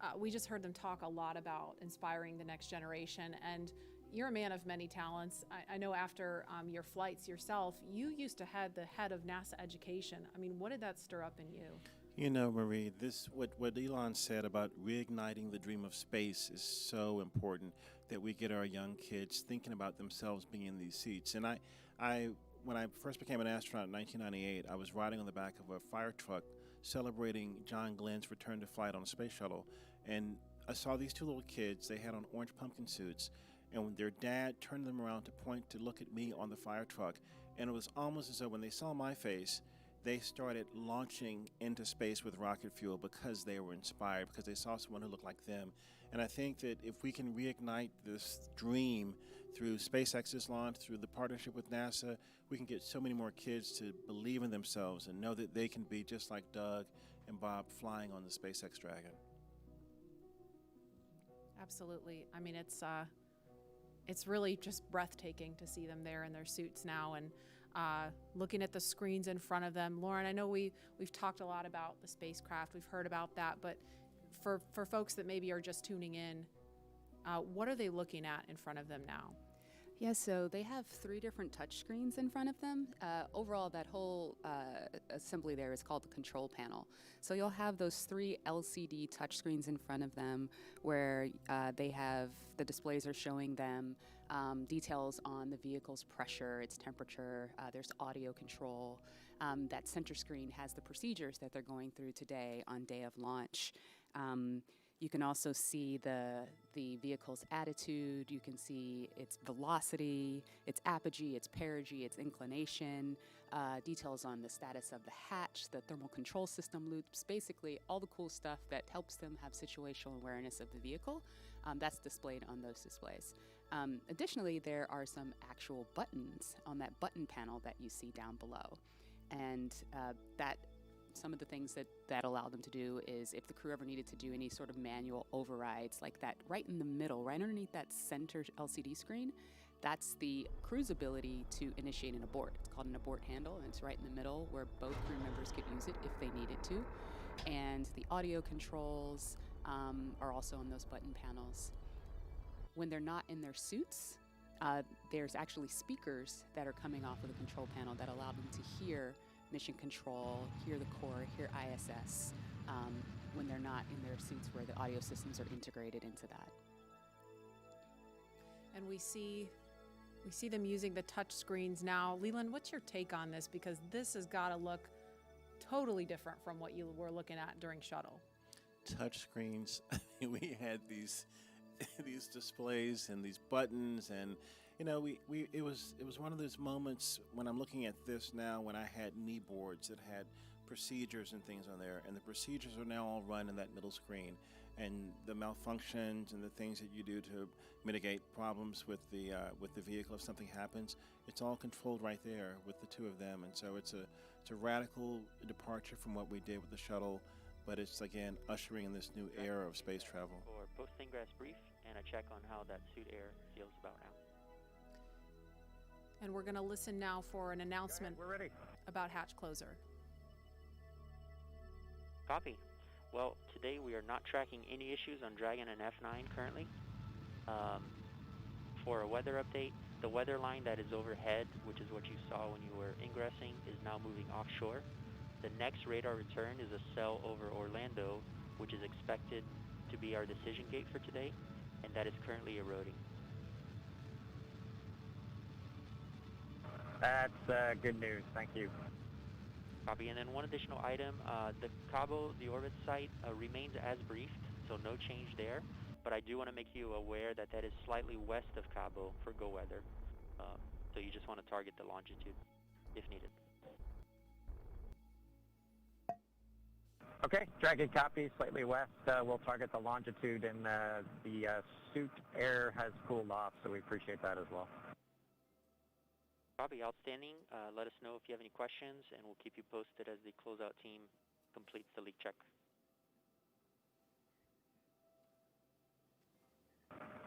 them talk a lot about inspiring the next generation. And you're a man of many talents. I know after your flights yourself, you used to head the head of NASA education. I mean, what did that stir up in you? Marie, what Elon said about reigniting the dream of space is so important, that we get our young kids thinking about themselves being in these seats. And when I first became an astronaut in 1998, I was riding on the back of a fire truck celebrating John Glenn's return to flight on a space shuttle. And I saw these two little kids. They had on orange pumpkin suits. And when their dad turned them around to point to look at me on the fire truck, and it was almost as though when they saw my face, they started launching into space with rocket fuel because they were inspired, because they saw someone who looked like them. And I think that if we can reignite this dream through SpaceX's launch, through the partnership with NASA, we can get so many more kids to believe in themselves and know that they can be just like Doug and Bob flying on the SpaceX Dragon. Absolutely. I mean, it's really just breathtaking to see them there in their suits now and looking at the screens in front of them. Lauren, I know we've talked a lot about the spacecraft. We've heard about that, but for folks that maybe are just tuning in, what are they looking at in front of them now? Yeah, so they have 3 different touch screens in front of them. Overall, that whole assembly there is called the control panel. So you'll have those 3 LCD touch screens in front of them where they have, the displays are showing them details on the vehicle's pressure, its temperature, there's audio control. That center screen has the procedures that they're going through today on day of launch. You can also see the vehicle's attitude. You can see its velocity, its apogee, its perigee, its inclination, details on the status of the hatch, the thermal control system loops, basically all the cool stuff that helps them have situational awareness of the vehicle. That's displayed on those displays. Additionally, there are some actual buttons on that button panel that you see down below. And some of the things that allow them to do is if the crew ever needed to do any sort of manual overrides like that right in the middle, right underneath that center LCD screen, that's the crew's ability to initiate an abort. It's called an abort handle, and it's right in the middle where both crew members could use it if they needed to. And the audio controls are also on those button panels. When they're not in their suits, there's actually speakers that are coming off of the control panel that allow them to hear mission control, hear the core, hear ISS, when they're not in their suits where the audio systems are integrated into that. And we see them using the touch screens now. Leland, what's your take on this? Because this has got to look totally different from what you were looking at during shuttle. Touch screens. We had these displays and these buttons, and it was one of those moments when I'm looking at this now when I had knee boards that had procedures and things on there, and the procedures are now all run in that middle screen, and the malfunctions and the things that you do to mitigate problems with the vehicle if something happens, it's all controlled right there with the two of them. And so it's a radical departure from what we did with the shuttle, but it's again ushering in this new era of space travel. For post-ingress brief and a check on how that suit air feels about now. And we're going to listen now for an announcement about hatch closer. Copy. Well, today we are not tracking any issues on Dragon and F9 currently. For a weather update, the weather line that is overhead, which is what you saw when you were ingressing, is now moving offshore. The next radar return is a cell over Orlando, which is expected to be our decision gate for today, and that is currently eroding. That's good news. Thank you. Copy. And then one additional item, the Cabo, the orbit site, remains as briefed, so no change there. But I do want to make you aware that that is slightly west of Cabo for go weather. So you just want to target the longitude if needed. Okay, Dragon copy, slightly west. We'll target the longitude, and the suit air has cooled off, so we appreciate that as well. Copy, outstanding. Let us know if you have any questions, and we'll keep you posted as the closeout team completes the leak check.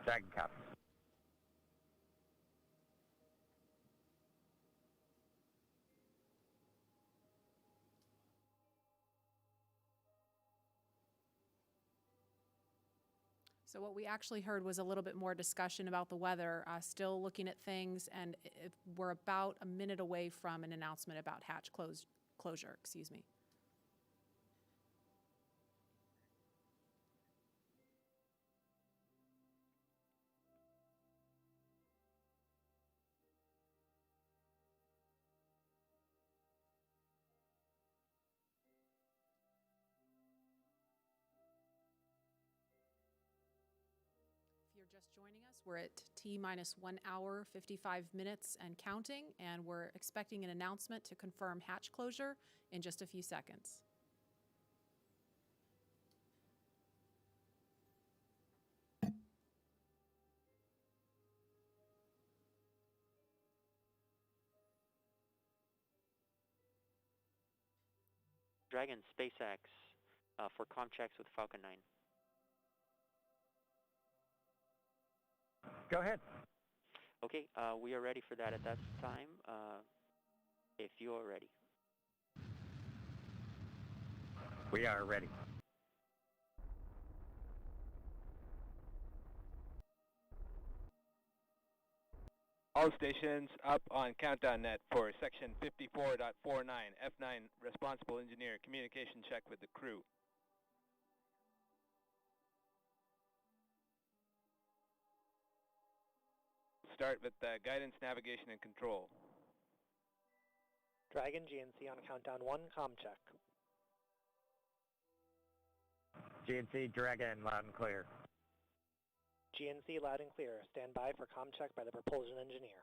Dragon copy. So what we actually heard was a little bit more discussion about the weather, still looking at things, and we're about a minute away from an announcement about hatch closure. Excuse me. Just joining us, we're at T-minus 1 hour, 55 minutes and counting, and we're expecting an announcement to confirm hatch closure in just a few seconds. Dragon SpaceX for comm checks with Falcon 9. Go ahead. Okay, we are ready for that at that time, if you are ready. We are ready. All stations up on countdown net for section 54.49. F9 responsible engineer communication check with the crew. Start with guidance, navigation, and control. Dragon GNC on countdown 1, comm check. GNC Dragon, loud and clear. GNC loud and clear. Stand by for comm check by the propulsion engineer.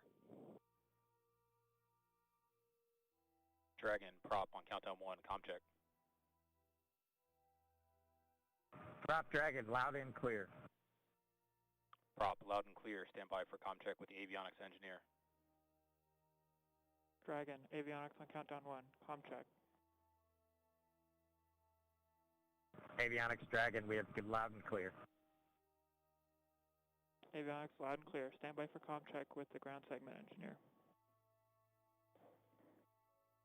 Dragon, prop on countdown 1, comm check. Prop Dragon, loud and clear. Prop, loud and clear. Stand by for comm check with the avionics engineer. Dragon, avionics on countdown 1, comm check. Avionics Dragon, we have good loud and clear. Avionics loud and clear. Stand by for comm check with the ground segment engineer.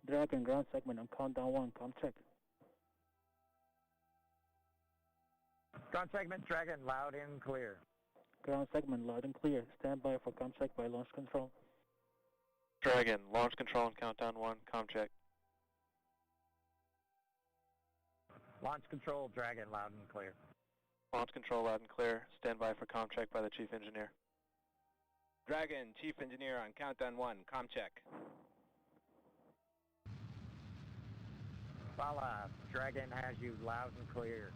Dragon, ground segment on countdown 1, comm check. Ground segment Dragon, loud and clear. Ground segment loud and clear. Stand by for comm check by launch control. Dragon, launch control on countdown 1, comm check. Launch control Dragon, loud and clear. Launch control loud and clear. Stand by for comm check by the chief engineer. Dragon, chief engineer on countdown 1, comm check. Bala, Dragon has you loud and clear.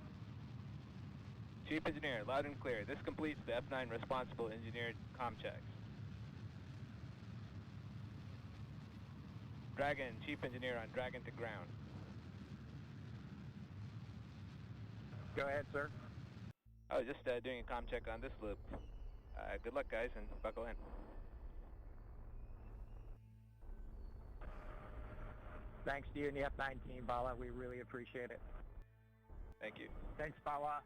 Chief engineer, loud and clear. This completes the F9 responsible engineered comm checks. Dragon, chief engineer on Dragon to ground. Go ahead, sir. I was just doing a comm check on this loop. Good luck, guys, and buckle in. Thanks to you and the F9 team, Bala. We really appreciate it. Thank you. Thanks, Bala.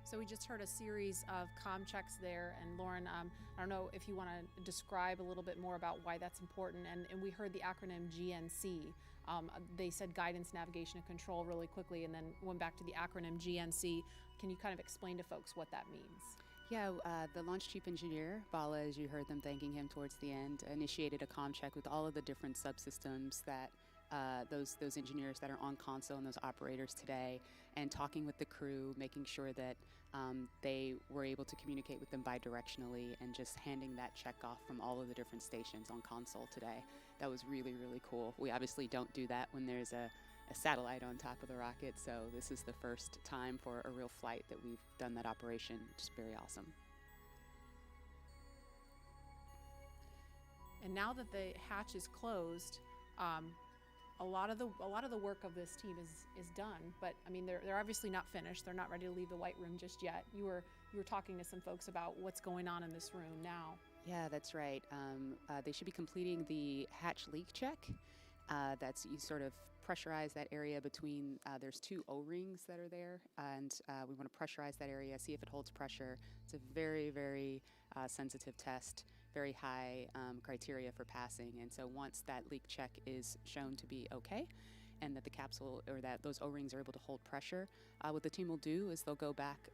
So we just heard a series of comm checks there, and Lauren, I don't know if you want to describe a little bit more about why that's important, and we heard the acronym GNC. They said guidance, navigation, and control really quickly, and then went back to the acronym GNC. Can you kind of explain to folks what that means? Yeah, the launch chief engineer, Bala, as you heard them thanking him towards the end, initiated a comm check with all of the different subsystems that those engineers that are on console and those operators today, and talking with the crew, making sure that they were able to communicate with them bidirectionally, and just handing that check off from all of the different stations on console today. That was really, really cool. We obviously don't do that when there's a satellite on top of the rocket, so this is the first time for a real flight that we've done that operation, which is very awesome. And now that the hatch is closed, a lot of the work of this team is done, but I mean they're obviously not finished. They're not ready to leave the white room just yet. You were talking to some folks about what's going on in this room now. Yeah, that's right. They should be completing the hatch leak check. That's you sort of pressurize that area between. There's two O-rings that are there, and we want to pressurize that area, see if it holds pressure. It's a very, very sensitive test. Very high criteria for passing, and so once that leak check is shown to be okay, and that the capsule or that those O-rings are able to hold pressure, what the team will do is they'll go back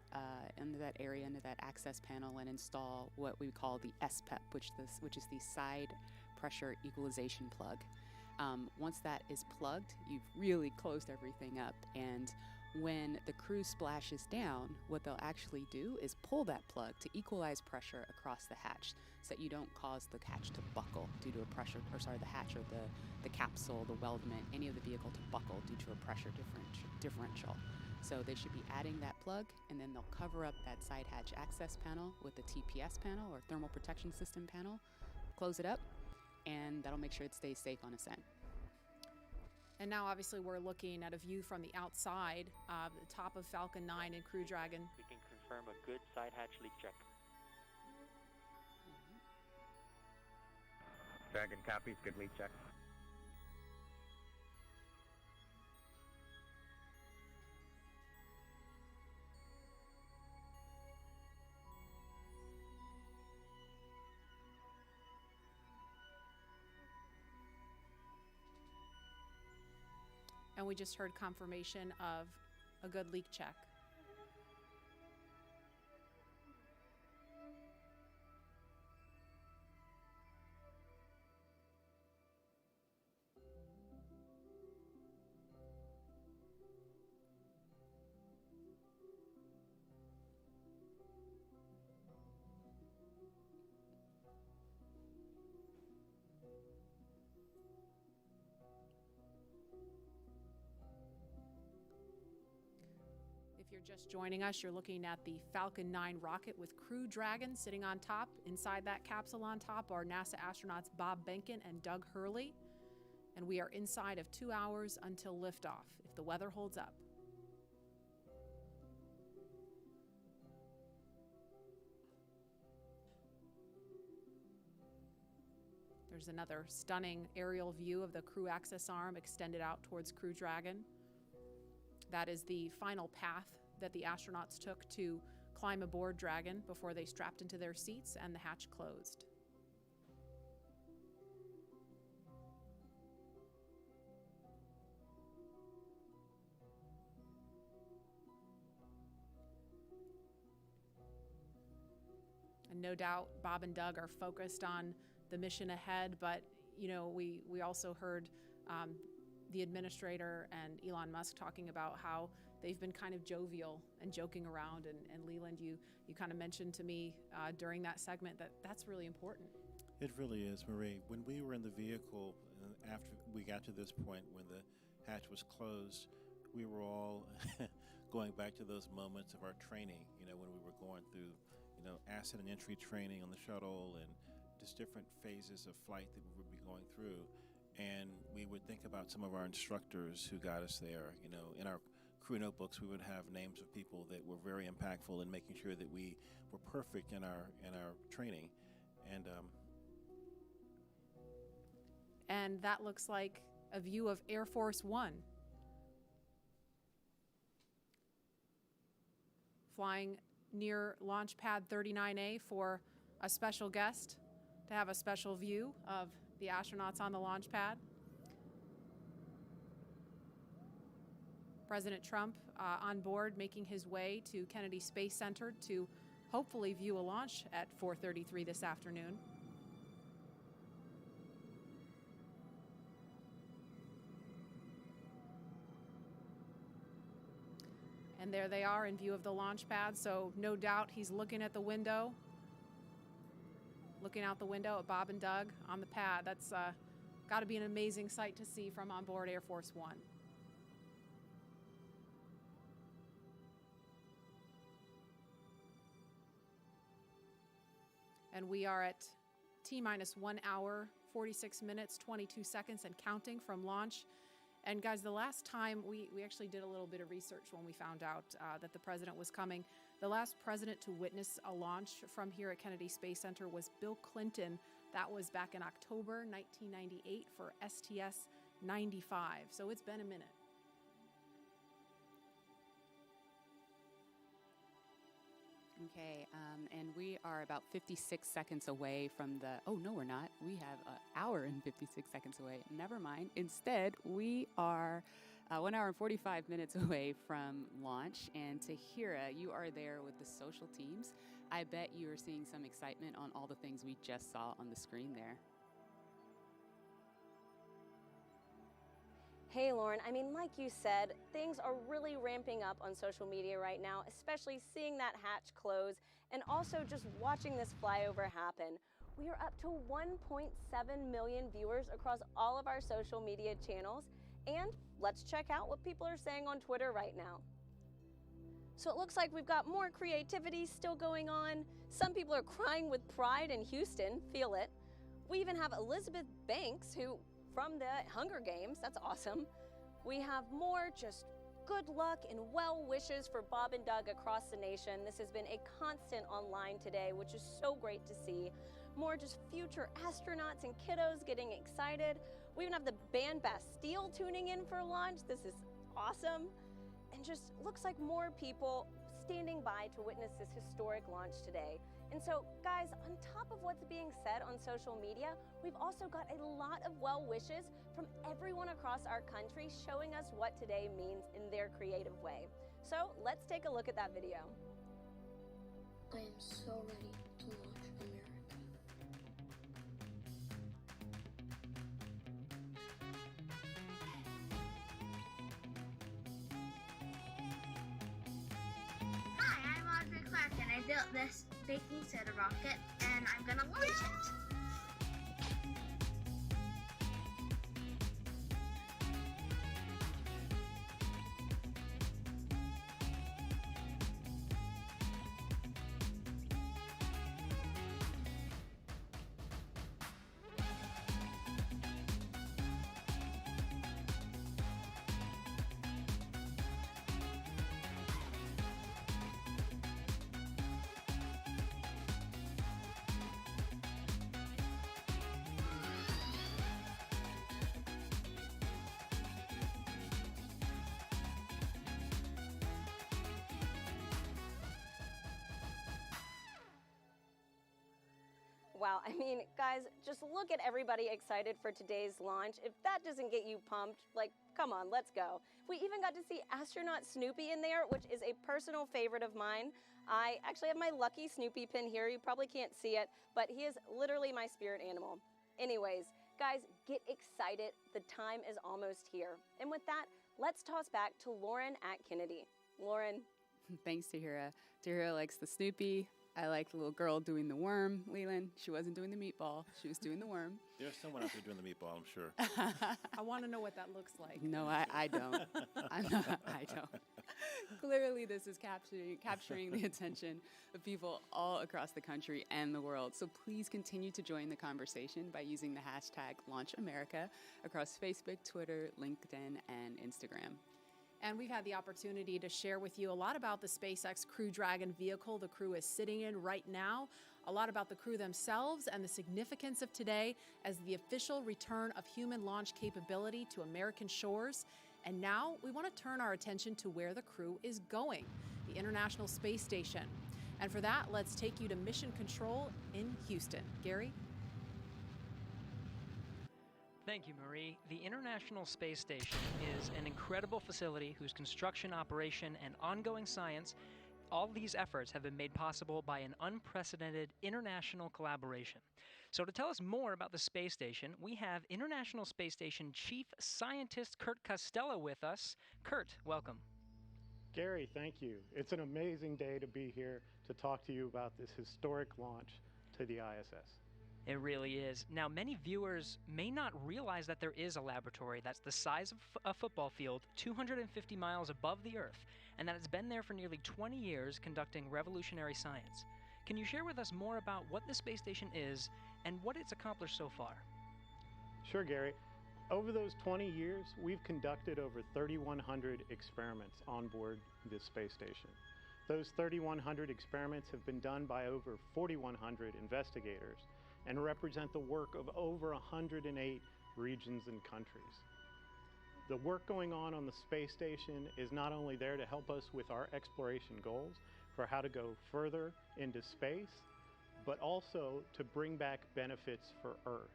into that area, into that access panel, and install what we call the SPEP, which is the side pressure equalization plug. Once that is plugged, you've really closed everything up, and when the crew splashes down, what they'll actually do is pull that plug to equalize pressure across the hatch so that you don't cause the hatch to buckle due to a pressure, the hatch or the capsule, the weldment, any of the vehicle to buckle due to a pressure differential. So they should be adding that plug, and then they'll cover up that side hatch access panel with the TPS panel or thermal protection system panel, close it up, and that'll make sure it stays safe on ascent. And now obviously we're looking at a view from the outside, the top of Falcon 9 and Crew Dragon. We can confirm a good side hatch leak check. Dragon copies, good leak check. And we just heard confirmation of a good leak check. you're just joining us, you're looking at the Falcon 9 rocket with Crew Dragon sitting on top. Inside that capsule on top are NASA astronauts Bob Behnken and Doug Hurley. And we are inside of 2 hours until liftoff, if the weather holds up. There's another stunning aerial view of the crew access arm extended out towards Crew Dragon. That is the final path that the astronauts took to climb aboard Dragon before they strapped into their seats and the hatch closed. And no doubt Bob and Doug are focused on the mission ahead, but we also heard the administrator and Elon Musk talking about how they've been kind of jovial and joking around. And Leland, you kind of mentioned to me during that segment that that's really important. It really is, Marie. When we were in the vehicle, after we got to this point when the hatch was closed, we were all going back to those moments of our training, when we were going through, ascent and entry training on the shuttle and just different phases of flight that we would be going through. And we would think about some of our instructors who got us there. In our crew notebooks, we would have names of people that were very impactful in making sure that we were perfect in our training. And that looks like a view of Air Force One. Flying near Launch Pad 39A for a special guest to have a special view of the astronauts on the launch pad. President Trump on board, making his way to Kennedy Space Center to hopefully view a launch at 4:33 this afternoon. And there they are in view of the launch pad, so no doubt he's looking at the window, looking out the window at Bob and Doug on the pad. That's got to be an amazing sight to see from on board Air Force One. And we are at T-minus 1 hour, 46 minutes, 22 seconds and counting from launch. And guys, the last time we actually did a little bit of research when we found out that the president was coming. The last president to witness a launch from here at Kennedy Space Center was Bill Clinton. That was back in October 1998 for STS-95. So it's been a minute. Okay, and we are about 56 seconds away from the, oh no we're not, we have an hour and 56 seconds away, never mind. Instead, we are 1 hour and 45 minutes away from launch, and Tahira, you are there with the social teams. I bet you are seeing some excitement on all the things we just saw on the screen there. Hey Lauren, I mean, like you said, things are really ramping up on social media right now, especially seeing that hatch close and also just watching this flyover happen. We are up to 1.7 million viewers across all of our social media channels, and let's check out what people are saying on Twitter right now. So it looks like we've got more creativity still going on. Some people are crying with pride in Houston, feel it. We even have Elizabeth Banks, who from the Hunger Games, that's awesome. We have more just good luck and well wishes for Bob and Doug across the nation. This has been a constant online today, which is so great to see. More just future astronauts and kiddos getting excited. We even have the band Bastille tuning in for launch. This is awesome. And just looks like more people standing by to witness this historic launch today. And so, guys, on top of what's being said on social media, we've also got a lot of well wishes from everyone across our country showing us what today means in their creative way. So let's take a look at that video. I am so ready to launch America. Hi, I'm Audrey Clark, and I built this baking soda rocket, and I'm gonna launch it. Wow, I mean, guys, just look at everybody excited for today's launch. If that doesn't get you pumped, like, come on, let's go. We even got to see astronaut Snoopy in there, which is a personal favorite of mine. I actually have my lucky Snoopy pin here. You probably can't see it, but he is literally my spirit animal. Anyways, guys, get excited. The time is almost here. And with that, let's toss back to Lauren at Kennedy. Lauren. Thanks, Tahira. Tahira likes the Snoopy. I like the little girl doing the worm. Leland, she wasn't doing the meatball. She was doing the worm. There's someone out there doing the meatball, I'm sure. I want to know what that looks like. No, I don't. I don't. Clearly, this is capturing the attention of people all across the country and the world. So please continue to join the conversation by using the hashtag #LaunchAmerica across Facebook, Twitter, LinkedIn, and Instagram. And we've had the opportunity to share with you a lot about the SpaceX Crew Dragon vehicle the crew is sitting in right now, a lot about the crew themselves and the significance of today as the official return of human launch capability to American shores. And now we want to turn our attention to where the crew is going, the International Space Station. And for that, let's take you to Mission Control in Houston. Gary? Thank you, Marie. The International Space Station is an incredible facility whose construction, operation, and ongoing science, all these efforts have been made possible by an unprecedented international collaboration. So to tell us more about the space station, we have International Space Station Chief Scientist Kurt Costello with us. Kurt, welcome. Gary, thank you. It's an amazing day to be here to talk to you about this historic launch to the ISS. It really is. Now, many viewers may not realize that there is a laboratory that's the size of a football field, 250 miles above the Earth, and that it's been there for nearly 20 years conducting revolutionary science. Can you share with us more about what the space station is and what it's accomplished so far? Sure, Gary. Over those 20 years, we've conducted over 3,100 experiments on board this space station. Those 3,100 experiments have been done by over 4,100 investigators and represent the work of over 108 regions and countries. The work going on the space station is not only there to help us with our exploration goals for how to go further into space, but also to bring back benefits for Earth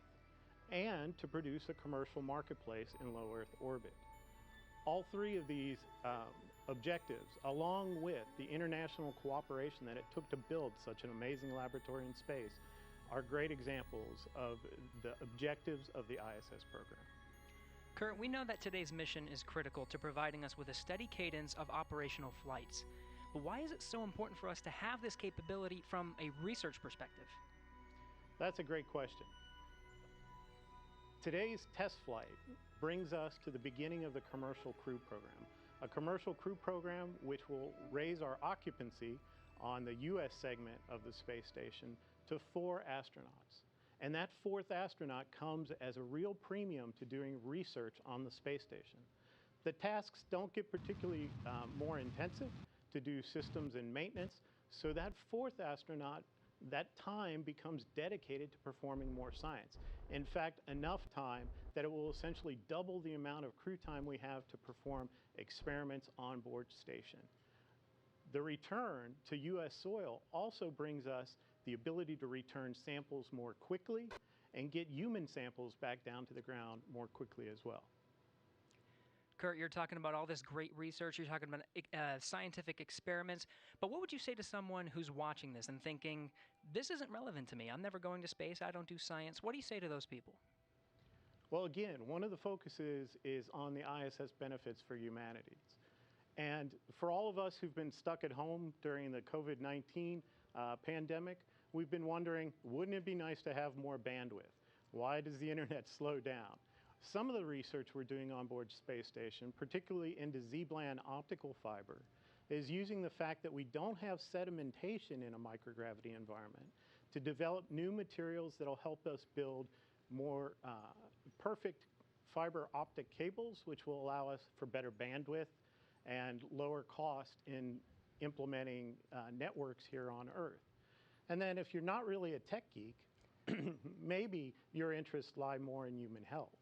and to produce a commercial marketplace in low Earth orbit. All three of these objectives, along with the international cooperation that it took to build such an amazing laboratory in space, are great examples of the objectives of the ISS program. Kurt, we know that today's mission is critical to providing us with a steady cadence of operational flights. But why is it so important for us to have this capability from a research perspective? That's a great question. Today's test flight brings us to the beginning of the commercial crew program. A commercial crew program which will raise our occupancy on the U.S. segment of the space station to 4 astronauts. And that 4th astronaut comes as a real premium to doing research on the space station. The tasks don't get particularly more intensive to do systems and maintenance, so that 4th astronaut, that time becomes dedicated to performing more science. In fact, enough time that it will essentially double the amount of crew time we have to perform experiments on board station. The return to U.S. soil also brings us the ability to return samples more quickly and get human samples back down to the ground more quickly as well. Kurt, you're talking about all this great research, you're talking about scientific experiments, but what would you say to someone who's watching this and thinking, this isn't relevant to me, I'm never going to space, I don't do science? What do you say to those people? Well, again, one of the focuses is on the ISS benefits for humanity. And for all of us who've been stuck at home during the COVID-19 pandemic, we've been wondering, wouldn't it be nice to have more bandwidth? Why does the internet slow down? Some of the research we're doing on board Space Station, particularly into Z-band optical fiber, is using the fact that we don't have sedimentation in a microgravity environment to develop new materials that'll help us build more perfect fiber optic cables, which will allow us for better bandwidth and lower cost in implementing networks here on Earth. And then if you're not really a tech geek, maybe your interests lie more in human health.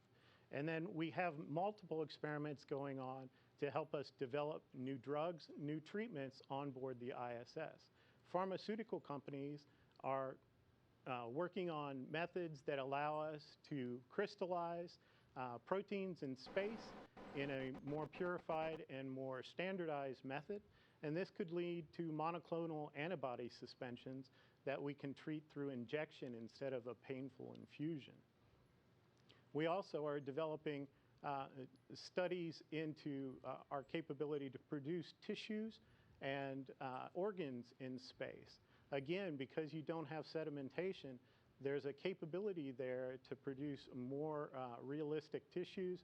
And then we have multiple experiments going on to help us develop new drugs, new treatments on board the ISS. Pharmaceutical companies are working on methods that allow us to crystallize proteins in space in a more purified and more standardized method. And this could lead to monoclonal antibody suspensions that we can treat through injection instead of a painful infusion. We also are developing studies into our capability to produce tissues and organs in space. Again, because you don't have sedimentation, there's a capability there to produce more realistic tissues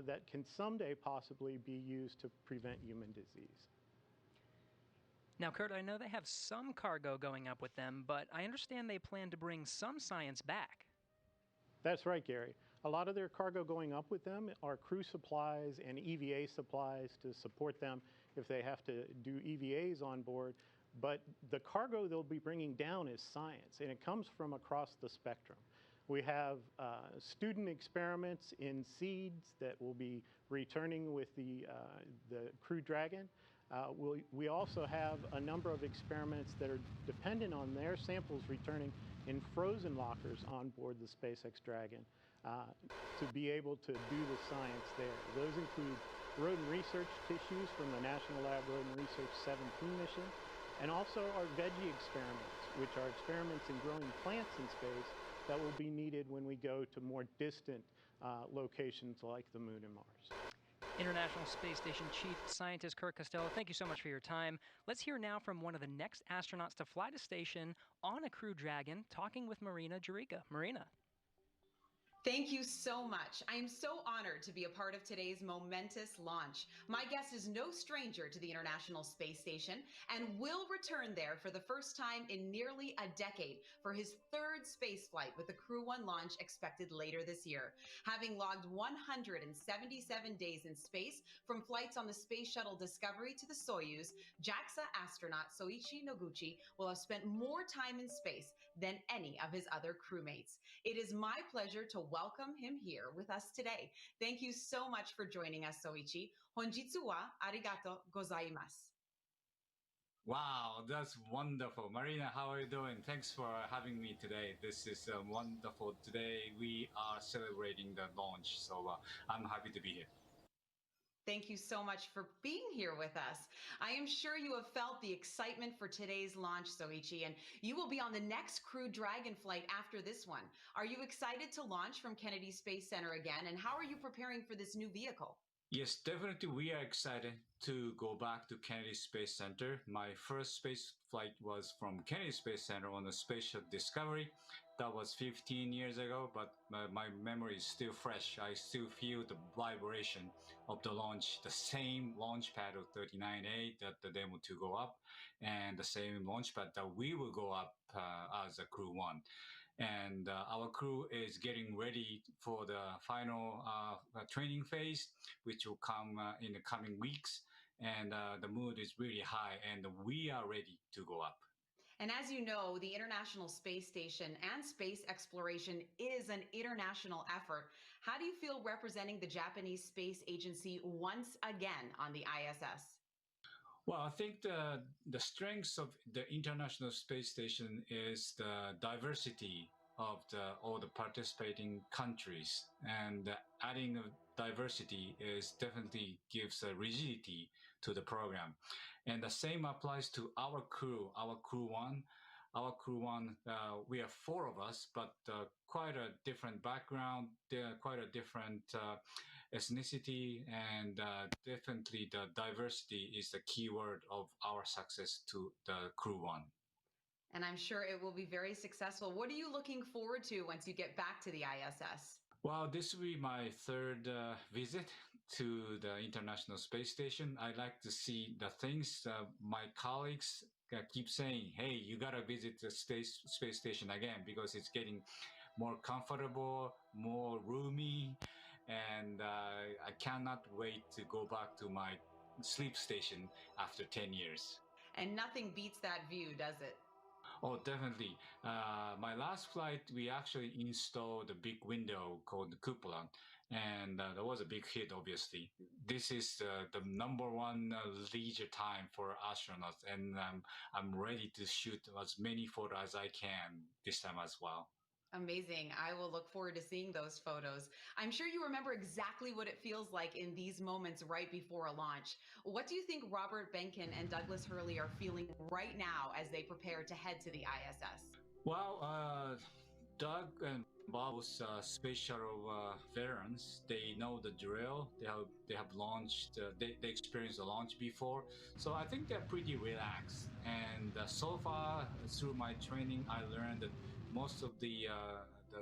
that can someday possibly be used to prevent human disease. Now, Kurt, I know they have some cargo going up with them, but I understand they plan to bring some science back. That's right, Gary. A lot of their cargo going up with them are crew supplies and EVA supplies to support them if they have to do EVAs on board. But the cargo they'll be bringing down is science, and it comes from across the spectrum. We have student experiments in seeds that will be returning with the Crew Dragon. We also have a number of experiments that are dependent on their samples returning in frozen lockers on board the SpaceX Dragon to be able to do the science there. Those include rodent research tissues from the National Lab Rodent Research 17 mission, and also our veggie experiments, which are experiments in growing plants in space that will be needed when we go to more distant locations like the Moon and Mars. International Space Station Chief Scientist Kurt Costello, thank you so much for your time. Let's hear now from one of the next astronauts to fly to station on a Crew Dragon, talking with Marina Jurica. Marina. Thank you so much. I am so honored to be a part of today's momentous launch. My guest is no stranger to the International Space Station and will return there for the first time in nearly a decade for his third space flight with the Crew 1 launch expected later this year. Having logged 177 days in space from flights on the Space Shuttle Discovery to the Soyuz, JAXA astronaut Soichi Noguchi will have spent more time in space than any of his other crewmates. It is my pleasure to welcome him here with us today. Thank you so much for joining us, Soichi. Honjitsu wa arigato gozaimasu. Wow, that's wonderful. Marina, how are you doing? Thanks for having me today. This is wonderful. Today we are celebrating the launch, so I'm happy to be here. Thank you so much for being here with us. I am sure you have felt the excitement for today's launch, Soichi, and you will be on the next Crew Dragon flight after this one. Are you excited to launch from Kennedy Space Center again, and how are you preparing for this new vehicle? Yes, definitely we are excited to go back to Kennedy Space Center. My first space flight was from Kennedy Space Center on the Space Shuttle Discovery. That was 15 years ago, but my memory is still fresh. I still feel the vibration of the launch, the same launch pad of 39A that the demo to go up, and the same launch pad that we will go up as a Crew 1. And our crew is getting ready for the final training phase, which will come in the coming weeks. And the mood is really high, and we are ready to go up. And as you know, the International Space Station and space exploration is an international effort. How do you feel representing the Japanese Space Agency once again on the ISS? Well, I think the strengths of the International Space Station is the diversity of all the participating countries, and adding of diversity is definitely gives a rigidity to the program. And the same applies to our Crew 1. Our Crew 1, we are 4 of us, but quite a different background, quite a different ethnicity, and definitely the diversity is the key word of our success to the Crew 1. And I'm sure it will be very successful. What are you looking forward to once you get back to the ISS? Well, this will be my third visit to the International Space Station. I like to see the things my colleagues keep saying, hey, you got to visit the space station again because it's getting more comfortable, more roomy, and I cannot wait to go back to my sleep station after 10 years. And nothing beats that view, does it? Oh, definitely. My last flight, we actually installed a big window called the cupola, and that was a big hit, obviously. This is the number one leisure time for astronauts, and I'm ready to shoot as many photos as I can this time as well. Amazing. I will look forward to seeing those photos. I'm sure you remember exactly what it feels like in these moments right before a launch. What do you think Robert Benkin and Douglas Hurley are feeling right now as they prepare to head to the ISS? Well, Doug and Bob's space shuttle veterans, they know the drill. They have launched. They experienced the launch before, so I think they're pretty relaxed. And so far, through my training, I learned that most of the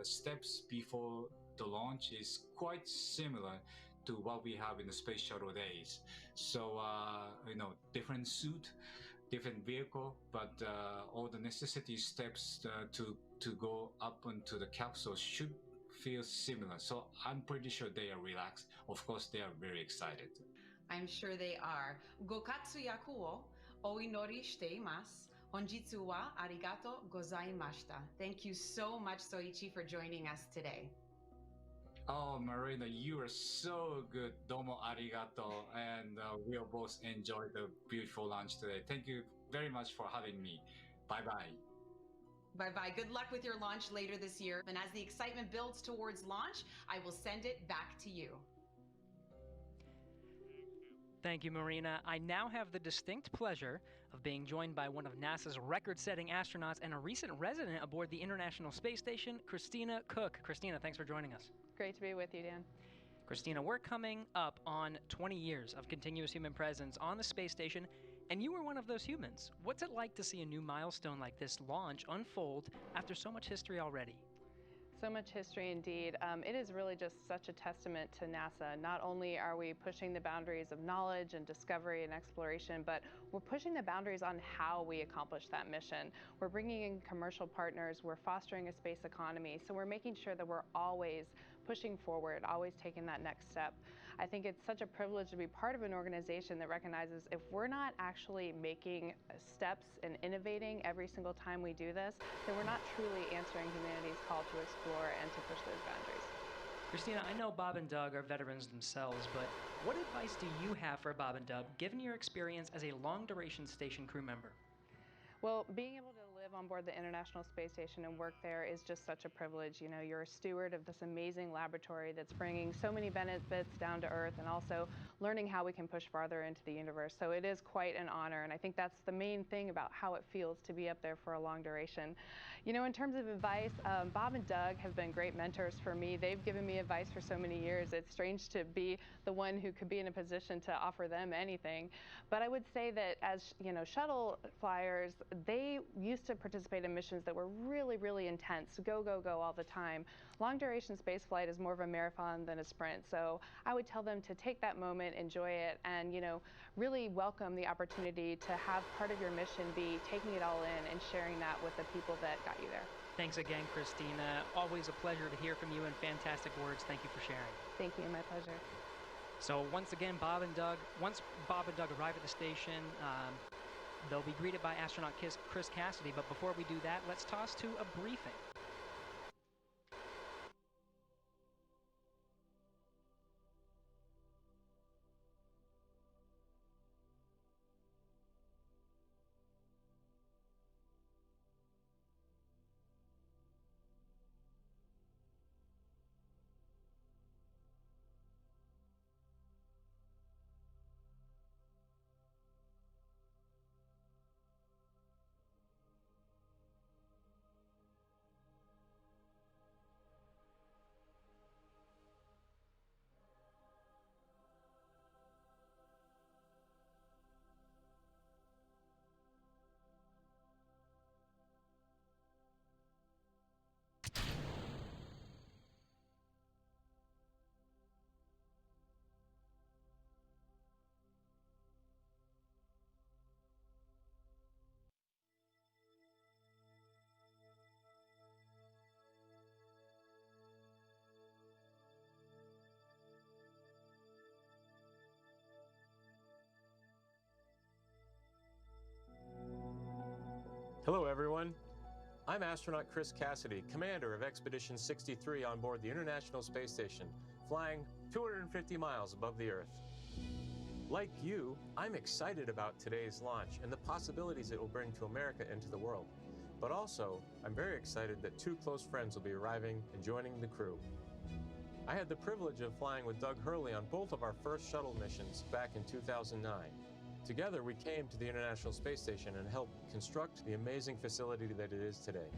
steps before the launch is quite similar to what we have in the space shuttle days. So different suit, different vehicle, but all the necessity steps to go up into the capsule should feel similar. So I'm pretty sure they are relaxed. Of course, they are very excited. I'm sure they are. Gokatsu yaku o inori shite imasu. Honjitsu wa arigato gozaimashita. Thank you so much, Soichi, for joining us today. Oh, Marina, you are so good. Domo arigato. And we'll both enjoy the beautiful lunch today. Thank you very much for having me. Bye-bye. Bye-bye. Good luck with your launch later this year. And as the excitement builds towards launch, I will send it back to you. Thank you, Marina. I now have the distinct pleasure of being joined by one of NASA's record-setting astronauts and a recent resident aboard the International Space Station, Christina Cook. Christina, thanks for joining us. Great to be with you, Dan. Christina, we're coming up on 20 years of continuous human presence on the space station, and you were one of those humans. What's it like to see a new milestone like this launch unfold after so much history already? So much history indeed. It is really just such a testament to NASA. Not only are we pushing the boundaries of knowledge and discovery and exploration, but we're pushing the boundaries on how we accomplish that mission. We're bringing in commercial partners, we're fostering a space economy, so we're making sure that we're always pushing forward, always taking that next step. I think it's such a privilege to be part of an organization that recognizes if we're not actually making steps and innovating every single time we do this, then we're not truly answering humanity's call to explore and to push those boundaries. Christina, I know Bob and Doug are veterans themselves, but what advice do you have for Bob and Doug, given your experience as a long-duration station crew member? Well, being able to live on board the International Space Station and work there is just such a privilege. You know, you're a steward of this amazing laboratory that's bringing so many benefits down to Earth and also learning how we can push farther into the universe. So it is quite an honor, and I think that's the main thing about how it feels to be up there for a long duration. You know, in terms of advice, Bob and Doug have been great mentors for me. They've given me advice for so many years. It's strange to be the one who could be in a position to offer them anything. But I would say that as, you know, shuttle flyers, they used to participate in missions that were really, really intense, go, go, go all the time. Long duration space flight is more of a marathon than a sprint. So I would tell them to take that moment, enjoy it, and, you know, really welcome the opportunity to have part of your mission be taking it all in and sharing that with the people that got you there. Thanks again, Christina. Always a pleasure to hear from you and fantastic words. Thank you for sharing. Thank you, my pleasure. So once again, once Bob and Doug arrive at the station, they'll be greeted by astronaut Chris Cassidy. But before we do that, let's toss to a briefing. Hello everyone, I'm astronaut Chris Cassidy, commander of Expedition 63 on board the International Space Station, flying 250 miles above the Earth. Like you, I'm excited about today's launch and the possibilities it will bring to America and to the world. But also, I'm very excited that two close friends will be arriving and joining the crew. I had the privilege of flying with Doug Hurley on both of our first shuttle missions back in 2009. Together, we came to the International Space Station and helped construct the amazing facility that it is today.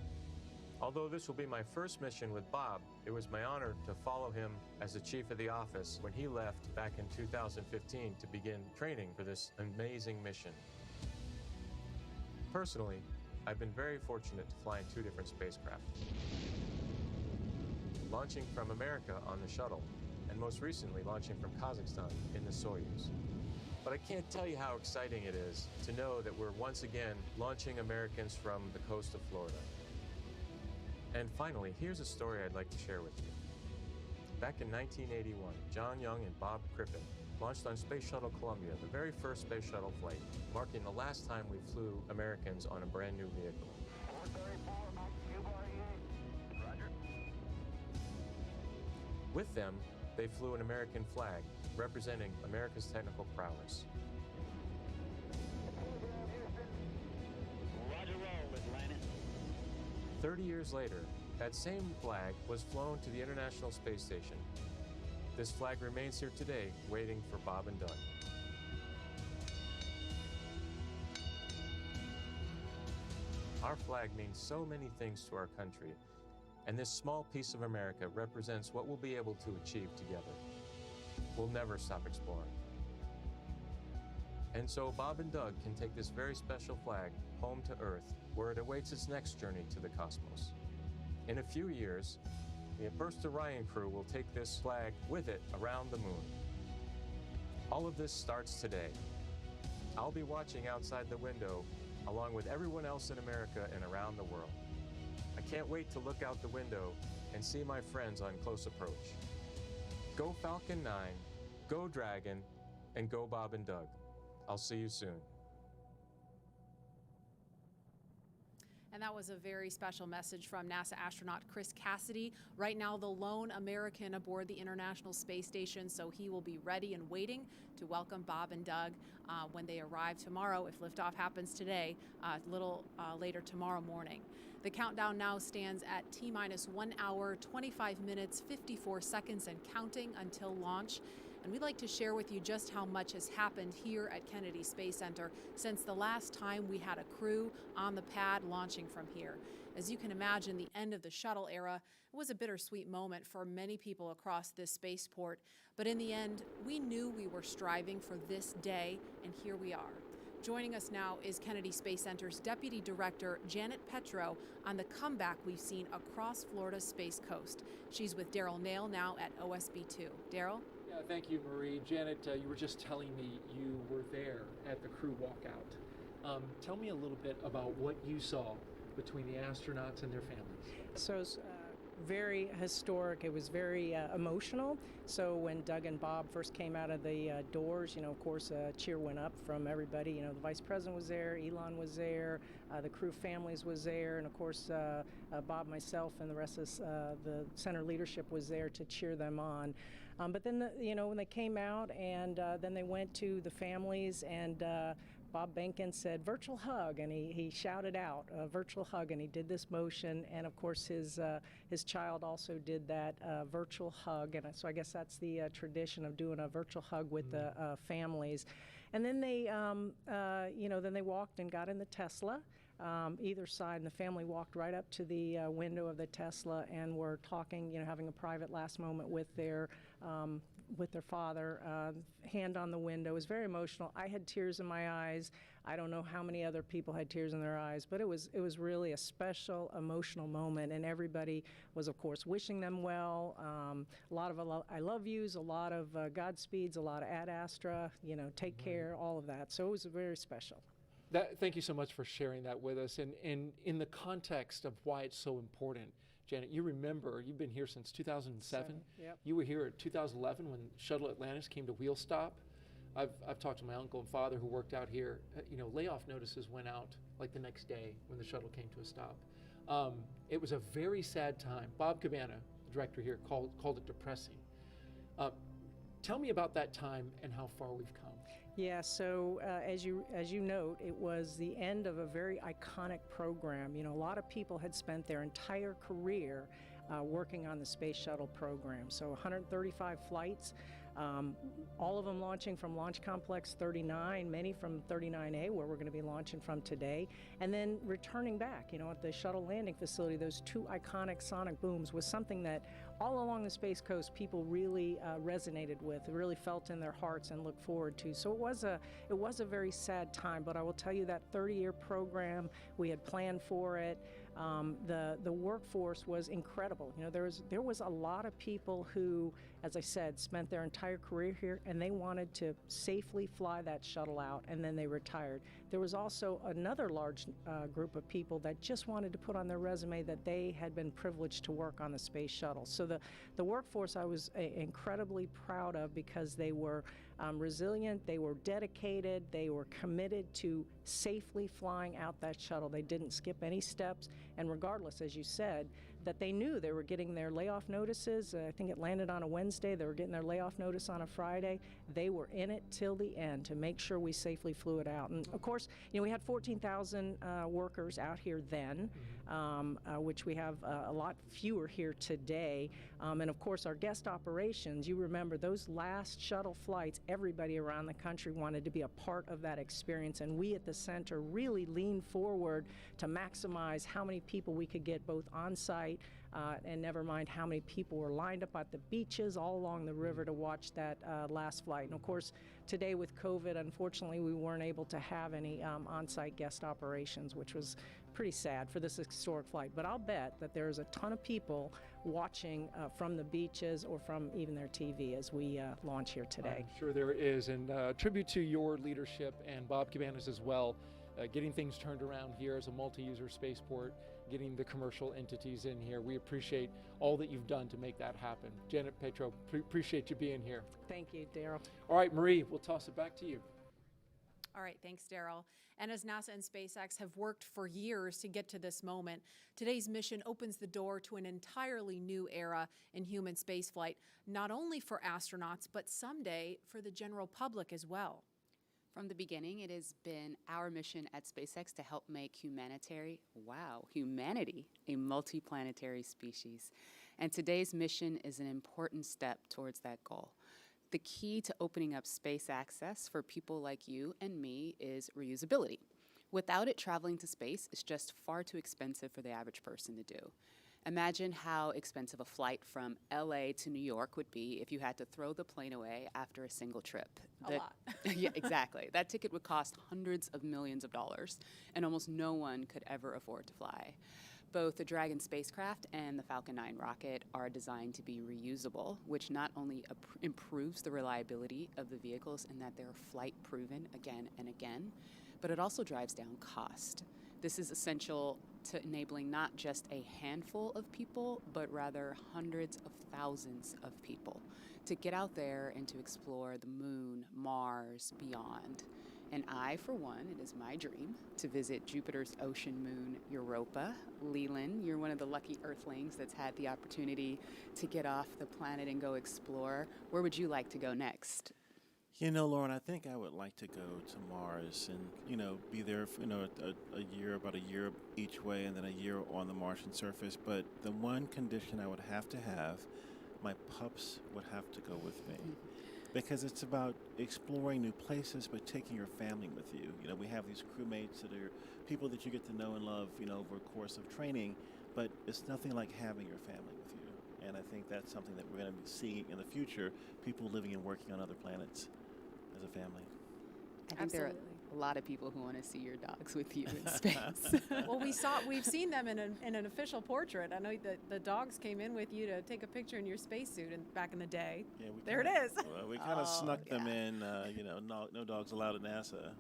Although this will be my first mission with Bob, it was my honor to follow him as the chief of the office when he left back in 2015 to begin training for this amazing mission. Personally, I've been very fortunate to fly in two different spacecraft. Launching from America on the shuttle, and most recently launching from Kazakhstan in the Soyuz. But I can't tell you how exciting it is to know that we're once again launching Americans from the coast of Florida. And finally, here's a story I'd like to share with you. Back in 1981, John Young and Bob Crippen launched on Space Shuttle Columbia, the very first space shuttle flight, marking the last time we flew Americans on a brand new vehicle. Roger. With them, they flew an American flag, representing America's technical prowess. Roger roll, Atlantis. 30 years later, that same flag was flown to the International Space Station. This flag remains here today, waiting for Bob and Doug. Our flag means so many things to our country, and this small piece of America represents what we'll be able to achieve together. We'll never stop exploring. And so Bob and Doug can take this very special flag home to Earth, where it awaits its next journey to the cosmos. In a few years, the first Orion crew will take this flag with it around the moon. All of this starts today. I'll be watching outside the window along with everyone else in America and around the world. I can't wait to look out the window and see my friends on close approach. Go Falcon 9, go Dragon, and go Bob and Doug. I'll see you soon. And that was a very special message from NASA astronaut Chris Cassidy, right now the lone American aboard the International Space Station, so he will be ready and waiting to welcome Bob and Doug when they arrive tomorrow, if liftoff happens today, a little later tomorrow morning. The countdown now stands at T-minus 1 hour, 25 minutes, 54 seconds and counting until launch. And we'd like to share with you just how much has happened here at Kennedy Space Center since the last time we had a crew on the pad launching from here. As you can imagine, the end of the shuttle era was a bittersweet moment for many people across this spaceport. But in the end, we knew we were striving for this day, and here we are. Joining us now is Kennedy Space Center's Deputy Director, Janet Petro, on the comeback we've seen across Florida's Space Coast. She's with Daryl Nail now at OSB-2. Daryl? Yeah, thank you, Marie. Janet, you were just telling me you were there at the crew walkout. Tell me a little bit about what you saw between the astronauts and their families. So it was very historic. It was very emotional. So when Doug and Bob first came out of the doors, you know, of course, a cheer went up from everybody. You know, the Vice President was there, Elon was there, the crew families was there, and of course, Bob, myself, and the rest of the center leadership was there to cheer them on. But then, you know, when they came out and then they went to the families, and Bob Benkin said, virtual hug, and he shouted out, virtual hug, and he did this motion, and of course his child also did that virtual hug, and so I guess that's the tradition of doing a virtual hug with the families. And then they, you know, then they walked and got in the Tesla. Either side, and the family walked right up to the window of the Tesla and were talking, you know, having a private last moment with their father, hand on the window. It was very emotional. I had tears in my eyes. I don't know how many other people had tears in their eyes, but it was really a special, emotional moment, and everybody was, of course, wishing them well. A lot of I love yous, a lot of Godspeeds, a lot of Ad Astra, you know, take care, all of that. So it was very special. Thank you so much for sharing that with us. And in the context of why it's so important, Janet, you remember, you've been here since 2007. Yep. You were here at 2011 when Shuttle Atlantis came to wheel stop. I've talked to my uncle and father who worked out here. You know, layoff notices went out like the next day when the shuttle came to a stop. It was a very sad time. Bob Cabana, the director here, called it depressing. Tell me about that time and how far we've come. Yeah, so as you note, it was the end of a very iconic program. You know, a lot of people had spent their entire career working on the Space Shuttle program. So 135 flights, all of them launching from Launch Complex 39, many from 39A, where we're going to be launching from today, and then returning back, you know, at the shuttle landing facility. Those two iconic sonic booms was something that all along the Space Coast people really resonated with, really felt in their hearts and looked forward to. So it was a very sad time, but I will tell you that 30-year program, we had planned for it. The workforce was incredible. You know, there was a lot of people who, as I said, spent their entire career here, and they wanted to safely fly that shuttle out, and then they retired. There was also another large group of people that just wanted to put on their resume that they had been privileged to work on the Space Shuttle. So the workforce I was incredibly proud of, because they were resilient, they were dedicated, they were committed to safely flying out that shuttle. They didn't skip any steps, and regardless, as you said, that they knew they were getting their layoff notices. I think it landed on a Wednesday. They were getting their layoff notice on a Friday. They were in it till the end to make sure we safely flew it out. And of course, you know, we had 14,000 workers out here then, which we have a lot fewer here today. And of course, our guest operations, you remember those last shuttle flights, everybody around the country wanted to be a part of that experience. And we at the center really leaned forward to maximize how many people we could get both on site and never mind how many people were lined up at the beaches all along the river to watch that last flight. And of course, today with COVID, unfortunately, we weren't able to have any on-site guest operations, which was pretty sad for this historic flight. But I'll bet that there's a ton of people watching from the beaches or from even their TV as we launch here today. I'm sure there is, and tribute to your leadership and Bob Cabana's as well, getting things turned around here as a multi-user spaceport, getting the commercial entities in here. We appreciate all that you've done to make that happen. Janet Petro, appreciate you being here. Thank you, Daryl. All right, Marie, we'll toss it back to you. All right, thanks, Daryl. And as NASA and SpaceX have worked for years to get to this moment, today's mission opens the door to an entirely new era in human spaceflight, not only for astronauts, but someday for the general public as well. From the beginning, it has been our mission at SpaceX to help make humanity a multiplanetary species. And today's mission is an important step towards that goal. The key to opening up space access for people like you and me is reusability. Without it, traveling to space is just far too expensive for the average person to do. Imagine how expensive a flight from LA to New York would be if you had to throw the plane away after a single trip. A lot. Yeah, exactly. That ticket would cost hundreds of millions of dollars, and almost no one could ever afford to fly. Both the Dragon spacecraft and the Falcon 9 rocket are designed to be reusable, which not only improves the reliability of the vehicles in that they're flight proven again and again, but it also drives down cost. This is essential to enabling not just a handful of people, but rather hundreds of thousands of people to get out there and to explore the moon, Mars, beyond. And I, for one, it is my dream to visit Jupiter's ocean moon, Europa. Leland, you're one of the lucky Earthlings that's had the opportunity to get off the planet and go explore. Where would you like to go next? You know, Lauren, I think I would like to go to Mars and, you know, be there for, about a year each way and then a year on the Martian surface. But the one condition I would have to have, my pups would have to go with me. Because it's about exploring new places, but taking your family with you. You know, we have these crewmates that are people that you get to know and love, you know, over a course of training, but it's nothing like having your family with you. And I think that's something that we're going to be seeing in the future, people living and working on other planets as a family. I think there are a lot of people who want to see your dogs with you in space. Well, we've seen them in an official portrait. I know that the dogs came in with you to take a picture in your spacesuit back in the day. Yeah, there it is. Well, we kind of snuck them in, no dogs allowed at NASA.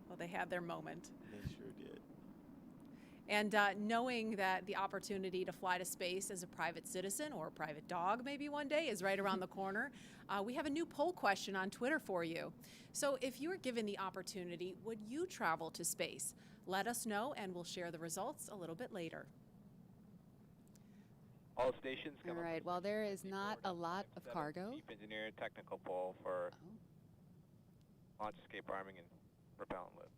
Well, they had their moment. They sure did. And knowing that the opportunity to fly to space as a private citizen or a private dog maybe one day is right around the corner, we have a new poll question on Twitter for you. So if you were given the opportunity, would you travel to space? let us know and we'll share the results a little bit later. All stations come All up right, with well, there is not a lot of 7, cargo. Chief Engineer Technical Poll for launch, escape, arming, and propellant lift.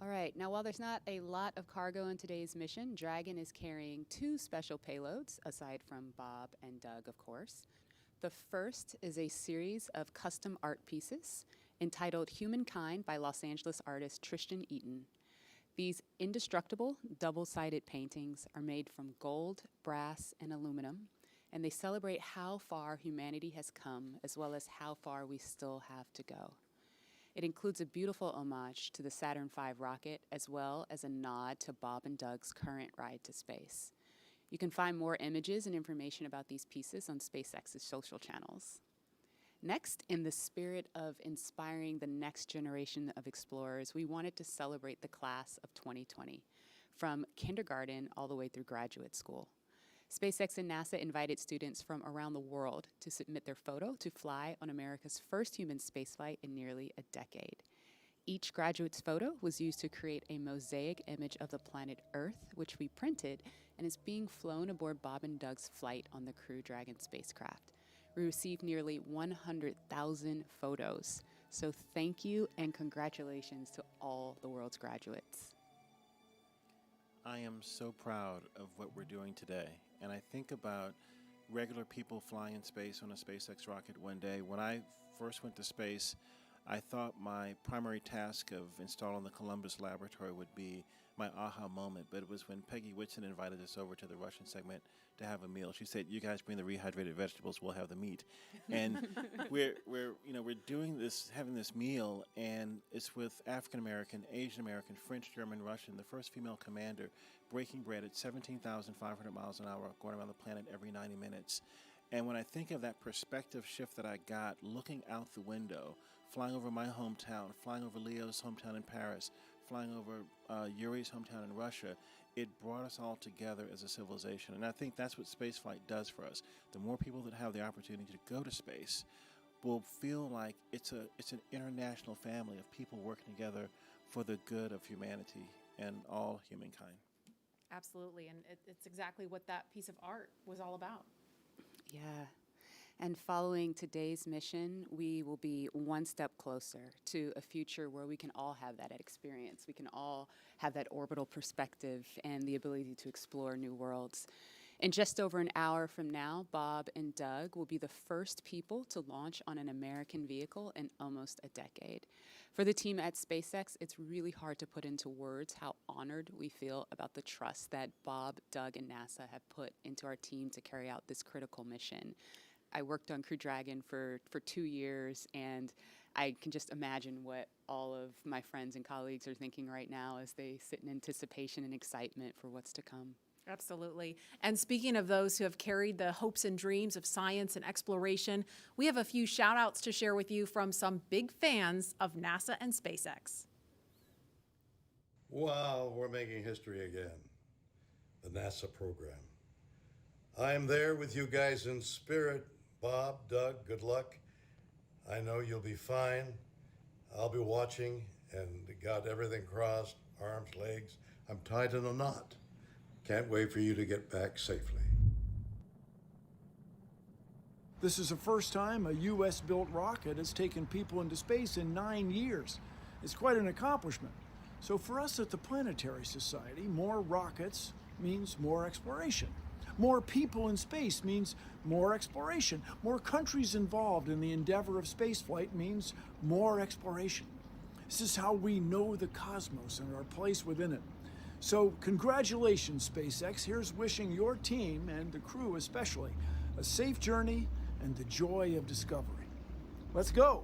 All right, now while there's not a lot of cargo in today's mission, Dragon is carrying 2 special payloads, aside from Bob and Doug, of course. The first is a series of custom art pieces entitled Humankind by Los Angeles artist Tristan Eaton. These indestructible, double-sided paintings are made from gold, brass, and aluminum, and they celebrate how far humanity has come, as well as how far we still have to go. It includes a beautiful homage to the Saturn V rocket, as well as a nod to Bob and Doug's current ride to space. You can find more images and information about these pieces on SpaceX's social channels. Next, in the spirit of inspiring the next generation of explorers, we wanted to celebrate the class of 2020, from kindergarten all the way through graduate school. SpaceX and NASA invited students from around the world to submit their photo to fly on America's first human spaceflight in nearly a decade. Each graduate's photo was used to create a mosaic image of the planet Earth, which we printed and is being flown aboard Bob and Doug's flight on the Crew Dragon spacecraft. We received nearly 100,000 photos. So thank you and congratulations to all the world's graduates. I am so proud of what we're doing today, and I think about regular people flying in space on a SpaceX rocket one day. When I first went to space, I thought my primary task of installing the Columbus laboratory would be my aha moment, but it was when Peggy Whitson invited us over to the Russian segment to have a meal. She said, "You guys bring the rehydrated vegetables, we'll have the meat." And we're doing this, having this meal, and it's with African American, Asian American, French, German, Russian, the first female commander breaking bread at 17,500 miles an hour, going around the planet every 90 minutes. And when I think of that perspective shift that I got looking out the window, flying over my hometown, flying over Leo's hometown in Paris, flying over Yuri's hometown in Russia, it brought us all together as a civilization. And I think that's what spaceflight does for us. The more people that have the opportunity to go to space will feel like it's an international family of people working together for the good of humanity and all humankind. Absolutely, and it's exactly what that piece of art was all about. Yeah. And following today's mission, we will be one step closer to a future where we can all have that experience. We can all have that orbital perspective and the ability to explore new worlds. In just over an hour from now, Bob and Doug will be the first people to launch on an American vehicle in almost a decade. For the team at SpaceX, it's really hard to put into words how honored we feel about the trust that Bob, Doug, and NASA have put into our team to carry out this critical mission. I worked on Crew Dragon for 2 years, and I can just imagine what all of my friends and colleagues are thinking right now as they sit in anticipation and excitement for what's to come. Absolutely. And speaking of those who have carried the hopes and dreams of science and exploration, we have a few shout outs to share with you from some big fans of NASA and SpaceX. Wow, we're making history again. The NASA program. I am there with you guys in spirit. Bob, Doug, good luck. I know you'll be fine. I'll be watching and got everything crossed, arms, legs. I'm tied in a knot. Can't wait for you to get back safely. This is the first time a U.S.-built rocket has taken people into space in 9 years. It's quite an accomplishment. So for us at the Planetary Society, more rockets means more exploration. More people in space means more exploration. More countries involved in the endeavor of spaceflight means more exploration. This is how we know the cosmos and our place within it. So congratulations, SpaceX. Here's wishing your team, and the crew especially, a safe journey and the joy of discovery. Let's go.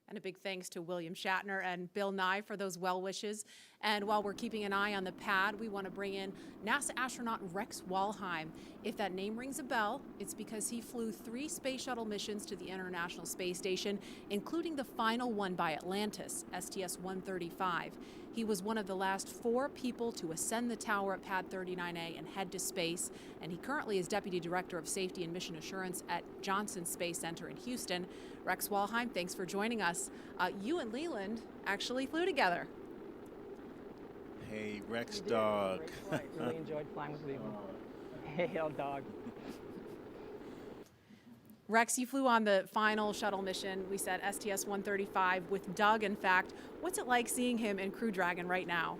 And a big thanks to William Shatner and Bill Nye for those well wishes. And while we're keeping an eye on the pad, we want to bring in NASA astronaut Rex Walheim. If that name rings a bell, it's because he flew 3 space shuttle missions to the International Space Station, including the final one by Atlantis, STS-135. He was one of the last 4 people to ascend the tower at Pad 39A and head to space, and he currently is Deputy Director of Safety and Mission Assurance at Johnson Space Center in Houston. Rex Walheim, thanks for joining us. You and Leland actually flew together. Hey, Rex Dog. Really enjoyed flying with Leland. Hey, old dog. Rex, you flew on the final shuttle mission, we said STS-135 with Doug, in fact. What's it like seeing him in Crew Dragon right now?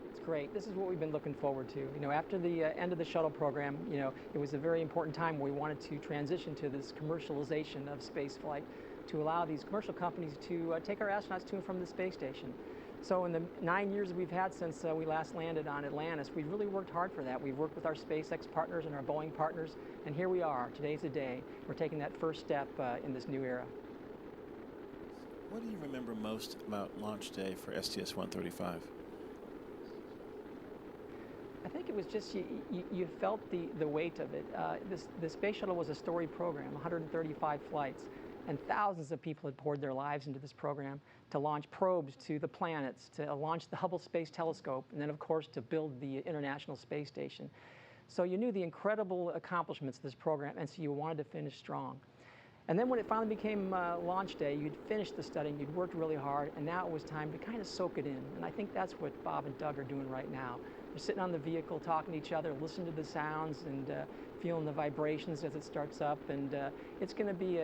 It's great. This is what we've been looking forward to. You know, after the end of the shuttle program, you know, it was a very important time where we wanted to transition to this commercialization of space flight to allow these commercial companies to take our astronauts to and from the space station. So in the 9 years we've had since we last landed on Atlantis, we've really worked hard for that. We've worked with our SpaceX partners and our Boeing partners, and here we are. Today's the day. We're taking that first step in this new era. What do you remember most about launch day for STS-135? I think it was just you felt the weight of it. The space shuttle was a storied program, 135 flights, and thousands of people had poured their lives into this program to launch probes to the planets, to launch the Hubble Space Telescope, and then, of course, to build the International Space Station. So you knew the incredible accomplishments of this program, and so you wanted to finish strong. And then when it finally became launch day, you'd finished the studying, you'd worked really hard, and now it was time to kind of soak it in. And I think that's what Bob and Doug are doing right now. They're sitting on the vehicle, talking to each other, listening to the sounds, and feeling the vibrations as it starts up. And it's going to be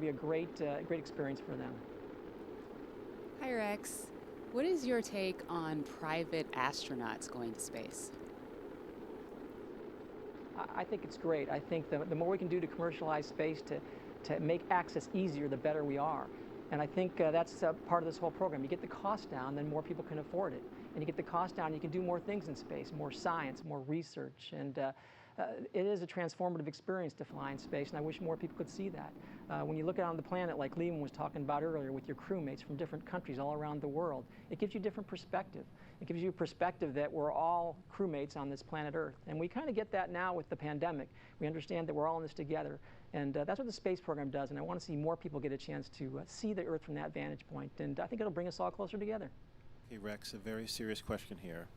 a great experience for them. Hi, Rex. What is your take on private astronauts going to space? I think it's great. I think the more we can do to commercialize space, to make access easier, the better we are. And I think that's part of this whole program. You get the cost down, then more people can afford it. And you get the cost down, you can do more things in space, more science, more research. And it is a transformative experience to fly in space, and I wish more people could see that. When you look out on the planet, like Leland was talking about earlier, with your crewmates from different countries all around the world, it gives you a different perspective. It gives you a perspective that we're all crewmates on this planet Earth. And we kind of get that now with the pandemic. We understand that we're all in this together. And that's what the space program does, and I want to see more people get a chance to see the Earth from that vantage point. And I think it'll bring us all closer together. Hey, Rex, a very serious question here.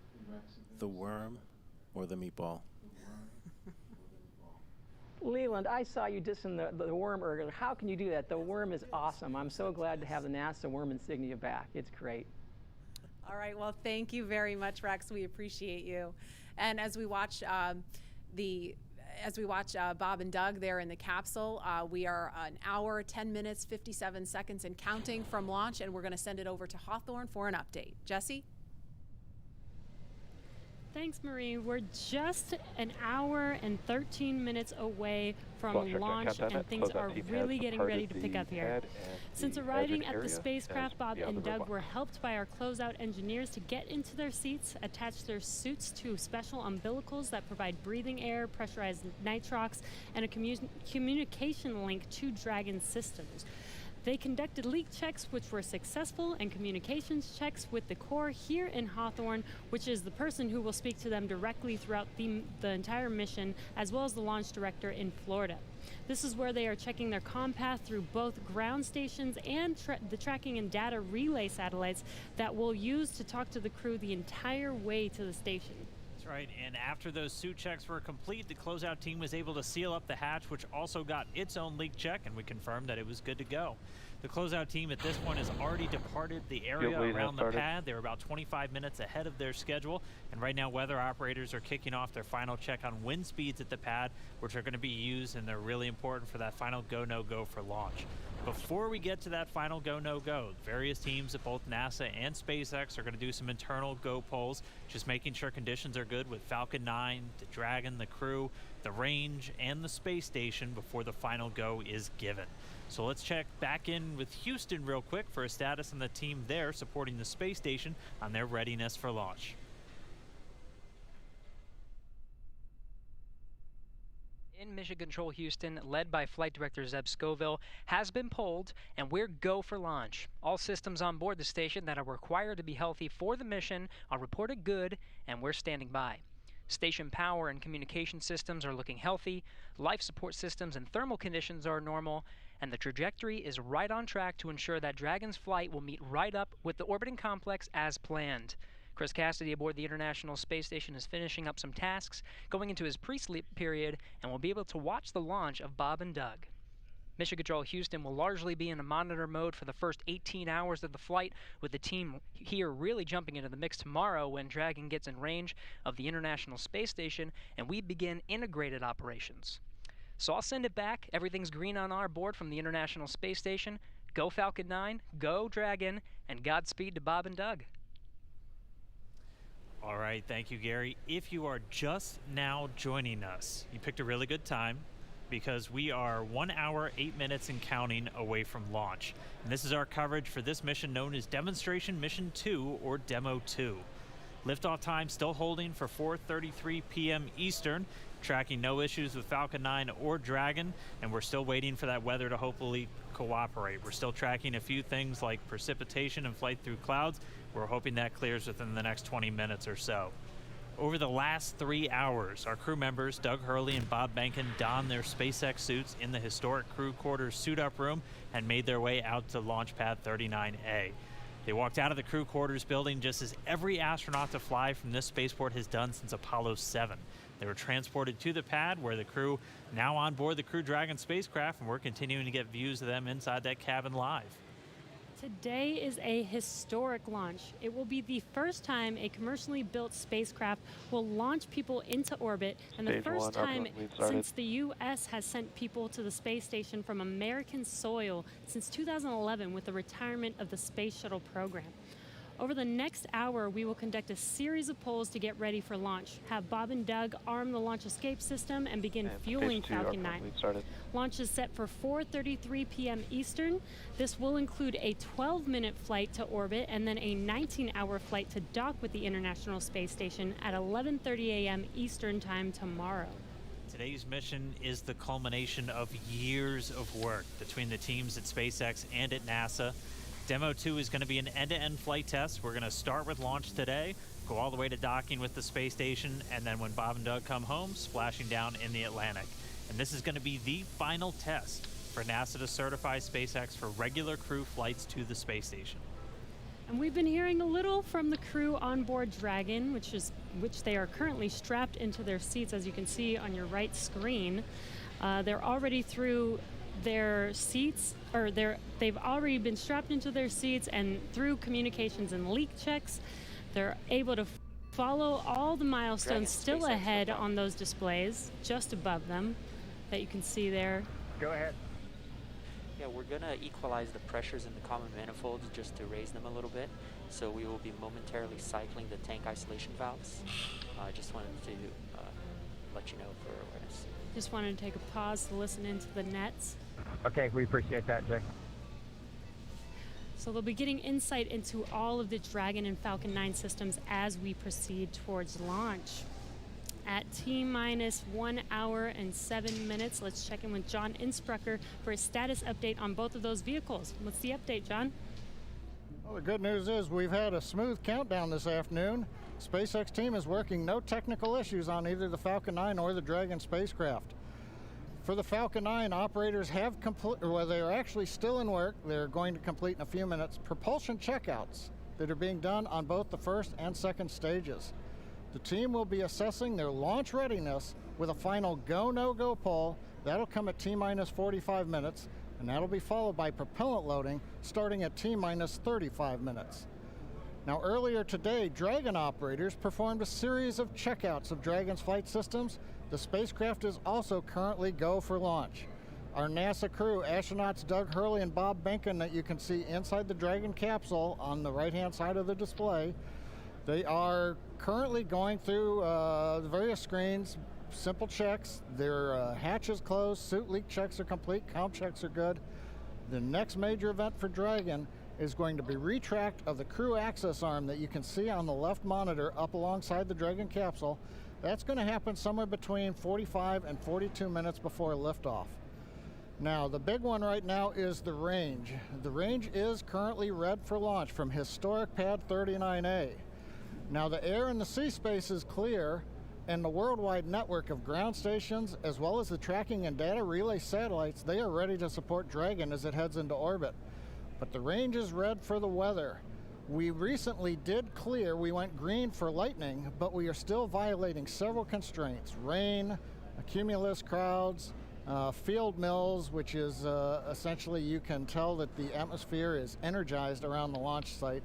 The worm or the meatball? Leland, I saw you dissing the worm earlier. How can you do that? The worm is awesome. I'm so glad to have the NASA worm insignia back. It's great. All right, well, thank you very much, Rex. We appreciate you. And as we watch Bob and Doug there in the capsule, we are an hour, 10 minutes, 57 seconds and counting from launch, and we're going to send it over to Hawthorne for an update. Jesse? Thanks, Marie. We're just an hour and 13 minutes away from launch, and things are really getting ready to pick up here. Since arriving at the spacecraft, Bob and Doug were helped by our closeout engineers to get into their seats, attach their suits to special umbilicals that provide breathing air, pressurized nitrox, and a communication link to Dragon systems. They conducted leak checks, which were successful, and communications checks with the Corps here in Hawthorne, which is the person who will speak to them directly throughout the entire mission, as well as the launch director in Florida. This is where they are checking their comm path through both ground stations and the tracking and data relay satellites that we'll use to talk to the crew the entire way to the station. Right, and after those suit checks were complete, the closeout team was able to seal up the hatch, which also got its own leak check, and we confirmed that it was good to go. The closeout team at this point has already departed the area around the pad. They were about 25 minutes ahead of their schedule, and right now weather operators are kicking off their final check on wind speeds at the pad, which are going to be used, and they're really important for that final go, no-go for launch. Before we get to that final go, no-go, various teams at both NASA and SpaceX are going to do some internal go polls, just making sure conditions are good with Falcon 9, the Dragon, the crew, the range, and the space station before the final go is given. So let's check back in with Houston real quick for a status on the team there supporting the space station on their readiness for launch. In Mission Control Houston, led by Flight Director Zeb Scoville, has been polled, and we're go for launch. All systems on board the station that are required to be healthy for the mission are reported good, and we're standing by. Station power and communication systems are looking healthy, life support systems and thermal conditions are normal, and the trajectory is right on track to ensure that Dragon's flight will meet right up with the orbiting complex as planned. Chris Cassidy aboard the International Space Station is finishing up some tasks, going into his pre-sleep period, and will be able to watch the launch of Bob and Doug. Mission Control Houston will largely be in a monitor mode for the first 18 hours of the flight, with the team here really jumping into the mix tomorrow when Dragon gets in range of the International Space Station and we begin integrated operations. So I'll send it back. Everything's green on our board from the International Space Station. Go Falcon 9, go Dragon, and Godspeed to Bob and Doug. All right, thank you, Gary. If you are just now joining us, you picked a really good time, because we are 1 hour, 8 minutes and counting away from launch. And this is our coverage for this mission known as Demonstration Mission 2, or Demo 2. Liftoff time still holding for 4:33 p.m. Eastern, tracking no issues with Falcon 9 or Dragon, and we're still waiting for that weather to hopefully cooperate. We're still tracking a few things like precipitation and flight through clouds. We're hoping that clears within the next 20 minutes or so. Over the last 3 hours, our crew members, Doug Hurley and Bob Behnken, donned their SpaceX suits in the historic crew quarters suit-up room and made their way out to Launch Pad 39A. They walked out of the crew quarters building just as every astronaut to fly from this spaceport has done since Apollo 7. They were transported to the pad where the crew now on board the Crew Dragon spacecraft, and we're continuing to get views of them inside that cabin live. Today is a historic launch. It will be the first time a commercially built spacecraft will launch people into orbit, and the first time since the U.S. has sent people to the space station from American soil since 2011 with the retirement of the Space Shuttle program. Over the next hour, we will conduct a series of polls to get ready for launch, have Bob and Doug arm the launch escape system, and begin fueling Falcon 9. Launch is set for 4:33 p.m. Eastern. This will include a 12-minute flight to orbit and then a 19-hour flight to dock with the International Space Station at 11:30 a.m. Eastern Time tomorrow. Today's mission is the culmination of years of work between the teams at SpaceX and at NASA. Demo 2 is going to be an end-to-end flight test. We're going to start with launch today, go all the way to docking with the space station, and then when Bob and Doug come home, splashing down in the Atlantic. And this is going to be the final test for NASA to certify SpaceX for regular crew flights to the space station. And we've been hearing a little from the crew on board Dragon, which they are currently strapped into their seats, as you can see on your right screen. They're already through their seats, or they've already been strapped into their seats, and through communications and leak checks, they're able to follow all the milestones still ahead on those displays just above them that you can see there. Go ahead. Yeah, we're gonna equalize the pressures in the common manifolds just to raise them a little bit. So we will be momentarily cycling the tank isolation valves. I just wanted to let you know for awareness. Just wanted to take a pause to listen into the nets. Okay, we appreciate that, Jay. So they'll be getting insight into all of the Dragon and Falcon 9 systems as we proceed towards launch. At T-minus 1 hour and 7 minutes, let's check in with John Insprucker for a status update on both of those vehicles. What's the update, John? Well, the good news is we've had a smooth countdown this afternoon. SpaceX team is working no technical issues on either the Falcon 9 or the Dragon spacecraft. For the Falcon 9, operators have they're actually still in work. They're going to complete in a few minutes propulsion checkouts that are being done on both the first and second stages. The team will be assessing their launch readiness with a final go, no-go poll. That'll come at T-minus 45 minutes, and that'll be followed by propellant loading starting at T-minus 35 minutes. Now, earlier today, Dragon operators performed a series of checkouts of Dragon's flight systems. The spacecraft is also currently go for launch. Our NASA crew, astronauts Doug Hurley and Bob Behnken, that you can see inside the Dragon capsule on the right-hand side of the display, they are currently going through the various screens, simple checks. Their hatch is closed, suit leak checks are complete, comm checks are good. The next major event for Dragon is going to be retract of the crew access arm that you can see on the left monitor up alongside the Dragon capsule. That's going to happen somewhere between 45 and 42 minutes before liftoff. Now, the big one right now is the range. The range is currently red for launch from historic Pad 39A. Now, the air in the sea space is clear, and the worldwide network of ground stations, as well as the tracking and data relay satellites, they are ready to support Dragon as it heads into orbit. But the range is red for the weather. We recently did clear, we went green for lightning, but we are still violating several constraints: rain, cumulus crowds, field mills, which is essentially you can tell that the atmosphere is energized around the launch site.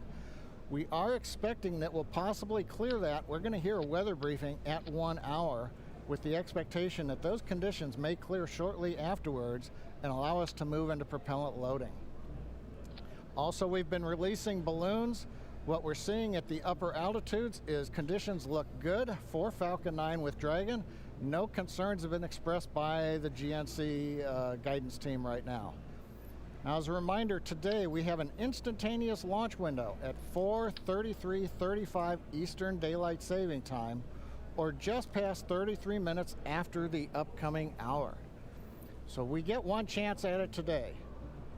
We are expecting that we'll possibly clear that. We're going to hear a weather briefing at 1 hour with the expectation that those conditions may clear shortly afterwards and allow us to move into propellant loading. Also, we've been releasing balloons. What we're seeing at the upper altitudes is conditions look good for Falcon 9 with Dragon. No concerns have been expressed by the GNC guidance team right now. Now, as a reminder, today we have an instantaneous launch window at 4:33:35 Eastern Daylight Saving Time, or just past 33 minutes after the upcoming hour. So we get one chance at it today.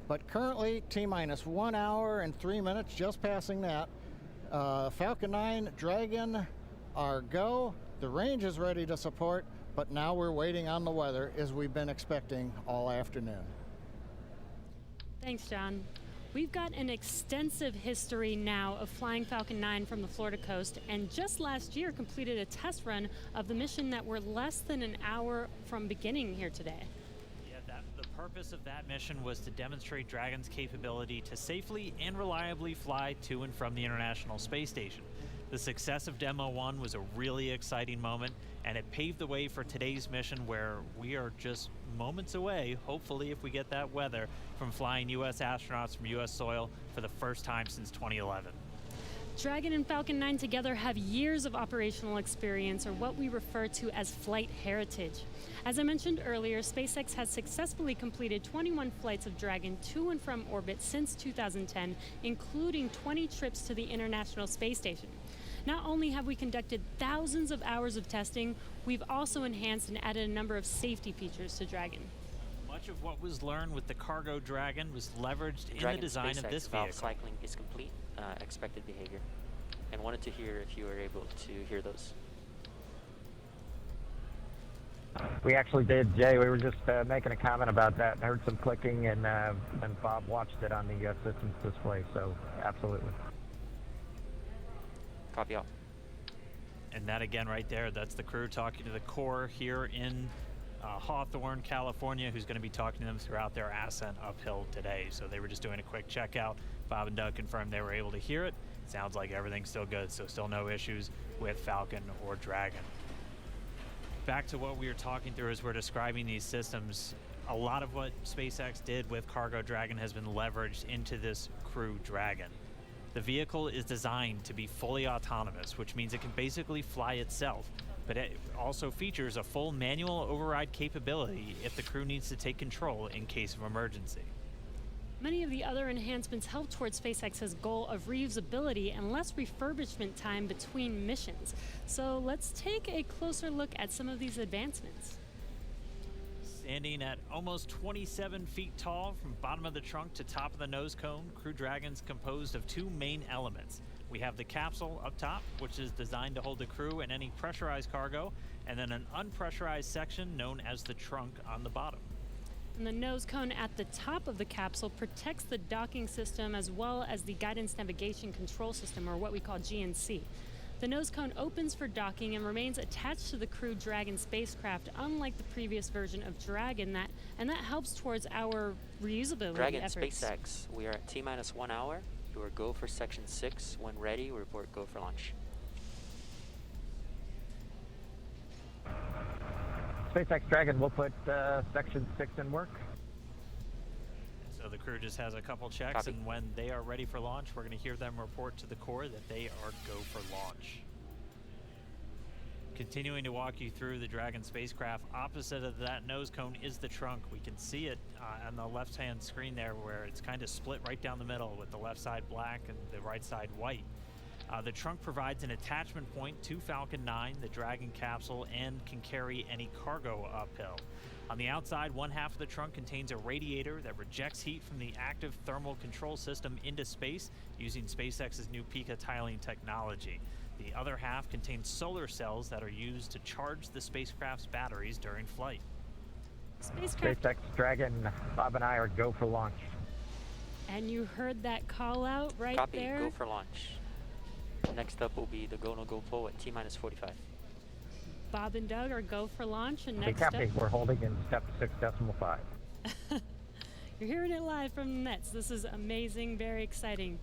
But currently, T-minus 1 hour and 3 minutes, just passing that. Falcon 9, Dragon, are go. The range is ready to support, but now we're waiting on the weather as we've been expecting all afternoon. Thanks, John. We've got an extensive history now of flying Falcon 9 from the Florida coast, and just last year completed a test run of the mission that we're less than an hour from beginning here today. The purpose of that mission was to demonstrate Dragon's capability to safely and reliably fly to and from the International Space Station. The success of Demo 1 was a really exciting moment, and it paved the way for today's mission, where we are just moments away, hopefully if we get that weather, from flying U.S. astronauts from U.S. soil for the first time since 2011. Dragon and Falcon 9 together have years of operational experience, or what we refer to as flight heritage. As I mentioned earlier, SpaceX has successfully completed 21 flights of Dragon to and from orbit since 2010, including 20 trips to the International Space Station. Not only have we conducted thousands of hours of testing, we've also enhanced and added a number of safety features to Dragon. Much of what was learned with the Cargo Dragon was leveraged in the design of this vehicle. Valve cycling is complete, expected behavior, and wanted to hear if you were able to hear those. We actually did, Jay. We were just making a comment about that and heard some clicking, and Bob watched it on the systems display, so absolutely. Copy all. And that again right there, that's the crew talking to the core here in Hawthorne, California, who's going to be talking to them throughout their ascent uphill today. So they were just doing a quick checkout. Bob and Doug confirmed they were able to hear it. Sounds like everything's still good, so still no issues with Falcon or Dragon. Back to what we were talking through as we're describing these systems, a lot of what SpaceX did with Cargo Dragon has been leveraged into this Crew Dragon. The vehicle is designed to be fully autonomous, which means it can basically fly itself, but it also features a full manual override capability if the crew needs to take control in case of emergency. Many of the other enhancements help towards SpaceX's goal of reusability and less refurbishment time between missions. So let's take a closer look at some of these advancements. Standing at almost 27 feet tall from bottom of the trunk to top of the nose cone, Crew Dragon's composed of two main elements. We have the capsule up top, which is designed to hold the crew and any pressurized cargo, and then an unpressurized section known as the trunk on the bottom. And the nose cone at the top of the capsule protects the docking system as well as the guidance navigation control system, or what we call GNC. The nose cone opens for docking and remains attached to the Crew Dragon spacecraft, unlike the previous version of Dragon, and that helps towards our reusability Dragon efforts. SpaceX, we are at T-minus 1 hour. You are go for section 6. When ready, we report go for launch. SpaceX Dragon will put section 6 in work. So the crew just has a couple checks, Copy. and when they are ready for launch, we're going to hear them report to the core that they are go for launch. Continuing to walk you through the Dragon spacecraft, opposite of that nose cone is the trunk. We can see it on the left-hand screen there, where it's kind of split right down the middle, with the left side black and the right side white. The trunk provides an attachment point to Falcon 9, the Dragon capsule, and can carry any cargo uphill. On the outside, one half of the trunk contains a radiator that rejects heat from the active thermal control system into space using SpaceX's new Pika tiling technology. The other half contains solar cells that are used to charge the spacecraft's batteries during flight. SpaceX Dragon, Bob and I are go for launch. And you heard that call out right Copy, there. go for launch. Next up will be the go no go pull at T-minus 45. Bob and Doug are go for launch, and next Copy. up We're holding in step 6.5. You're hearing it live from the nets. This is amazing, very exciting.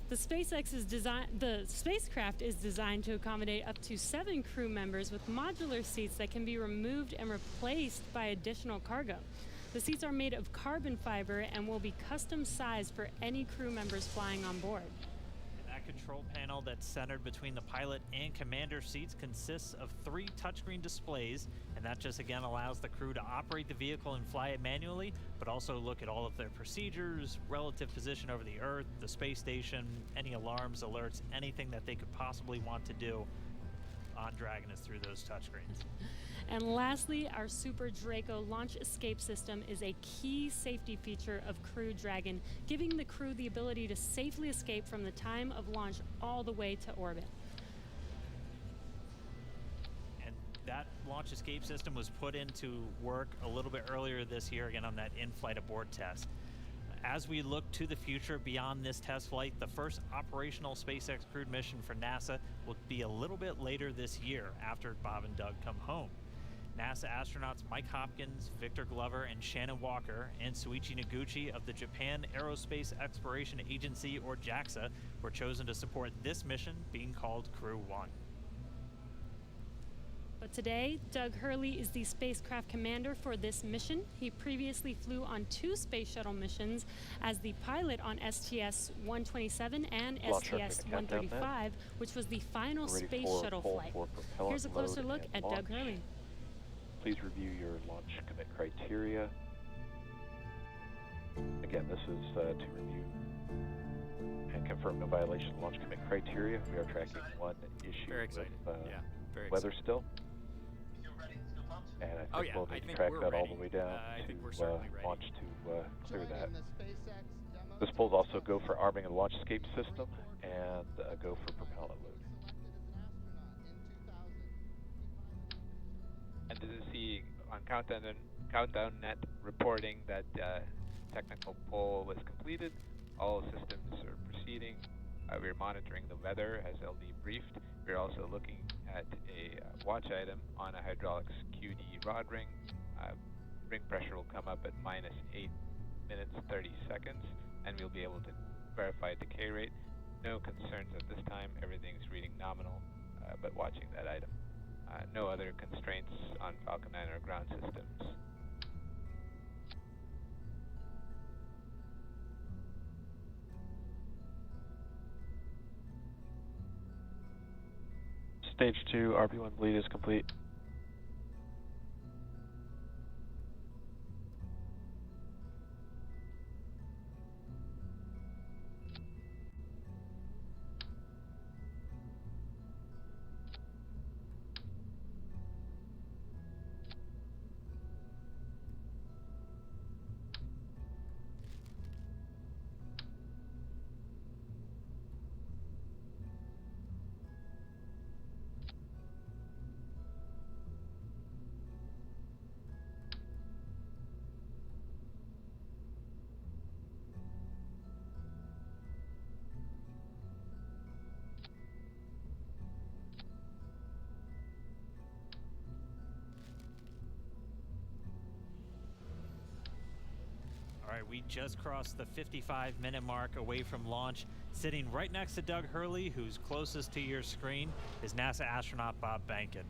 The spacecraft is designed to accommodate up to 7 crew members with modular seats that can be removed and replaced by additional cargo. The seats are made of carbon fiber and will be custom sized for any crew members flying on board. That control panel that's centered between the pilot and commander seats consists of 3 touchscreen displays, and that just again allows the crew to operate the vehicle and fly it manually, but also look at all of their procedures, relative position over the Earth, the space station, any alarms, alerts, anything that they could possibly want to do on Dragon is through those touchscreens. And lastly, our Super Draco launch escape system is a key safety feature of Crew Dragon, giving the crew the ability to safely escape from the time of launch all the way to orbit. And that launch escape system was put into work a little bit earlier this year, again on that in-flight abort test. As we look to the future beyond this test flight, the first operational SpaceX crewed mission for NASA will be a little bit later this year after Bob and Doug come home. NASA astronauts Mike Hopkins, Victor Glover, and Shannon Walker, and Suichi Noguchi of the Japan Aerospace Exploration Agency, or JAXA, were chosen to support this mission, being called Crew 1. But today, Doug Hurley is the spacecraft commander for this mission. He previously flew on 2 space shuttle missions as the pilot on STS-127 and STS-135, which was the final space shuttle flight. Here's a closer look at Doug Hurley. Please review your launch commit criteria. Again, this is to review and confirm no violation of launch commit criteria. We are tracking one issue with weather still. And I think we'll need to track that all the way down to launch to clear that. This pulls also go for arming of the launch escape system and go for propellant load. And this is the on Countdown Net reporting that technical pull was completed. All systems are proceeding. We're monitoring the weather as LD briefed. We're also looking at a watch item on a hydraulics QD rod ring. Ring pressure will come up at -8 minutes 30 seconds, and we'll be able to verify decay rate. No concerns at this time. Everything's reading nominal, but watching that item. No other constraints on Falcon 9 or ground systems. Stage 2 RB1 bleed is complete. All right, we just crossed the 55-minute mark away from launch. Sitting right next to Doug Hurley, who's closest to your screen, is NASA astronaut Bob Behnken.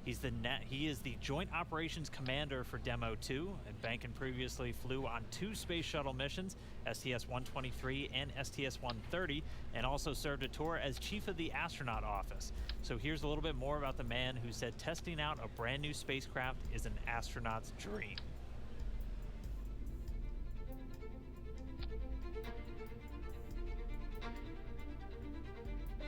He is the Joint Operations Commander for Demo 2, and Behnken previously flew on 2 space shuttle missions, STS-123 and STS-130, and also served a tour as Chief of the Astronaut Office. So here's a little bit more about the man who said testing out a brand new spacecraft is an astronaut's dream.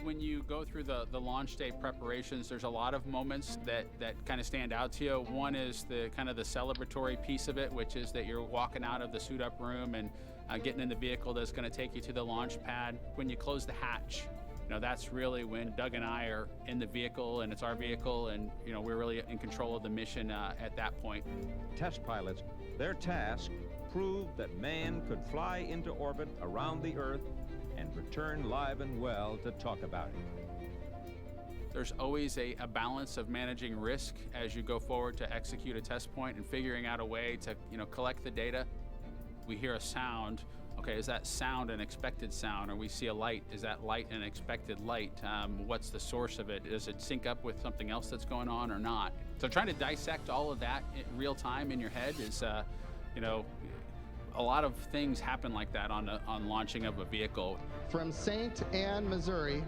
When you go through the launch day preparations, there's a lot of moments that kind of stand out to you. One is the kind of the celebratory piece of it, which is that you're walking out of the suit up room and getting in the vehicle that's going to take you to the launch pad. When you close the hatch that's really when Doug and I are in the vehicle, and it's our vehicle, and we're really in control of the mission at that point. Test pilots, their task proved that man could fly into orbit around the Earth and return live and well to talk about it. There's always a balance of managing risk as you go forward to execute a test point and figuring out a way to collect the data. We hear a sound. Okay, is that sound an expected sound? Or we see a light, is that light an expected light? What's the source of it? Does it sync up with something else that's going on or not? So trying to dissect all of that in real time in your head is, a lot of things happen like that on launching of a vehicle. From St. Anne, Missouri,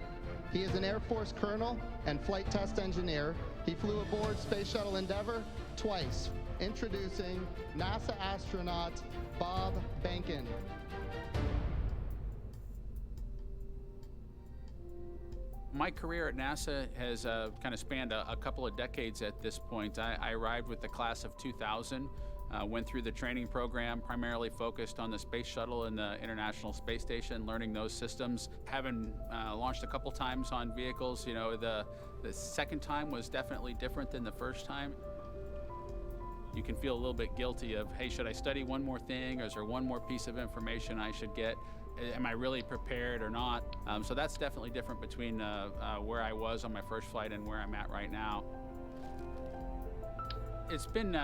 he is an Air Force colonel and flight test engineer. He flew aboard Space Shuttle Endeavour twice. Introducing NASA astronaut Bob Behnken. My career at NASA has kind of spanned a couple of decades at this point. I arrived with the class of 2000, went through the training program, primarily focused on the Space Shuttle and the International Space Station, learning those systems. Having launched a couple times on vehicles, the second time was definitely different than the first time. You can feel a little bit guilty of, hey, should I study one more thing, or is there one more piece of information I should get? Am I really prepared or not? So that's definitely different between where I was on my first flight and where I'm at right now. It's been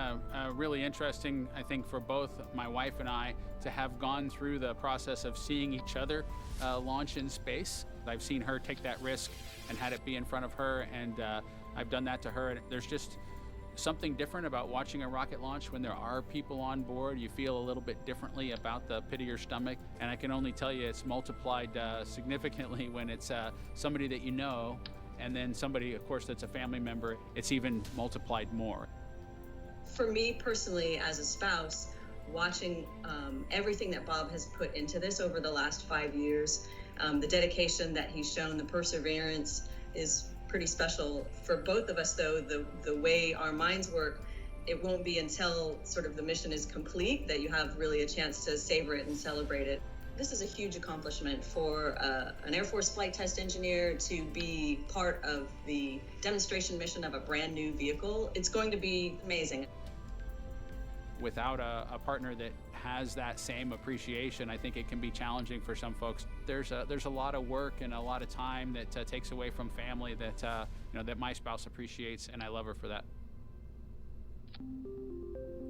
really interesting, I think, for both my wife and I to have gone through the process of seeing each other launch in space. I've seen her take that risk and had it be in front of her, and I've done that to her. And there's just something different about watching a rocket launch when there are people on board. You feel a little bit differently about the pit of your stomach, and I can only tell you it's multiplied significantly when it's somebody that you know, and then somebody, of course, that's a family member. It's even multiplied more. For me personally, as a spouse, watching everything that Bob has put into this over the last 5 years, the dedication that he's shown, the perseverance is pretty special. For both of us, though, the way our minds work, it won't be until sort of the mission is complete that you have really a chance to savor it and celebrate it. This is a huge accomplishment for an Air Force flight test engineer to be part of the demonstration mission of a brand new vehicle. It's going to be amazing. Without a partner that has that same appreciation, I think it can be challenging for some folks. There's a lot of work and a lot of time that takes away from family that that my spouse appreciates, and I love her for that.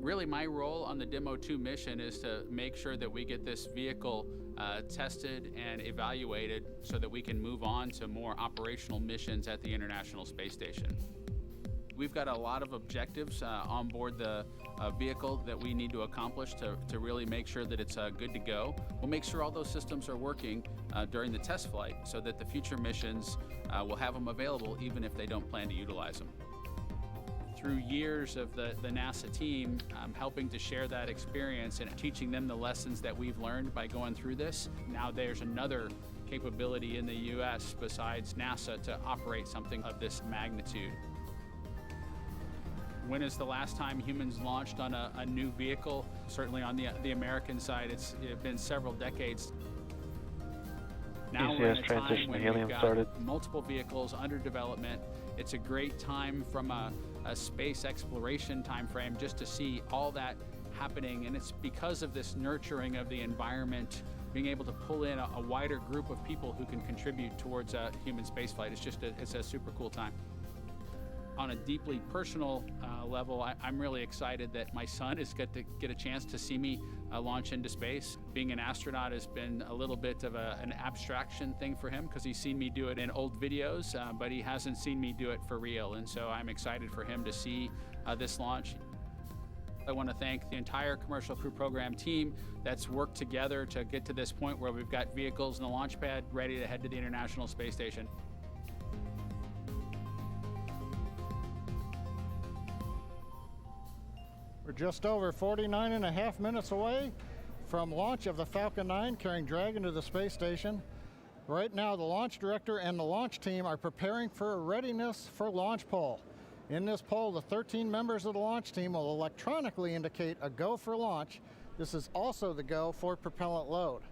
Really, my role on the Demo 2 mission is to make sure that we get this vehicle tested and evaluated so that we can move on to more operational missions at the International Space Station. We've got a lot of objectives on board the vehicle that we need to accomplish to really make sure that it's good to go. We'll make sure all those systems are working during the test flight so that the future missions will have them available even if they don't plan to utilize them. Through years of the NASA team helping to share that experience and teaching them the lessons that we've learned by going through this, now there's another capability in the U.S. besides NASA to operate something of this magnitude. When is the last time humans launched on a new vehicle? Certainly on the American side, it's been several decades. Now we're in a time when we've got multiple vehicles under development. It's a great time from a space exploration time frame just to see all that happening, and it's because of this nurturing of the environment, being able to pull in a wider group of people who can contribute towards human spaceflight. It's a super cool time. On a deeply personal level, I'm really excited that my son is going to get a chance to see me launch into space. Being an astronaut has been a little bit of an abstraction thing for him because he's seen me do it in old videos, but he hasn't seen me do it for real. And so I'm excited for him to see this launch. I want to thank the entire Commercial Crew Program team that's worked together to get to this point where we've got vehicles in the launch pad ready to head to the International Space Station. We're just over 49.5 minutes away from launch of the Falcon 9 carrying Dragon to the space station. Right now, the launch director and the launch team are preparing for a readiness for launch poll. In this poll, the 13 members of the launch team will electronically indicate a go for launch. This is also the go for propellant load.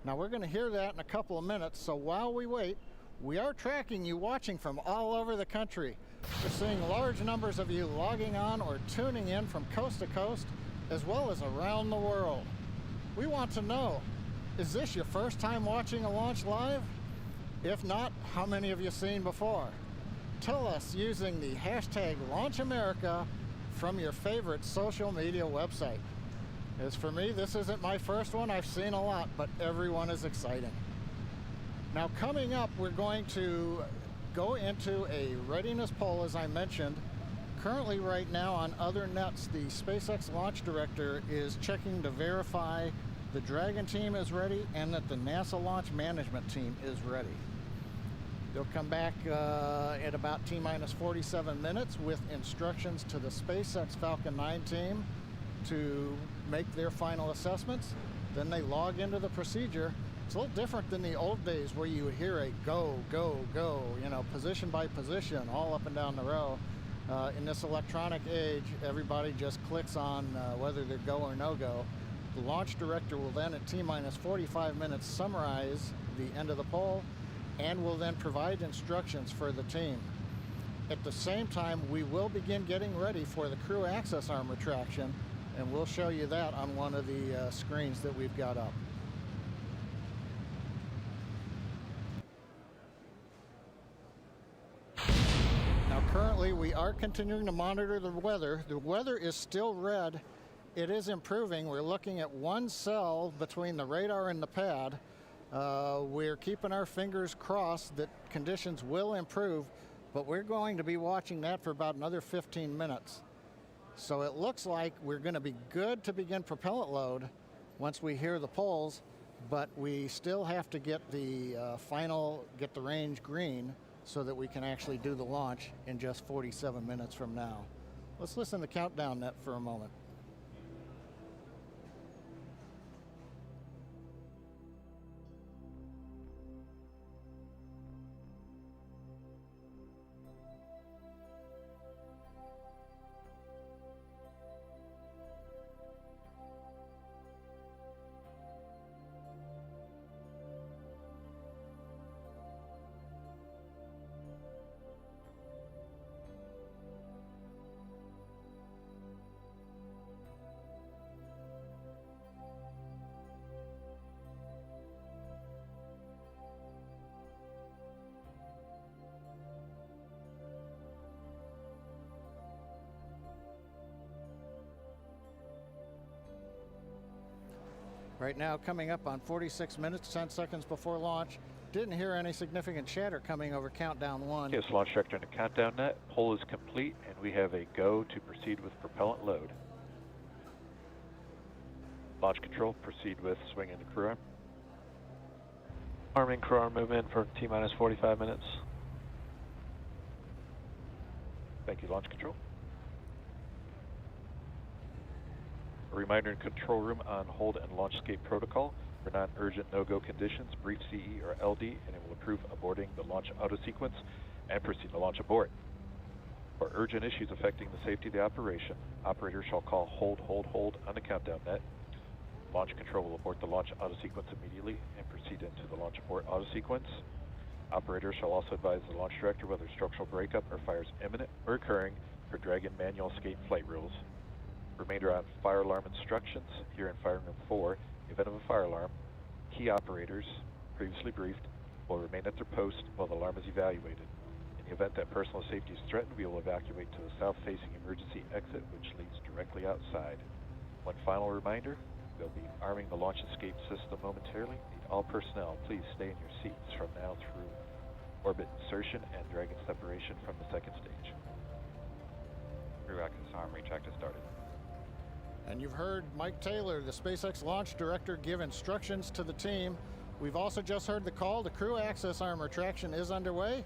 Now, we're going to hear that in a couple of minutes, so while we wait, We are tracking you watching from all over the country. We're seeing large numbers of you logging on or tuning in from coast to coast, as well as around the world. We want to know, is this your first time watching a launch live? If not, how many have you seen before? Tell us using the hashtag LaunchAmerica from your favorite social media website. As for me, this isn't my first one. I've seen a lot, but everyone is exciting. Now coming up, we're going to go into a readiness poll, as I mentioned. Currently right now on other nets, the SpaceX launch director is checking to verify the Dragon team is ready and that the NASA launch management team is ready. They'll come back at about T-minus 47 minutes with instructions to the SpaceX Falcon 9 team to make their final assessments. Then they log into the procedure. It's a little different than the old days where you would hear a go, go, go, you know, position by position, all up and down the row. In this electronic age, everybody just clicks on whether they're go or no go. The launch director will then at T-minus 45 minutes summarize the end of the poll and will then provide instructions for the team. At the same time, we will begin getting ready for the crew access arm retraction, and we'll show you that on one of the screens that we've got up. Now currently we are continuing to monitor the weather. The weather is still red. It is improving. We're looking at one cell between the radar and the pad. We're keeping our fingers crossed that conditions will improve, but we're going to be watching that for about another 15 minutes. So it looks like we're going to be good to begin propellant load once we hear the polls, but we still have to get the get the range green so that we can actually do the launch in just 47 minutes from now. Let's listen to the countdown net for a moment. Right now, coming up on 46 minutes, 10 seconds before launch. Didn't hear any significant chatter coming over countdown one. Yes, launch director in the countdown net. Poll is complete, and we have a go to proceed with propellant load. Launch control, proceed with swing into crew arm. Arming crew arm movement for T-minus 45 minutes. Thank you, launch control. A reminder in control room on hold and launch escape protocol. For non-urgent no-go conditions, brief CE or LD, and it will approve aborting the launch auto sequence and proceed to launch abort. For urgent issues affecting the safety of the operation, operators shall call hold on the countdown net. Launch control will abort the launch auto sequence immediately and proceed into the launch abort auto sequence. Operators shall also advise the launch director whether structural breakup or fire is imminent or occurring per Dragon manual escape flight rules. Remainder on fire alarm instructions. Here in Fire Room 4, event of a fire alarm, key operators, previously briefed, will remain at their post while the alarm is evaluated. In the event that personal safety is threatened, we will evacuate to the south-facing emergency exit, which leads directly outside. One final reminder, we'll be arming the launch escape system momentarily. Need all personnel, please stay in your seats from now through orbit insertion and Dragon separation from the second stage. Crew access arm retract has started. And you've heard Mike Taylor, the SpaceX launch director, give instructions to the team. We've also just heard the call. The crew access arm retraction is underway.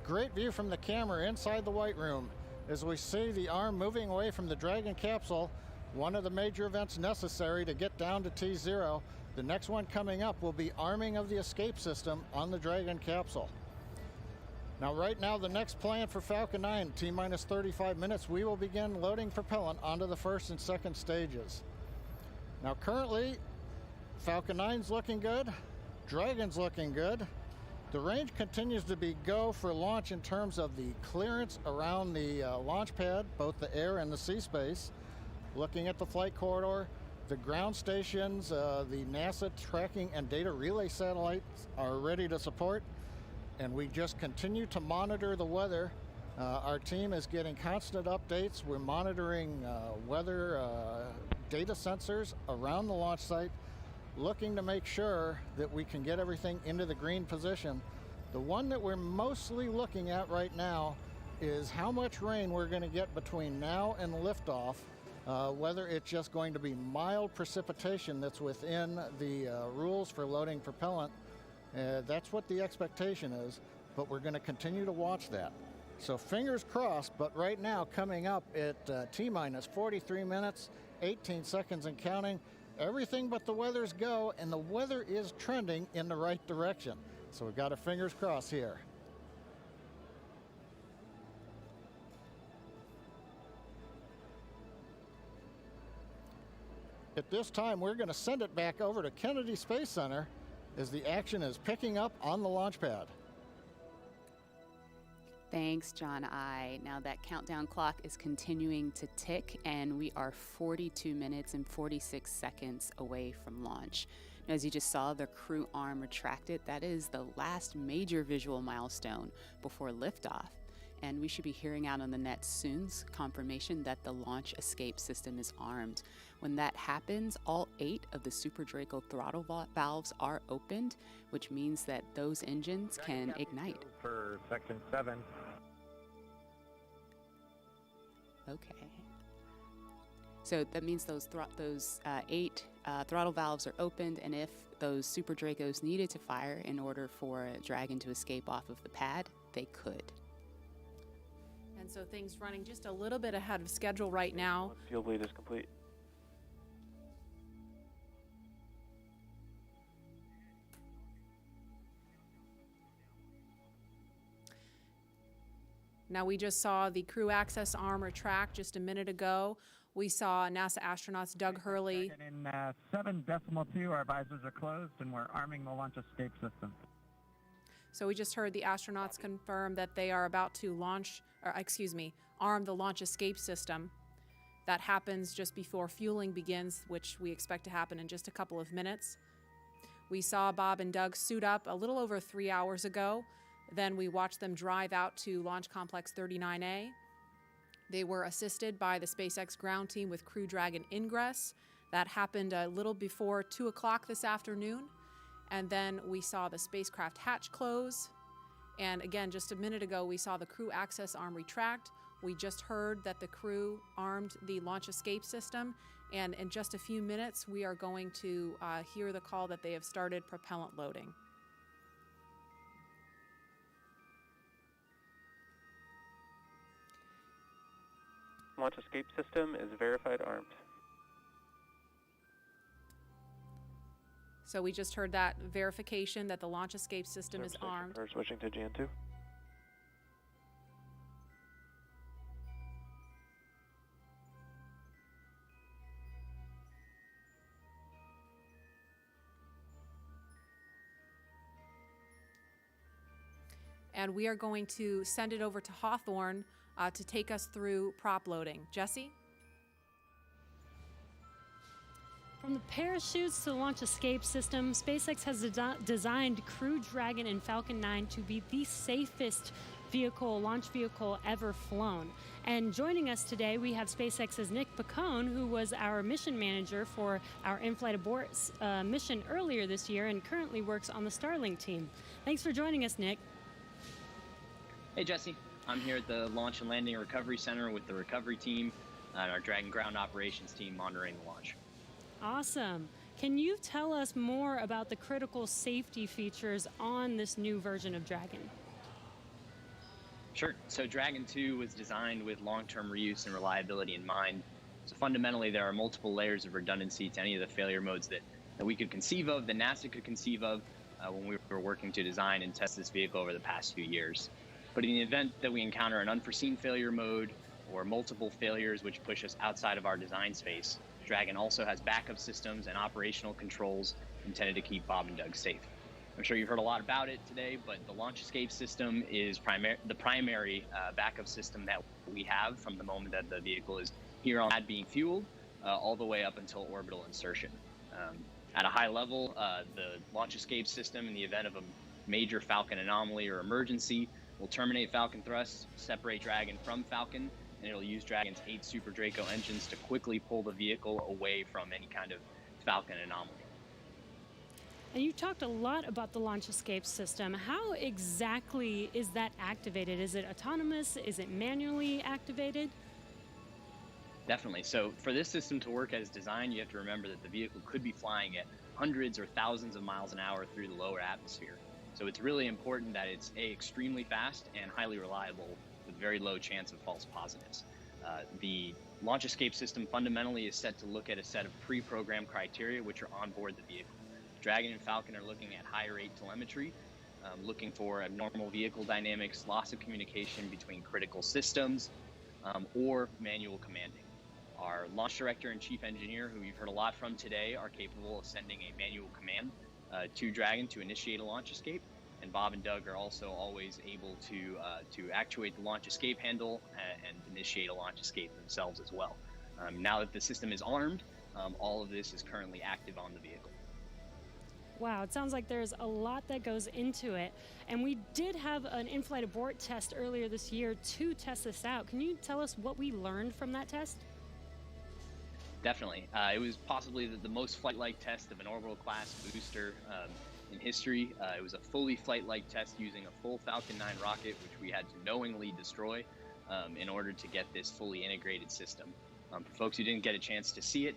Great view from the camera inside the White Room as we see the arm moving away from the Dragon capsule, one of the major events necessary to get down to T0. The next one coming up will be arming of the escape system on the Dragon capsule. Now, right now, the next plan for Falcon 9, T-minus 35 minutes, we will begin loading propellant onto the first and second stages. Now, currently, Falcon 9's looking good, Dragon's looking good, The range continues to be go for launch in terms of the clearance around the launch pad, both the air and the sea space. Looking at the flight corridor, the ground stations, the NASA tracking and data relay satellites are ready to support, and we just continue to monitor the weather. Our team is getting constant updates. We're monitoring weather data sensors around the launch site, looking to make sure that we can get everything into the green position. The one that we're mostly looking at right now is how much rain we're going to get between now and liftoff, whether it's just going to be mild precipitation that's within the rules for loading propellant. That's what the expectation is, but we're going to continue to watch that. So fingers crossed, but right now coming up at T-minus 43 minutes, 18 seconds and counting, everything but the weather's go, and the weather is trending in the right direction. So we've got our fingers crossed here. At this time, we're going to send it back over to Kennedy Space Center as the action is picking up on the launch pad. Thanks, John I. Now that countdown clock is continuing to tick, and we are 42 minutes and 46 seconds away from launch. As you just saw, the crew arm retracted. That is the last major visual milestone before liftoff. And we should be hearing out on the net soon confirmation that the launch escape system is armed. When that happens, all 8 of the Super Draco throttle valves are opened, which means that those engines can ignite. For section 7. Okay. So that means those 8 throttle valves are opened, and if those Super Dracos needed to fire in order for Dragon to escape off of the pad, they could. And so things running just a little bit ahead of schedule right now. Field lead is complete. Now we just saw the crew access arm retract just a minute ago. We saw NASA astronauts Doug Hurley. In 7.2, our visors are closed and we're arming the launch escape system. So we just heard the astronauts confirm that they are about to arm the launch escape system. That happens just before fueling begins, which we expect to happen in just a couple of minutes. We saw Bob and Doug suit up a little over 3 hours ago. Then we watched them drive out to Launch Complex 39A. They were assisted by the SpaceX ground team with Crew Dragon ingress. That happened a little before 2 o'clock this afternoon. And then we saw the spacecraft hatch close. And again, just a minute ago, we saw the crew access arm retract. We just heard that the crew armed the launch escape system. And in just a few minutes, we are going to hear the call that they have started propellant loading. Launch escape system is verified armed. So we just heard that verification that the launch escape system is armed. Switching to Jan 2. And we are going to send it over to Hawthorne to take us through prop loading. Jesse? From the parachutes to the launch escape system, SpaceX has designed Crew Dragon and Falcon 9 to be the safest launch vehicle ever flown. And joining us today, we have SpaceX's Nick Picone, who was our mission manager for our in-flight abort mission earlier this year and currently works on the Starlink team. Thanks for joining us, Nick. Hey, Jesse. I'm here at the Launch and Landing Recovery Center with the recovery team and our Dragon ground operations team monitoring the launch. Awesome. Can you tell us more about the critical safety features on this new version of Dragon? Sure. So Dragon 2 was designed with long-term reuse and reliability in mind. So fundamentally, there are multiple layers of redundancy to any of the failure modes that we could conceive of, that NASA could conceive of when we were working to design and test this vehicle over the past few years. But in the event that we encounter an unforeseen failure mode or multiple failures which push us outside of our design space, Dragon also has backup systems and operational controls intended to keep Bob and Doug safe. I'm sure you've heard a lot about it today, but the launch escape system is the primary backup system that we have from the moment that the vehicle is here on pad being fueled all the way up until orbital insertion. At a high level, the launch escape system, in the event of a major Falcon anomaly or emergency, will terminate Falcon thrust, separate Dragon from Falcon, and it'll use Dragon's 8 Super Draco engines to quickly pull the vehicle away from any kind of Falcon anomaly. And you talked a lot about the launch escape system. How exactly is that activated? Is it autonomous? Is it manually activated? Definitely. So for this system to work as designed, you have to remember that the vehicle could be flying at hundreds or thousands of miles an hour through the lower atmosphere. So it's really important that it's extremely fast and highly reliable with very low chance of false positives. The launch escape system fundamentally is set to look at a set of pre-programmed criteria which are on board the vehicle. Dragon and Falcon are looking at high rate telemetry, looking for abnormal vehicle dynamics, loss of communication between critical systems, or manual commanding. Our launch director and chief engineer, who you've heard a lot from today, are capable of sending a manual command to Dragon to initiate a launch escape. And Bob and Doug are also always able to actuate the launch escape handle and initiate a launch escape themselves as well. Now that the system is armed, all of this is currently active on the vehicle. Wow, it sounds like there's a lot that goes into it. And we did have an in-flight abort test earlier this year to test this out. Can you tell us what we learned from that test? Definitely. It was possibly the most flight-like test of an orbital class booster in history. It was a fully flight-like test using a full Falcon 9 rocket, which we had to knowingly destroy in order to get this fully integrated system. For folks who didn't get a chance to see it,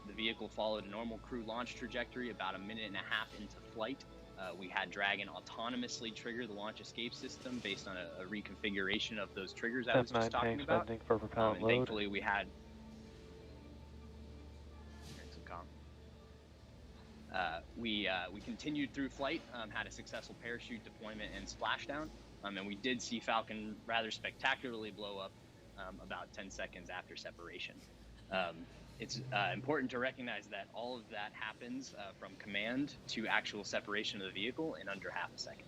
the vehicle followed a normal crew launch trajectory about a minute and a half into flight. We had Dragon autonomously trigger the launch escape system based on a reconfiguration of those triggers I was just talking about. For propellant and load. thankfully we had we continued through flight, had a successful parachute deployment and splashdown, and we did see Falcon rather spectacularly blow up about 10 seconds after separation. It's important to recognize that all of that happens from command to actual separation of the vehicle in under half a second.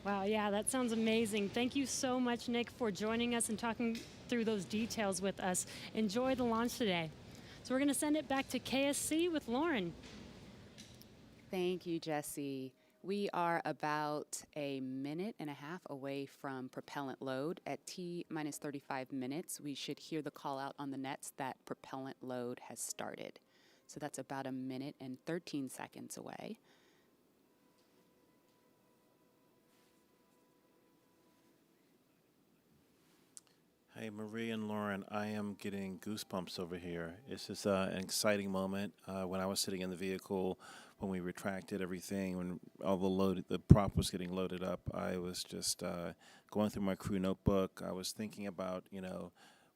Wow, yeah, that sounds amazing. Thank you so much, Nick, for joining us and talking through those details with us. Enjoy the launch today. So we're going to send it back to KSC with Lauren. Thank you, Jesse. We are about a minute and a half away from propellant load. At T-minus 35 minutes, we should hear the call out on the nets that propellant load has started. So that's about a minute and 13 seconds away. Hey, Marie and Lauren, I am getting goosebumps over here. This is an exciting moment. When I was sitting in the vehicle, when we retracted everything, when all the prop was getting loaded up, I was just going through my crew notebook. I was thinking about,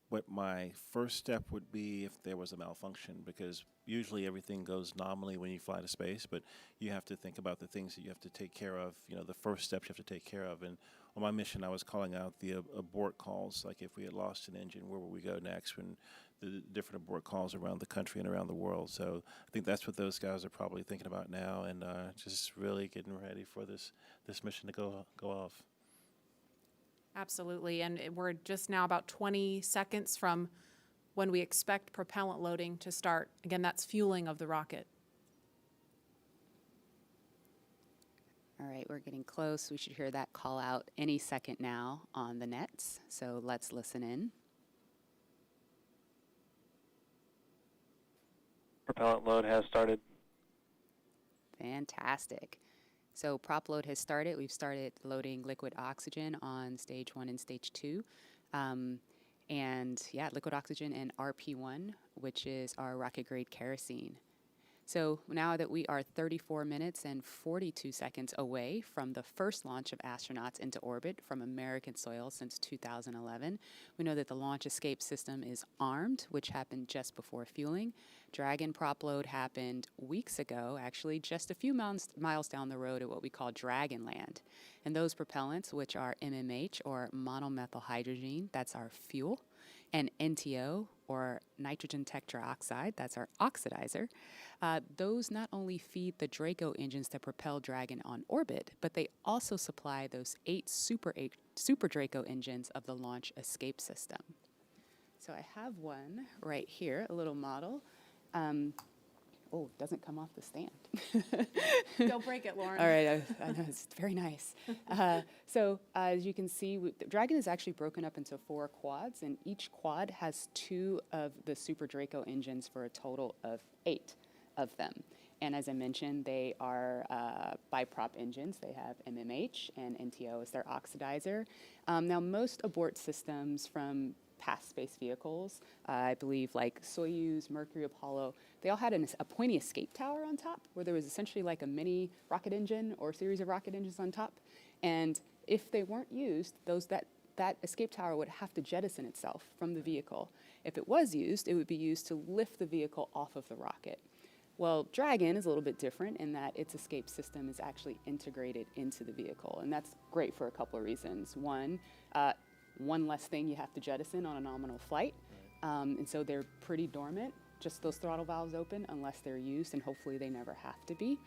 what my first step would be if there was a malfunction, because usually everything goes nominally when you fly to space, but you have to think about the things that you have to take care of, the first steps you have to take care of. And on my mission, I was calling out the abort calls, like if we had lost an engine, where would we go next, when the different abort calls around the country and around the world. So I think that's what those guys are probably thinking about now, and just really getting ready for this mission to go off. Absolutely, and we're just now about 20 seconds from when we expect propellant loading to start. Again, that's fueling of the rocket. All right, we're getting close. We should hear that call out any second now on the nets. So let's listen in. Propellant load has started. Fantastic. So prop load has started. We've started loading liquid oxygen on stage 1 and stage 2. And yeah, liquid oxygen and RP1, which is our rocket grade kerosene. So now that we are 34 minutes and 42 seconds away from the first launch of astronauts into orbit from American soil since 2011, we know that the launch escape system is armed, which happened just before fueling. Dragon prop load happened weeks ago, actually just a few miles down the road at what we call Dragonland. And those propellants, which are MMH or monomethyl hydrazine, that's our fuel, and NTO, or nitrogen tetroxide, that's our oxidizer. Those not only feed the Draco engines that propel Dragon on orbit, but they also supply those 8 Super Draco engines of the launch escape system. So I have one right here, a little model. Oh, it doesn't come off the stand. Don't break it, Lauren. All right, I know, it's very nice. So as you can see, the Dragon is actually broken up into 4 quads, and each quad has 2 of the Super Draco engines for a total of 8 of them. And as I mentioned, they are biprop engines. They have MMH and NTO as their oxidizer. Now, most abort systems from past space vehicles, I believe like Soyuz, Mercury, Apollo, they all had a pointy escape tower on top where there was essentially like a mini rocket engine or a series of rocket engines on top. And if they weren't used, that escape tower would have to jettison itself from the vehicle. If it was used, it would be used to lift the vehicle off of the rocket. Well, Dragon is a little bit different in that its escape system is actually integrated into the vehicle, and that's great for a couple of reasons. One less thing you have to jettison on a nominal flight, and so they're pretty dormant, just those throttle valves open unless they're used, and hopefully they never have to be.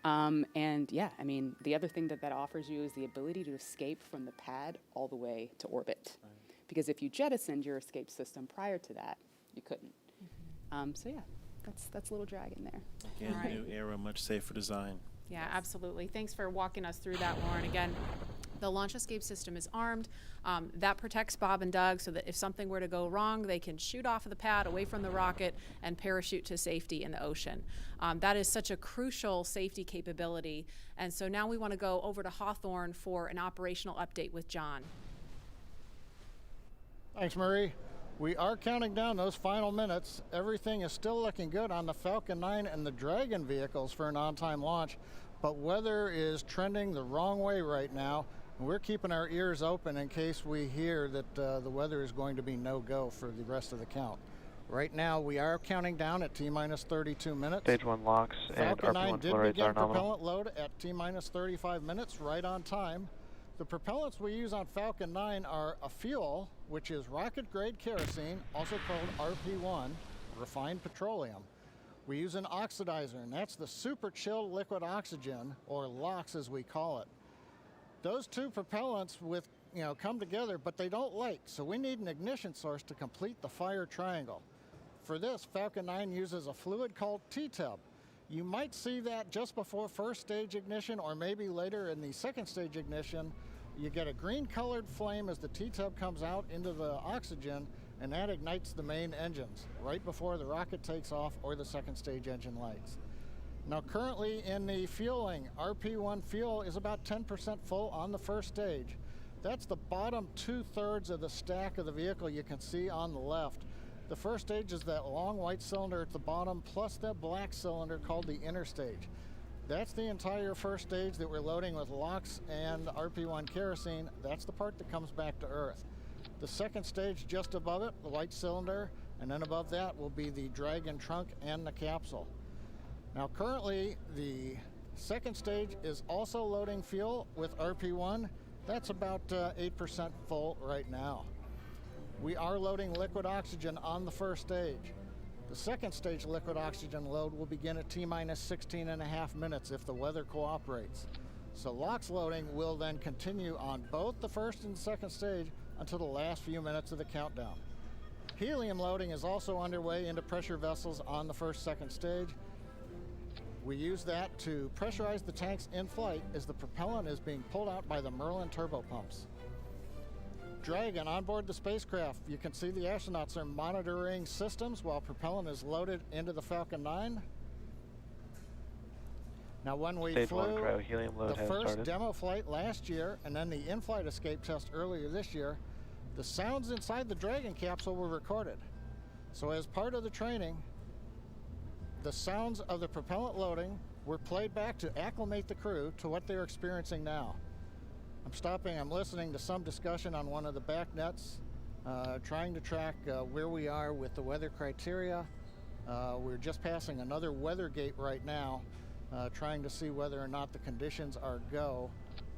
And yeah, I mean, the other thing that offers you is the ability to escape from the pad all the way to orbit. Right. Because if you jettisoned your escape system prior to that, you couldn't. So yeah, that's little Dragon there. Again, right. New era, much safer design. Yeah, absolutely. Thanks for walking us through that, Lauren. Again, the launch escape system is armed. That protects Bob and Doug so that if something were to go wrong, they can shoot off of the pad away from the rocket and parachute to safety in the ocean. That is such a crucial safety capability. And so now we want to go over to Hawthorne for an operational update with John. Thanks, Marie. We are counting down those final minutes. Everything is still looking good on the Falcon 9 and the Dragon vehicles for an on-time launch, but weather is trending the wrong way right now. We're keeping our ears open in case we hear that the weather is going to be no-go for the rest of the count. Right now, we are counting down at T-minus 32 minutes. Stage 1 locks and Falcon 9 RP1 did flow rates begin are nominal. propellant load at T-minus 35 minutes, right on time. The propellants we use on Falcon 9 are a fuel, which is rocket-grade kerosene, also called RP1, refined petroleum. We use an oxidizer, and that's the super chilled liquid oxygen, or LOX as we call it. Those two propellants come together, but they don't light, so we need an ignition source to complete the fire triangle. For this, Falcon 9 uses a fluid called T-tub. You might see that just before first stage ignition, or maybe later in the second stage ignition. You get a green-colored flame as the T-tub comes out into the oxygen, and that ignites the main engines right before the rocket takes off or the second stage engine lights. Now currently in the fueling, RP1 fuel is about 10% full on the first stage. That's the bottom 2/3 of the stack of the vehicle you can see on the left. The first stage is that long white cylinder at the bottom plus that black cylinder called the inner stage. That's the entire first stage that we're loading with LOX and RP1 kerosene. That's the part that comes back to Earth. The second stage just above it, the white cylinder, and then above that will be the Dragon trunk and the capsule. Now currently the second stage is also loading fuel with RP1. That's about 8% full right now. We are loading liquid oxygen on the first stage. The second stage liquid oxygen load will begin at T-minus 16.5 minutes if the weather cooperates. So LOX loading will then continue on both the first and second stage until the last few minutes of the countdown. Helium loading is also underway into pressure vessels on the second stage. We use that to pressurize the tanks in flight as the propellant is being pulled out by the Merlin turbopumps. Dragon on board the spacecraft. You can see the astronauts are monitoring systems while propellant is loaded into the Falcon 9. Now when we Stage flew 1 cryo-helium load the has first started. demo flight last year and then the in-flight escape test earlier this year, the sounds inside the Dragon capsule were recorded. So as part of the training, the sounds of the propellant loading were played back to acclimate the crew to what they're experiencing now. I'm listening to some discussion on one of the back nets, trying to track where we are with the weather criteria. We're just passing another weather gate right now, trying to see whether or not the conditions are go.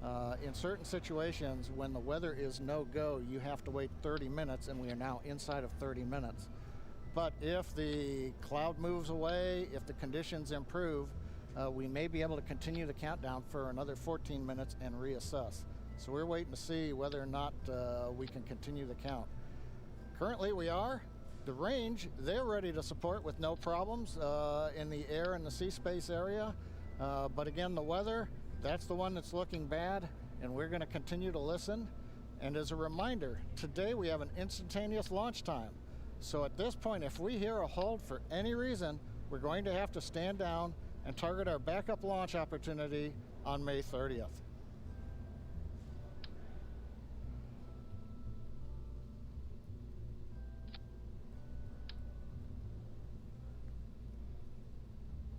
In certain situations, when the weather is no-go, you have to wait 30 minutes, and we are now inside of 30 minutes. But if the cloud moves away, if the conditions improve, we may be able to continue the countdown for another 14 minutes and reassess. So we're waiting to see whether or not we can continue the count. Currently we are. The range, they're ready to support with no problems in the air and the sea space area. But again, the weather, that's the one that's looking bad, and we're going to continue to listen. And as a reminder, today we have an instantaneous launch time. So at this point, if we hear a hold for any reason, we're going to have to stand down and target our backup launch opportunity on May 30th.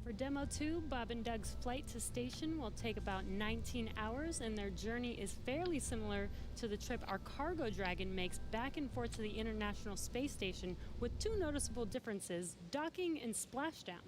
For Demo 2, Bob and Doug's flight to station will take about 19 hours, and their journey is fairly similar to the trip our Cargo Dragon makes back and forth to the International Space Station, with two noticeable differences: docking and splashdown.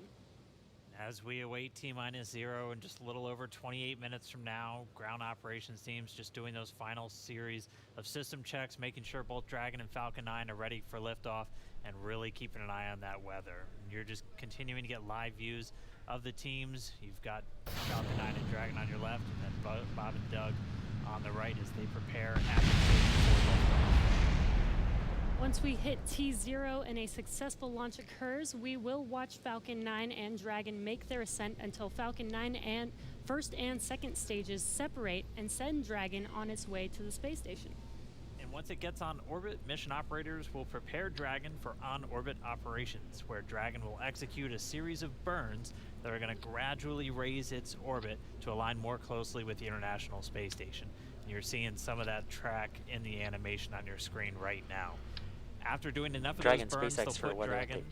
As we await T-0 in just a little over 28 minutes from now, ground operations teams just doing those final series of system checks, making sure both Dragon and Falcon 9 are ready for liftoff, and really keeping an eye on that weather. You're just continuing to get live views of the teams. You've got Falcon 9 and Dragon on your left, and then Bob and Doug on the right as they prepare at the station. Once we hit T0 and a successful launch occurs, we will watch Falcon 9 and Dragon make their ascent until Falcon 9 and first and second stages separate and send Dragon on its way to the space station. And once it gets on orbit, mission operators will prepare Dragon for on-orbit operations, where Dragon will execute a series of burns that are going to gradually raise its orbit to align more closely with the International Space Station. And you're seeing some of that track in the animation on your screen right now. After doing enough of those burns, they'll put Dragon...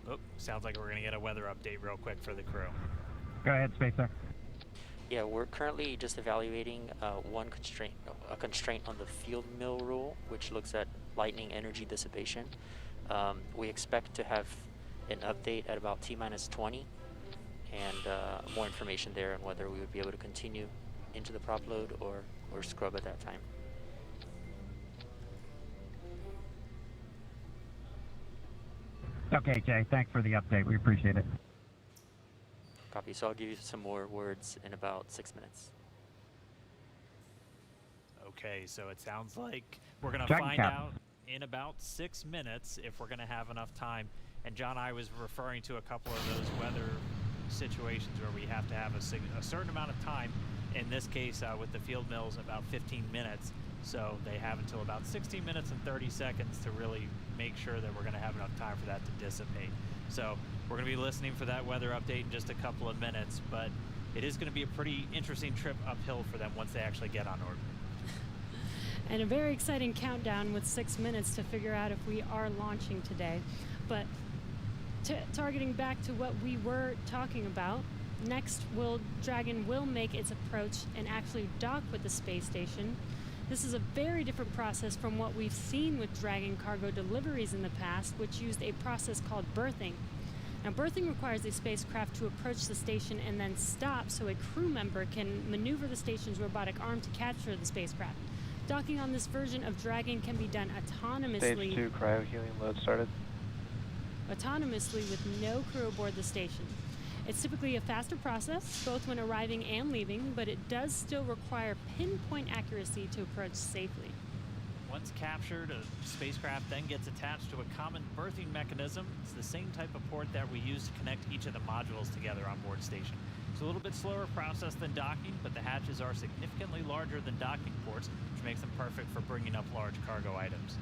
Oh, sounds like we're going to get a weather update real quick for the crew. Go ahead, SpaceX. Yeah, we're currently just evaluating a constraint on the field mill rule, which looks at lightning energy dissipation. We expect to have an update at about T-20 and more information there on whether we would be able to continue into the prop load or scrub at that time. Okay, Jay, thanks for the update. We appreciate it. Copy. So I'll give you some more words in about 6 minutes. Okay, so it sounds like we're going to find out in about 6 minutes if we're going to have enough time. And John, I was referring to a couple of those weather situations where we have to have a certain amount of time. In this case, with the field mills, about 15 minutes. So they have until about 16 minutes and 30 seconds to really make sure that we're going to have enough time for that to dissipate. So we're going to be listening for that weather update in just a couple of minutes, but it is going to be a pretty interesting trip uphill for them once they actually get on orbit. And a very exciting countdown with 6 minutes to figure out if we are launching today. But targeting back to what we were talking about, next Dragon will make its approach and actually dock with the space station. This is a very different process from what we've seen with Dragon cargo deliveries in the past, which used a process called berthing. Now, berthing requires a spacecraft to approach the station and then stop so a crew member can maneuver the station's robotic arm to capture the spacecraft. Docking on this version of Dragon can be done autonomously. Stage 2 cryo-helium load started. Autonomously with no crew aboard the station. It's typically a faster process, both when arriving and leaving, but it does still require pinpoint accuracy to approach safely. Once captured, a spacecraft then gets attached to a common berthing mechanism. It's the same type of port that we use to connect each of the modules together on board station. It's a little bit slower process than docking, but the hatches are significantly larger than docking ports, which makes them perfect for bringing up large cargo items.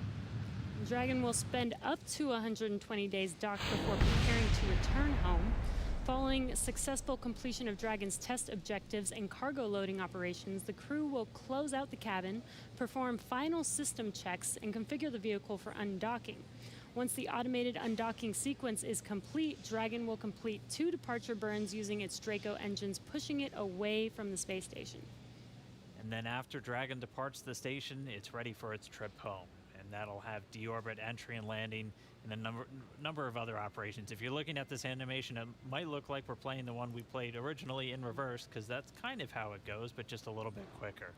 Dragon will spend up to 120 days docked before preparing to return home. Following successful completion of Dragon's test objectives and cargo loading operations, the crew will close out the cabin, perform final system checks, and configure the vehicle for undocking. Once the automated undocking sequence is complete, Dragon will complete 2 departure burns using its Draco engines, pushing it away from the space station. And then after Dragon departs the station, it's ready for its trip home. And and that'll have deorbit entry and landing and a number of other operations. If you're looking at this animation, it might look like we're playing the one we played originally in reverse, because that's kind of how it goes, but just a little bit quicker.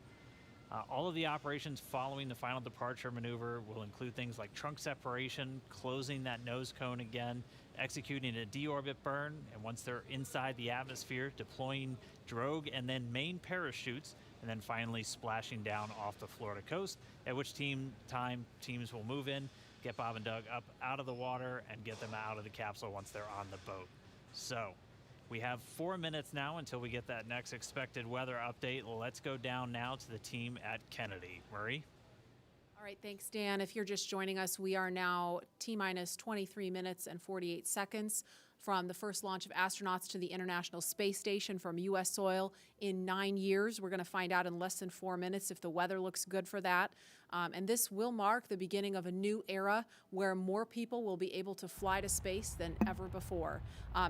All of the operations following the final departure maneuver will include things like trunk separation, closing that nose cone again, executing a deorbit burn, and once they're inside the atmosphere, deploying drogue and then main parachutes, and then finally splashing down off the Florida coast, at which teams will move in, get Bob and Doug up out of the water, and get them out of the capsule once they're on the boat. So, we have 4 minutes now until we get that next expected weather update. Let's go down now to the team at Kennedy. Murray? All right, thanks, Dan. If you're just joining us, we are now T-minus 23 minutes and 48 seconds from the first launch of astronauts to the International Space Station from U.S. soil in 9 years. We're going to find out in less than 4 minutes if the weather looks good for that. And this will mark the beginning of a new era where more people will be able to fly to space than ever before.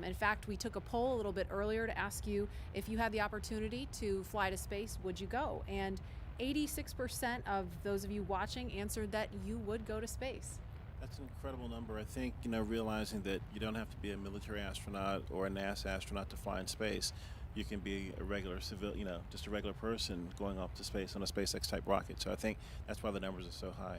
In fact, we took a poll a little bit earlier to ask you if you had the opportunity to fly to space, would you go? And 86% of those of you watching answered that you would go to space. That's an incredible number. I think, realizing that you don't have to be a military astronaut or a NASA astronaut to fly in space. You can be a regular just a regular person going up to space on a SpaceX type rocket. So I think that's why the numbers are so high.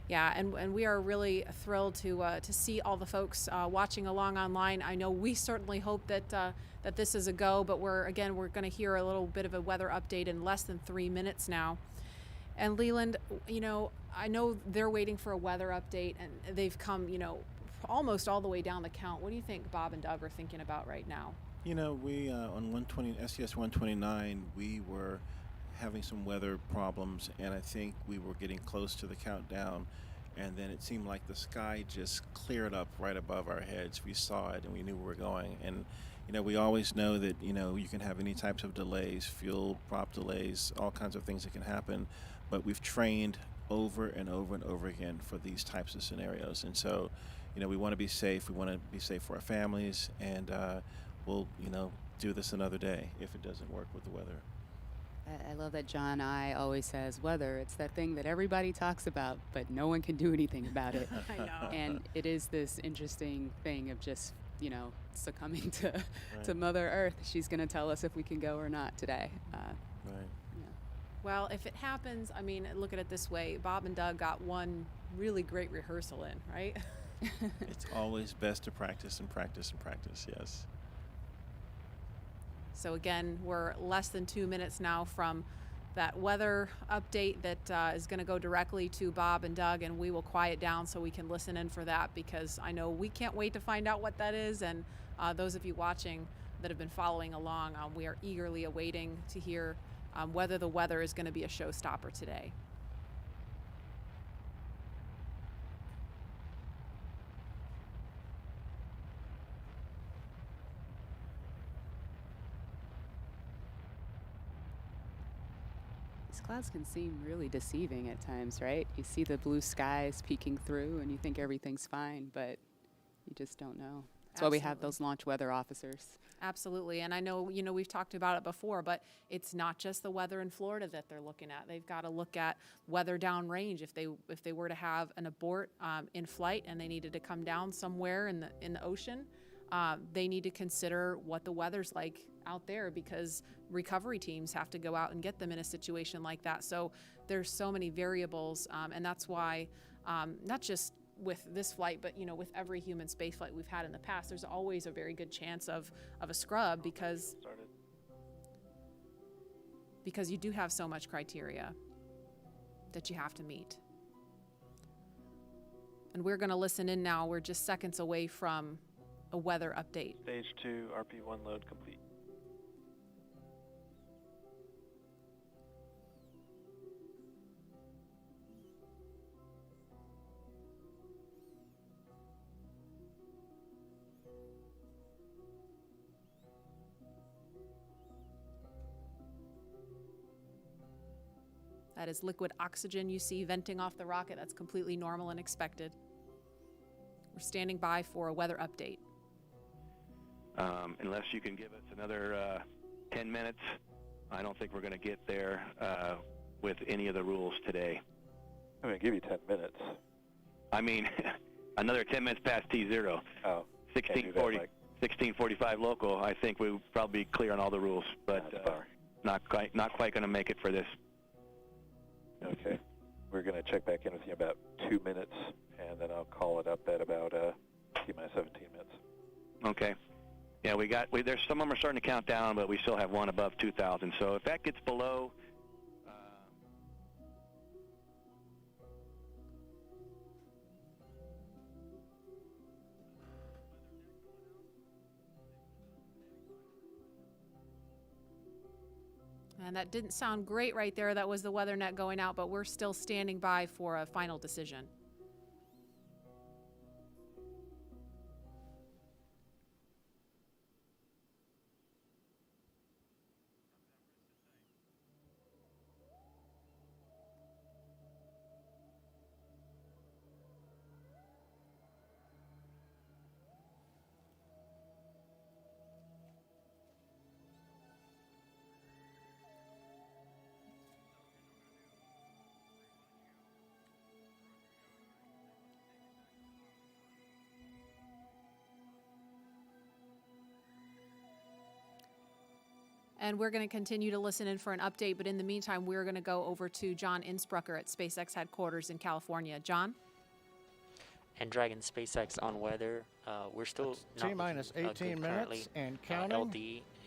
Yeah, and we are really thrilled to see all the folks watching along online. I know we certainly hope that that this is a go, but we're going to hear a little bit of a weather update in less than 3 minutes now. And Leland, I know they're waiting for a weather update, and they've come, almost all the way down the count. What do you think Bob and Doug are thinking about right now? We on STS-129, we were having some weather problems, and I think we were getting close to the countdown, and then it seemed like the sky just cleared up right above our heads. We saw it, and we knew where we were going. And we always know that you can have any types of delays, fuel prop delays, all kinds of things that can happen, but we've trained over and over and over again for these types of scenarios. And so we want to be safe. We want to be safe for our families, and we'll do this another day if it doesn't work with the weather. I love that John I always says weather. It's that thing that everybody talks about, but no one can do anything about it. I know. And it is this interesting thing of just, succumbing to Mother Earth. She's going to tell us if we can go or not today. Right. Yeah. Well, if it happens, look at it this way. Bob and Doug got one really great rehearsal in, right? It's always best to practice and practice and practice, yes. So again, we're less than 2 minutes now from that weather update that is going to go directly to Bob and Doug, and we will quiet down so we can listen in for that, because I know we can't wait to find out what that is, and those of you watching that have been following along, we are eagerly awaiting to hear whether the weather is going to be a showstopper today. Clouds can seem really deceiving at times, right? You see the blue skies peeking through and you think everything's fine, but you just don't know. That's why we have those launch weather officers. Absolutely. And I know, we've talked about it before, but it's not just the weather in Florida that they're looking at. They've got to look at weather downrange. If they were to have an abort in flight and they needed to come down somewhere in the ocean, they need to consider what the weather's like out there, because recovery teams have to go out and get them in a situation like that. So there's so many variables, and that's why not just with this flight, but with every human space flight we've had in the past, there's always a very good chance of a scrub, because you do have so much criteria that you have to meet. And we're going to listen in now. We're just seconds away from a weather update. Stage 2, RP1 load complete. That is liquid oxygen you see venting off the rocket. That's completely normal and expected. We're standing by for a weather update. Unless you can give us another 10 minutes, I don't think we're going to get there with any of the rules today. I'm going to give you 10 minutes. I mean, another 10 minutes past T0. Oh. 1640, 1645 local. I think we'll probably be clear on all the rules, but not quite going to make it for this. Okay. We're going to check back in with you in about 2 minutes, and then I'll call it up at about T-minus 17 minutes. Okay. Yeah, there's some of them are starting to count down, but we still have one above 2,000. So if that gets below. And that didn't sound great right there. That was the weather net going out, but we're still standing by for a final decision. And we're going to continue to listen in for an update, but in the meantime, we're going to go over to John Innsbrucker at SpaceX headquarters in California. John? And Dragon SpaceX on weather. We're still T-minus 18 minutes and counting. LD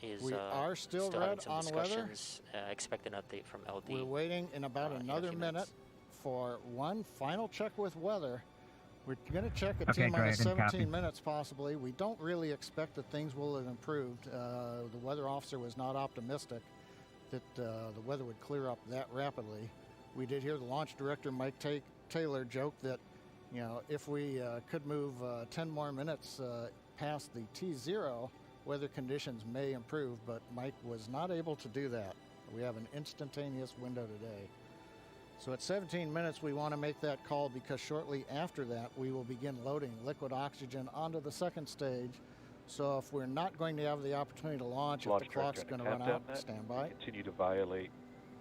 is we are still red on weather. Expect an update from LD. We're waiting in about another minute for one final check with weather. We're going to check at T-minus 17 minutes possibly. We don't really expect that things will have improved. The weather officer was not optimistic that the weather would clear up that rapidly. We did hear the launch director, Mike Taylor, joke that, you know, if we could move 10 more minutes past the T0, weather conditions may improve, but Mike was not able to do that. We have an instantaneous window today. So at 17 minutes, we want to make that call because shortly after that, we will begin loading liquid oxygen onto the second stage. So if we're not going to have the opportunity to launch, if the clock's going to run out, stand by. Continue to violate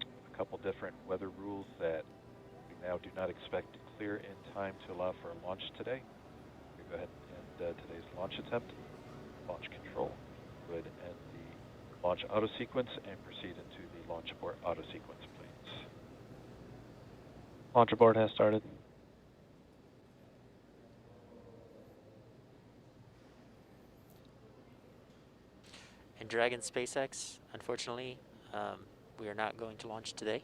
a couple different weather rules that we now do not expect to clear in time to allow for a launch today. We go ahead and end today's launch attempt. Launch control. Go ahead and end the launch auto sequence and proceed into the launch abort auto sequence, please. Launch abort has started. And Dragon SpaceX, unfortunately, we are not going to launch today.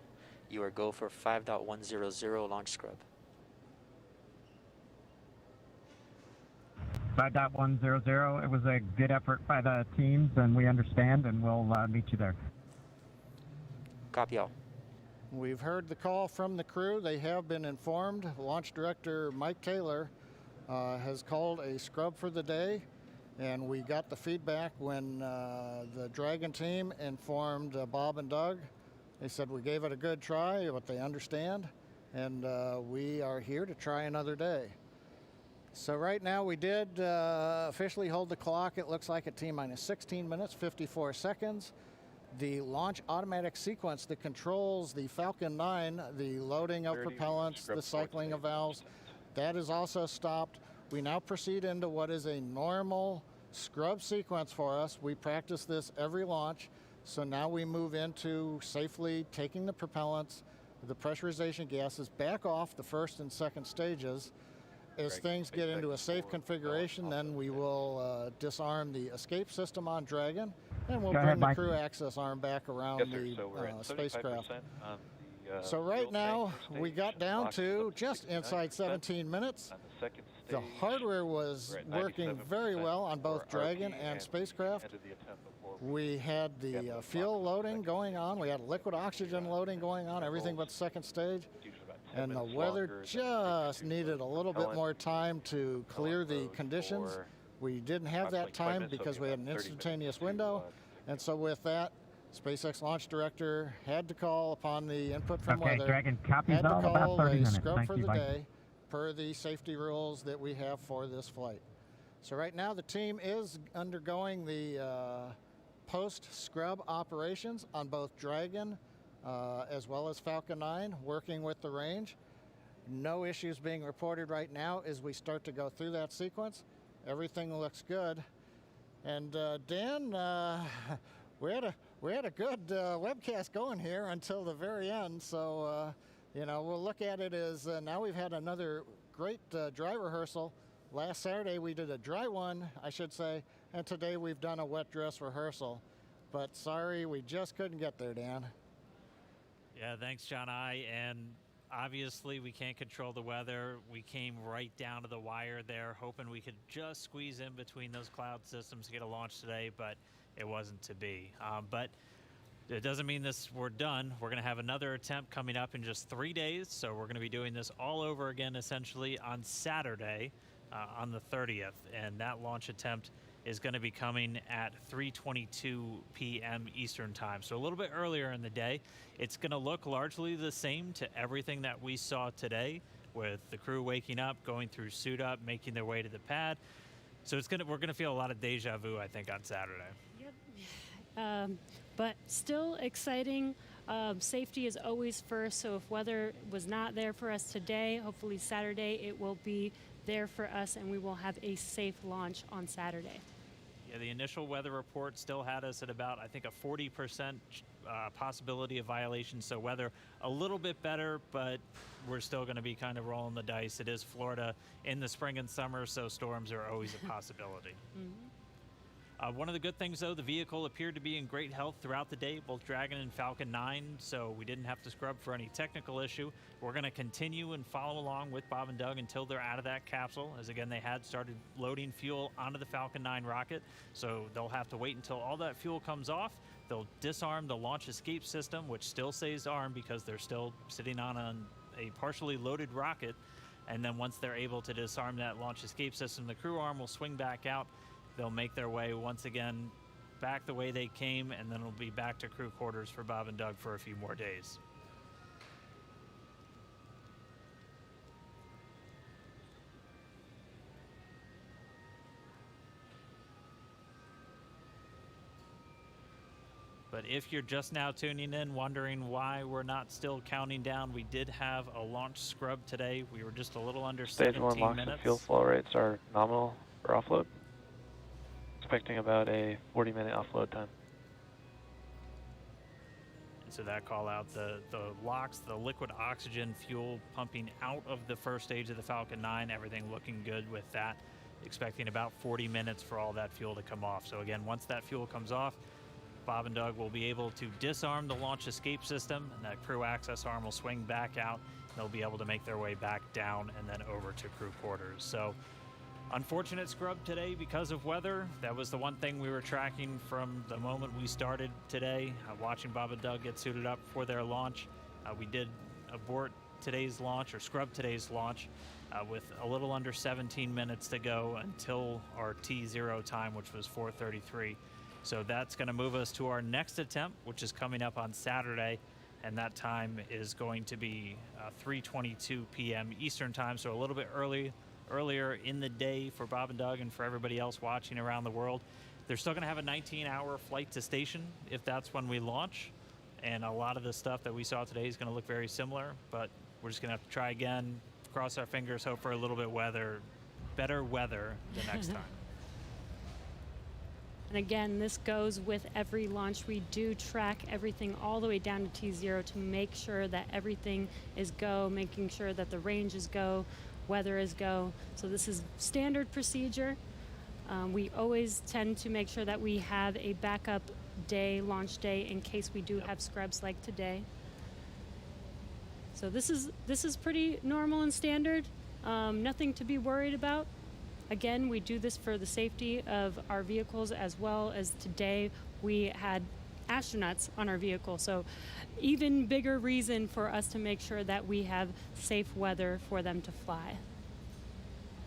You are go for 5.100 launch scrub. 5.100. It was a good effort by the teams, and we understand, and we'll meet you there. Copy all. We've heard the call from the crew. They have been informed. Launch director Mike Taylor has called a scrub for the day, and we got the feedback when the Dragon team informed Bob and Doug. They said we gave it a good try, but they understand, and we are here to try another day. So right now we did officially hold the clock. It looks like at T-minus 16 minutes, 54 seconds. The launch automatic sequence that controls the Falcon 9, the loading of propellants, the cycling of valves, that is also stopped. We now proceed into what is a normal scrub sequence for us. We practice this every launch. So now we move into safely taking the propellants, the pressurization gases back off the first and second stages. As things get into a safe configuration, then we will disarm the escape system on Dragon, and we'll bring the crew access arm back around the spacecraft. So right now, we got down to just inside 17 minutes. The hardware was working very well on both Dragon and spacecraft. We had the fuel loading going on. We had liquid oxygen loading going on, everything but the second stage. And the weather just needed a little bit more time to clear the conditions. We didn't have that time because we had an instantaneous window. And so with that, SpaceX launch director had to call upon the input from weather, Dragon, copies had to all, call about 30 a minutes. scrub Thank for you, the day per the safety rules that we have for this flight. So right now the team is undergoing the post-scrub operations on both Dragon as well as Falcon 9, working with the range. No issues being reported right now as we start to go through that sequence. Everything looks good. And Dan, we had a good webcast going here until the very end. So, we'll look at it as now we've had another great dry rehearsal. Last Saturday we did a dry one, I should say, and today we've done a wet dress rehearsal. But sorry, we just couldn't get there, Dan. Yeah, thanks, John I. And obviously we can't control the weather. We came right down to the wire there, hoping we could just squeeze in between those cloud systems to get a launch today, but it wasn't to be. But it doesn't mean we're done. We're going to have another attempt coming up in just 3 days, so we're going to be doing this all over again essentially on Saturday, on the 30th, and that launch attempt is going to be coming at 3:22 p.m. Eastern time, so a little bit earlier in the day. It's going to look largely the same to everything that we saw today, with the crew waking up, going through suit up, making their way to the pad. So we're going to feel a lot of deja vu, I think, on Saturday. Yep. But still exciting. Safety is always first, so if weather was not there for us today, hopefully Saturday it will be there for us and we will have a safe launch on Saturday. Yeah, the initial weather report still had us at about, I think, a 40% possibility of violation, so weather a little bit better, but we're still going to be kind of rolling the dice. It is Florida in the spring and summer, so storms are always a possibility. Mm-hmm. One of the good things, though, the vehicle appeared to be in great health throughout the day, both Dragon and Falcon 9, so we didn't have to scrub for any technical issue. We're going to continue and follow along with Bob and Doug until they're out of that capsule, as again, they had started loading fuel onto the Falcon 9 rocket, so they'll have to wait until all that fuel comes off. They'll disarm the launch escape system, which still stays armed because they're still sitting on a partially loaded rocket, and then once they're able to disarm that launch escape system, the crew arm will swing back out. They'll make their way once again back the way they came, and then it'll be back to crew quarters for Bob and Doug for a few more days. But if you're just now tuning in, wondering why we're not still counting down, we did have a launch scrub today. We were just a little under 17 minutes. Stage 1 LOX and fuel flow rates are nominal for offload. Expecting about a 40-minute offload time. And so that call out, the LOX, the liquid oxygen fuel pumping out of the first stage of the Falcon 9, everything looking good with that. Expecting about 40 minutes for all that fuel to come off. So again, once that fuel comes off, Bob and Doug will be able to disarm the launch escape system, and that crew access arm will swing back out. They'll be able to make their way back down and then over to crew quarters. So unfortunate scrub today because of weather. That was the one thing we were tracking from the moment we started today, watching Bob and Doug get suited up for their launch. We did abort today's launch, or scrub today's launch, with a little under 17 minutes to go until our T0 time, which was 4:33. So that's going to move us to our next attempt, which is coming up on Saturday, and that time is going to be 3:22 p.m. Eastern time, so a little bit earlier in the day for Bob and Doug and for everybody else watching around the world. They're still going to have a 19-hour flight to station if that's when we launch, and a lot of the stuff that we saw today is going to look very similar, but we're just going to have to try again, cross our fingers, hope for a little bit better weather the next time. And again, this goes with every launch. We do track everything all the way down to T0 to make sure that everything is go, making sure that the range is go, weather is go. So this is standard procedure. We always tend to make sure that we have a backup day, launch day, in case we do have scrubs like today. So this is pretty normal and standard. Nothing to be worried about. Again, we do this for the safety of our vehicles, as well as today we had astronauts on our vehicle. So even bigger reason for us to make sure that we have safe weather for them to fly.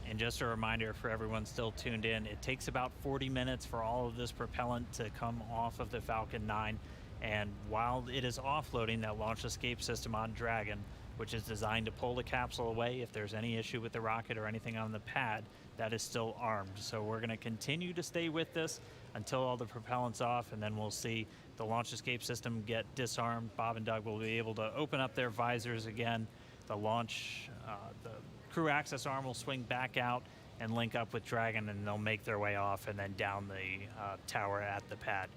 And just a reminder for everyone still tuned in, it takes about 40 minutes for all of this propellant to come off of the Falcon 9. And while it is offloading that launch escape system on Dragon, which is designed to pull the capsule away if there's any issue with the rocket or anything on the pad, that is still armed. So we're going to continue to stay with this until all the propellant's off, and then we'll see the launch escape system get disarmed. Bob and Doug will be able to open up their visors again, the launch, the crew access arm will swing back out and link up with Dragon, and they'll make their way off and then down the tower at the pad.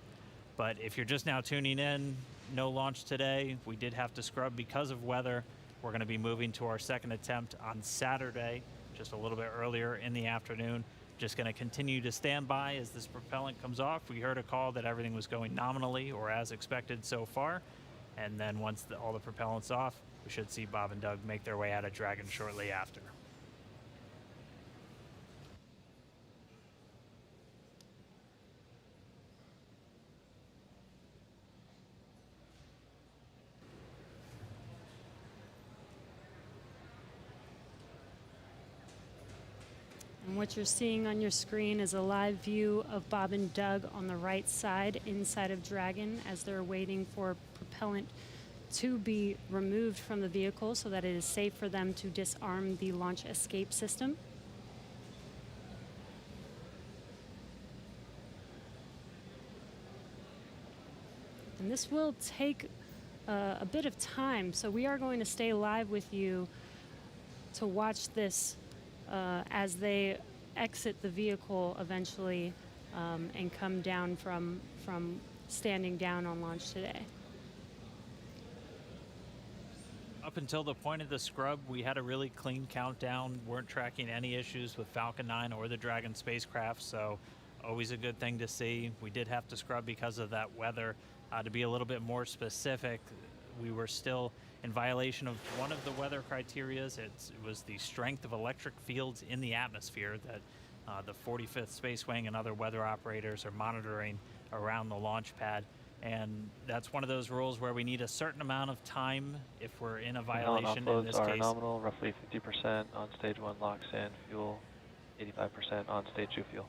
But if you're just now tuning in, no launch today. We did have to scrub because of weather. We're going to be moving to our second attempt on Saturday, just a little bit earlier in the afternoon. Just going to continue to stand by as this propellant comes off. We heard a call that everything was going nominally or as expected so far. And then once all the propellant's off, we should see Bob and Doug make their way out of Dragon shortly after. And what you're seeing on your screen is a live view of Bob and Doug on the right side inside of Dragon as they're waiting for propellant to be removed from the vehicle so that it is safe for them to disarm the launch escape system. And this will take a bit of time, so we are going to stay live with you to watch this as they exit the vehicle eventually and come down from standing down on launch today. Up until the point of the scrub, we had a really clean countdown, weren't tracking any issues with Falcon 9 or the Dragon spacecraft, so always a good thing to see. We did have to scrub because of that weather. To be a little bit more specific, we were still in violation of one of the weather criterias. It was the strength of electric fields in the atmosphere that the 45th Space Wing and other weather operators are monitoring around the launch pad. And that's one of those rules where we need a certain amount of time if we're in a violation. In this offloads are case, nominal, roughly 50% on stage 1 locks in fuel, 85% on stage 2 fuel.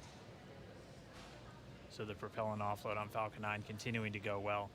So the propellant offload on Falcon 9 continuing to go well.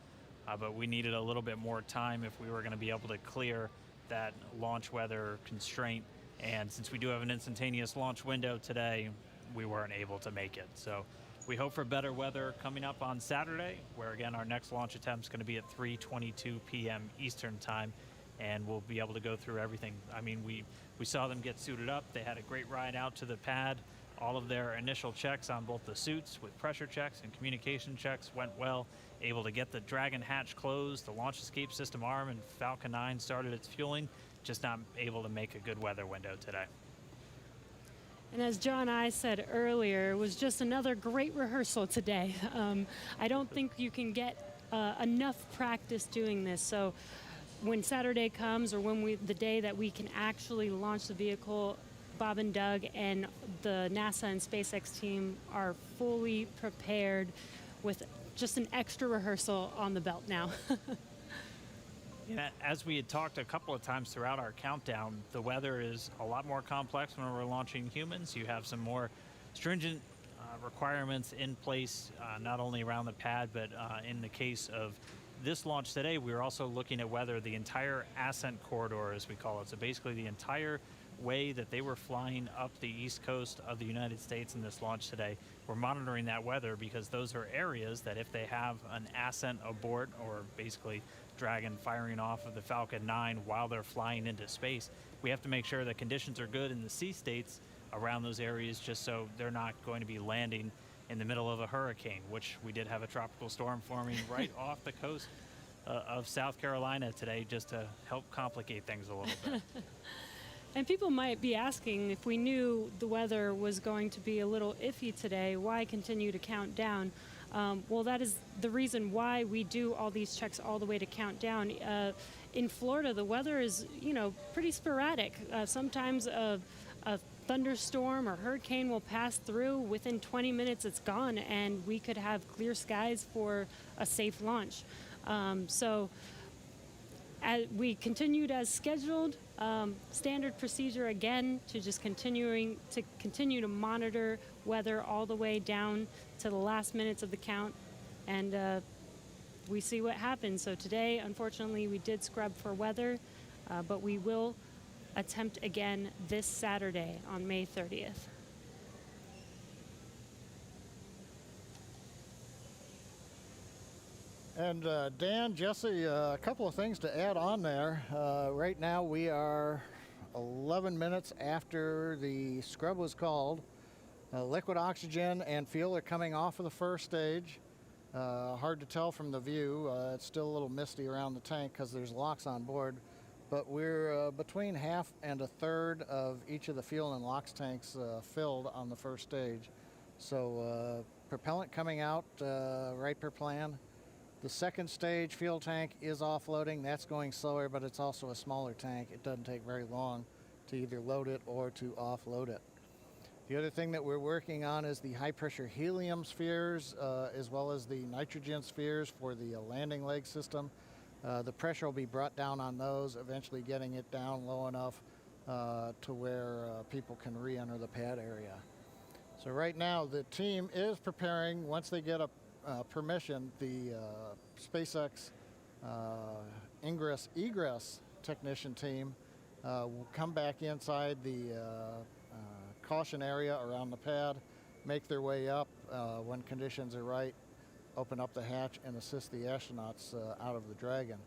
But we needed a little bit more time if we were going to be able to clear that launch weather constraint. And since we do have an instantaneous launch window today, we weren't able to make it. So we hope for better weather coming up on Saturday, where again our next launch attempt is going to be at 3:22 p.m. Eastern time, and we'll be able to go through everything. I mean, we saw them get suited up. They had a great ride out to the pad. All of their initial checks on both the suits with pressure checks and communication checks went well. Able to get the Dragon hatch closed, the launch escape system arm, and Falcon 9 started its fueling. Just not able to make a good weather window today. And as John and I said earlier, it was just another great rehearsal today. I don't think you can get enough practice doing this. So when Saturday comes, or when the day that we can actually launch the vehicle, Bob and Doug and the NASA and SpaceX team are fully prepared with just an extra rehearsal on the belt now. Yeah, as we had talked a couple of times throughout our countdown, the weather is a lot more complex when we're launching humans. You have some more stringent requirements in place, not only around the pad, but in the case of this launch today, we were also looking at whether the entire ascent corridor, as we call it, so basically the entire way that they were flying up the east coast of the United States in this launch today, we're monitoring that weather because those are areas that if they have an ascent abort, or basically Dragon firing off of the Falcon 9 while they're flying into space, we have to make sure that conditions are good in the sea states around those areas, just so they're not going to be landing in the middle of a hurricane, which we did have a tropical storm forming right off the coast of South Carolina today, just to help complicate things a little bit. And people might be asking, if we knew the weather was going to be a little iffy today, why continue to count down? Well, that is the reason why we do all these checks all the way to count down. In Florida, the weather is, pretty sporadic. Sometimes a thunderstorm or hurricane will pass through. Within 20 minutes, it's gone, and we could have clear skies for a safe launch. So we continued as scheduled. Standard procedure again to just continue to monitor weather all the way down to the last minutes of the count, and we see what happens. So today, unfortunately, we did scrub for weather, but we will attempt again this Saturday on May 30th. And Dan, Jesse, a couple of things to add on there. Right now we are 11 minutes after the scrub was called. Liquid oxygen and fuel are coming off of the first stage. Hard to tell from the view. It's still a little misty around the tank because there's locks on board. But we're between half and a third of each of the fuel and LOX tanks filled on the first stage. So propellant coming out right per plan. The second stage fuel tank is offloading. That's going slower, but it's also a smaller tank. It doesn't take very long to either load it or to offload it. The other thing that we're working on is the high pressure helium spheres as well as the nitrogen spheres for the landing leg system. The pressure will be brought down on those, eventually getting it down low enough to where people can re-enter the pad area. So right now the team is preparing, once they get a permission, the SpaceX ingress-egress technician team will come back inside the caution area around the pad, make their way up when conditions are right, open up the hatch and assist the astronauts out of the Dragon.